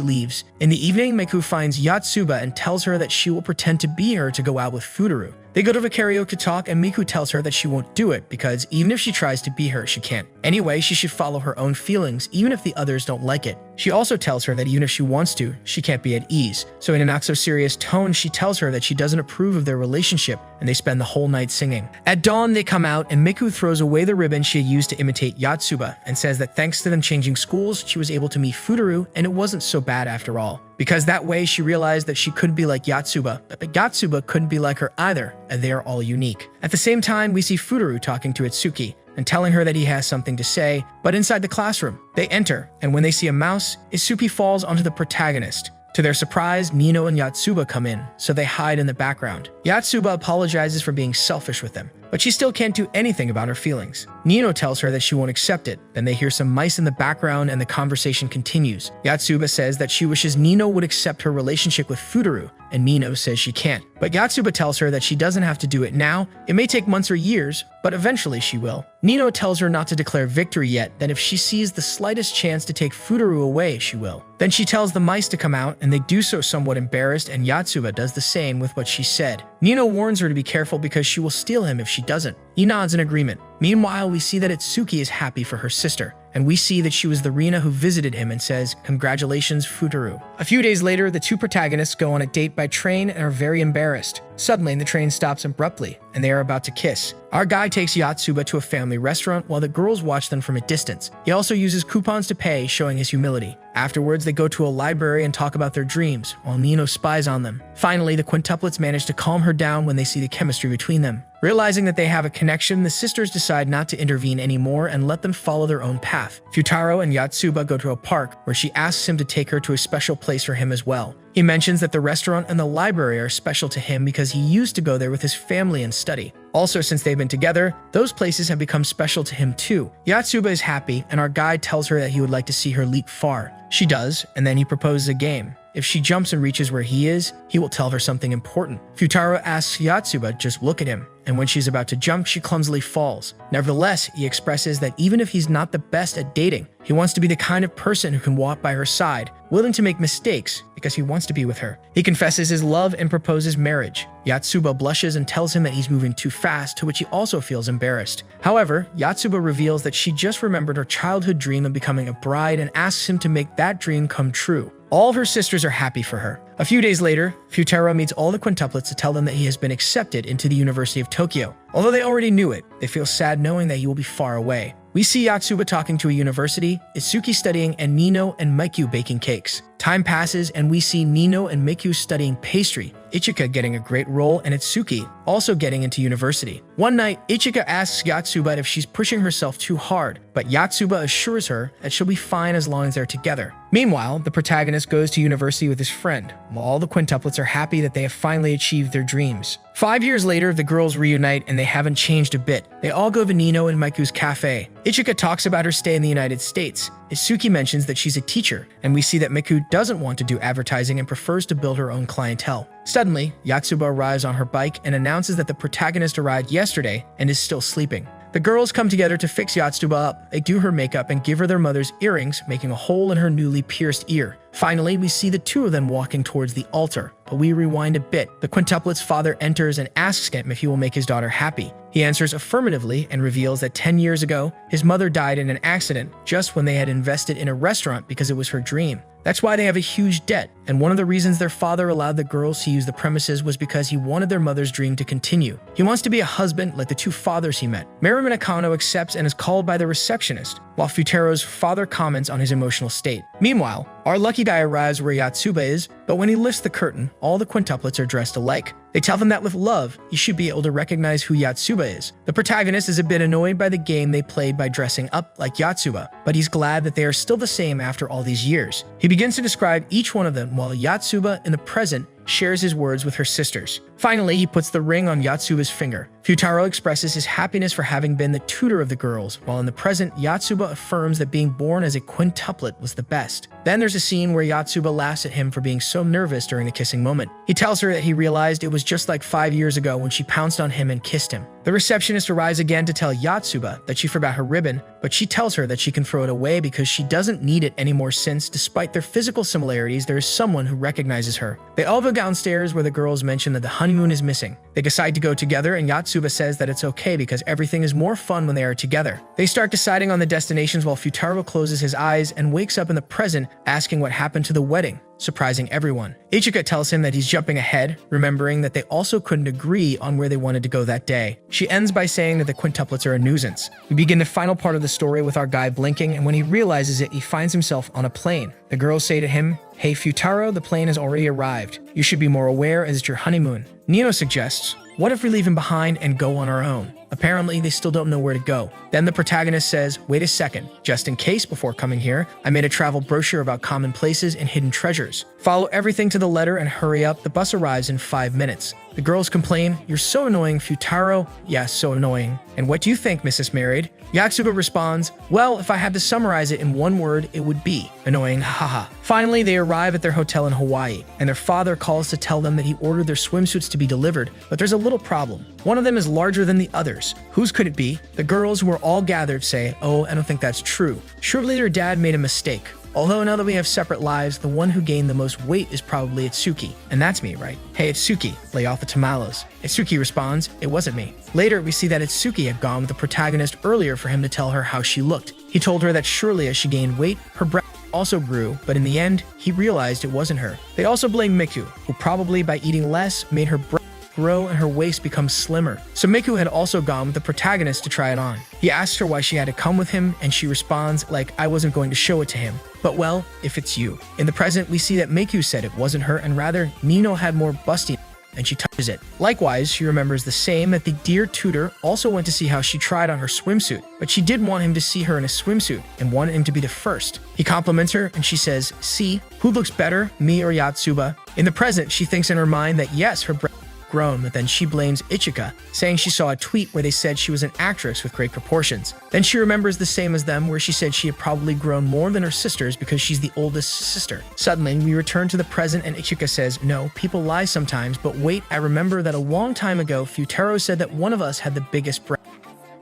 leaves. In the evening, Miku finds Yotsuba and tells her that she will pretend to be her to go out with Futuru. They go to the karaoke talk and Miku tells her that she won't do it because even if she tries to be her, she can't. Anyway, she should follow her own feelings even if the others don't like it. She also tells her that even if she wants to, she can't be at ease. So in a not so serious tone, she tells her that she doesn't approve of their relationship and they spend the whole night singing. At dawn, they come out and Miku throws away the ribbon she had used to imitate Yotsuba and says that thanks to them changing schools, she was able to meet Futuru and it wasn't so bad after all. Because that way she realized that she couldn't be like Yotsuba, but Yotsuba couldn't be like her either, and they are all unique. At the same time, we see Futuru talking to Itsuki and telling her that he has something to say, but inside the classroom, they enter, and when they see a mouse, Itsuki falls onto the protagonist. To their surprise, Nino and Yotsuba come in, so they hide in the background. Yotsuba apologizes for being selfish with them, but she still can't do anything about her feelings. Nino tells her that she won't accept it. Then they hear some mice in the background and the conversation continues. Yotsuba says that she wishes Nino would accept her relationship with Futuru, and Nino says she can't. But Yotsuba tells her that she doesn't have to do it now. It may take months or years, but eventually she will. Nino tells her not to declare victory yet, that if she sees the slightest chance to take Futuru away, she will. Then she tells the mice to come out, and they do so somewhat embarrassed, and Yotsuba does the same with what she said. Nino warns her to be careful because she will steal him if she doesn't. He nods in agreement. Meanwhile, we see that Itsuki is happy for her sister, and we see that she was the Rina who visited him and says, "Congratulations, Futuru." A few days later, the two protagonists go on a date by train and are very embarrassed. Suddenly, the train stops abruptly, and they are about to kiss. Our guy takes Yotsuba to a family restaurant while the girls watch them from a distance. He also uses coupons to pay, showing his humility. Afterwards, they go to a library and talk about their dreams, while Nino spies on them. Finally, the quintuplets manage to calm her down when they see the chemistry between them. Realizing that they have a connection, the sisters decide not to intervene anymore and let them follow their own path. Futaro and Yotsuba go to a park where she asks him to take her to a special place for him as well. He mentions that the restaurant and the library are special to him because he used to go there with his family and study. Also, since they've been together, those places have become special to him too. Yotsuba is happy, and our guide tells her that he would like to see her leap far. She does, and then he proposes a game. if she jumps and reaches where he is, he will tell her something important. Futaro asks Yotsuba just look at him, and when she's about to jump, she clumsily falls. Nevertheless, he expresses that even if he's not the best at dating, he wants to be the kind of person who can walk by her side, willing to make mistakes because he wants to be with her. He confesses his love and proposes marriage. Yotsuba blushes and tells him that he's moving too fast, to which he also feels embarrassed. However, Yotsuba reveals that she just remembered her childhood dream of becoming a bride and asks him to make that dream come true. All of her sisters are happy for her. A few days later, Futaro meets all the quintuplets to tell them that he has been accepted into the University of Tokyo. Although they already knew it, they feel sad knowing that he will be far away. We see Yotsuba talking to a university, Itsuki studying, and Nino and Meiku baking cakes. Time passes and we see Nino and Meiku studying pastry, Ichika getting a great role, and Itsuki also getting into university. One night, Ichika asks Yotsuba if she's pushing herself too hard, but Yotsuba assures her that she'll be fine as long as they're together. Meanwhile, the protagonist goes to university with his friend, while all the quintuplets are happy that they have finally achieved their dreams. 5 years later, the girls reunite and they haven't changed a bit. They all go to Nino and Maiku's cafe. Ichika talks about her stay in the United States. Itsuki mentions that she's a teacher, and we see that Meiku doesn't want to do advertising and prefers to build her own clientele. Suddenly, Yotsuba arrives on her bike and announces that the protagonist arrived yesterday and is still sleeping. The girls come together to fix Yotsuba up. They do her makeup and give her their mother's earrings, making a hole in her newly pierced ear. Finally, we see the two of them walking towards the altar, but we rewind a bit. The quintuplet's father enters and asks him if he will make his daughter happy. He answers affirmatively and reveals that 10 years ago, his mother died in an accident just when they had invested in a restaurant because it was her dream. That's why they have a huge debt, and one of the reasons their father allowed the girls to use the premises was because he wanted their mother's dream to continue. He wants to be a husband like the two fathers he met. Merriman Akano accepts and is called by the receptionist, while Futaro's father comments on his emotional state. Meanwhile, our lucky guy arrives where Yotsuba is, but when he lifts the curtain, all the quintuplets are dressed alike. They tell them that with love, he should be able to recognize who Yotsuba is. The protagonist is a bit annoyed by the game they played by dressing up like Yotsuba, but he's glad that they are still the same after all these years. He begins to describe each one of them while Yotsuba, in the present, shares his words with her sisters. Finally, he puts the ring on Yotsuba's finger. Futaro expresses his happiness for having been the tutor of the girls, while in the present, Yotsuba affirms that being born as a quintuplet was the best. Then there's a scene where Yotsuba laughs at him for being so nervous during the kissing moment. He tells her that he realized it was just like 5 years ago when she pounced on him and kissed him. The receptionist arrives again to tell Yotsuba that she forgot her ribbon, but she tells her that she can throw it away because she doesn't need it anymore since, despite their physical similarities, there is someone who recognizes her. They all go downstairs where the girls mention that the honeymoon is missing. They decide to go together and Yotsuba says that it's okay because everything is more fun when they are together. They start deciding on the destinations while Futaro closes his eyes and wakes up in the present asking what happened to the wedding, surprising everyone. Ichika tells him that he's jumping ahead, remembering that they also couldn't agree on where they wanted to go that day. She ends by saying that the quintuplets are a nuisance. We begin the final part of the story with our guy blinking, and when he realizes it, he finds himself on a plane. The girls say to him, "Hey Futaro, the plane has already arrived. You should be more aware as it's your honeymoon." Nino suggests, "What if we leave him behind and go on our own?" Apparently, they still don't know where to go. Then the protagonist says, "Wait a second, just in case before coming here, I made a travel brochure about common places and hidden treasures. Follow everything to the letter and hurry up, the bus arrives in 5 minutes." The girls complain, "You're so annoying, Futaro." "Yeah, so annoying. And what do you think, Mrs. Married?" Yotsuba responds, "Well, if I had to summarize it in one word, it would be annoying, haha." Finally, they arrive at their hotel in Hawaii, and their father calls to tell them that he ordered their swimsuits to be delivered, but there's a little problem. One of them is larger than the others. Whose could it be? The girls who are all gathered say, "Oh, I don't think that's true. Surely their dad made a mistake." Although now that we have separate lives, the one who gained the most weight is probably Itsuki. And that's me, right? "Hey, Itsuki, lay off the tamales." Itsuki responds, "It wasn't me." Later, we see that Itsuki had gone with the protagonist earlier for him to tell her how she looked. He told her that surely as she gained weight, her breath also grew, but in the end, he realized it wasn't her. They also blame Miku, who probably by eating less made her breath grow and her waist become slimmer. So Miku had also gone with the protagonist to try it on. He asks her why she had to come with him, and she responds like, "I wasn't going to show it to him. But well, if it's you." In the present, we see that Miku said it wasn't her, and rather, Nino had more busty, and she touches it. Likewise, she remembers the same that the dear tutor also went to see how she tried on her swimsuit, but she did want him to see her in a swimsuit and wanted him to be the first. He compliments her and she says, "See, who looks better, me or Yotsuba?" In the present, she thinks in her mind that yes, her breath grown, but then she blames Ichika, saying she saw a tweet where they said she was an actress with great proportions. Then she remembers the same as them, where she said she had probably grown more than her sisters because she's the oldest sister. Suddenly, we return to the present and Ichika says, "No, people lie sometimes, but wait, I remember that a long time ago, Futaro said that one of us had the biggest breast."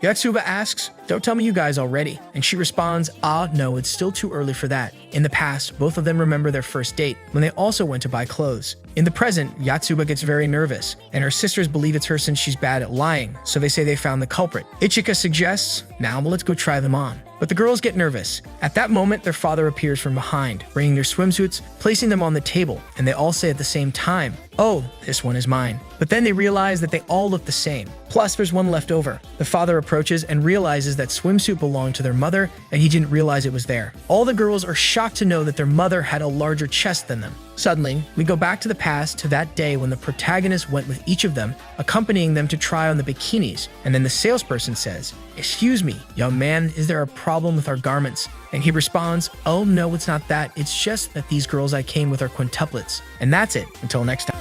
Yotsuba asks, "Don't tell me you guys already." And she responds, "Ah, no, it's still too early for that." In the past, both of them remember their first date, when they also went to buy clothes. In the present, Yotsuba gets very nervous, and her sisters believe it's her since she's bad at lying, so they say they found the culprit. Ichika suggests, "Now let's go try them on." But the girls get nervous. At that moment, their father appears from behind, bringing their swimsuits, placing them on the table, and they all say at the same time, "Oh, this one is mine." But then they realize that they all look the same. Plus, there's one left over. The father approaches and realizes that swimsuit belonged to their mother, and he didn't realize it was there. All the girls are shocked to know that their mother had a larger chest than them. Suddenly, we go back to the past to that day when the protagonist went with each of them, accompanying them to try on the bikinis, and then the salesperson says, "Excuse me, young man, is there a problem with our garments?" And he responds, "Oh no, it's not that, it's just that these girls I came with are quintuplets." And that's it, until next time.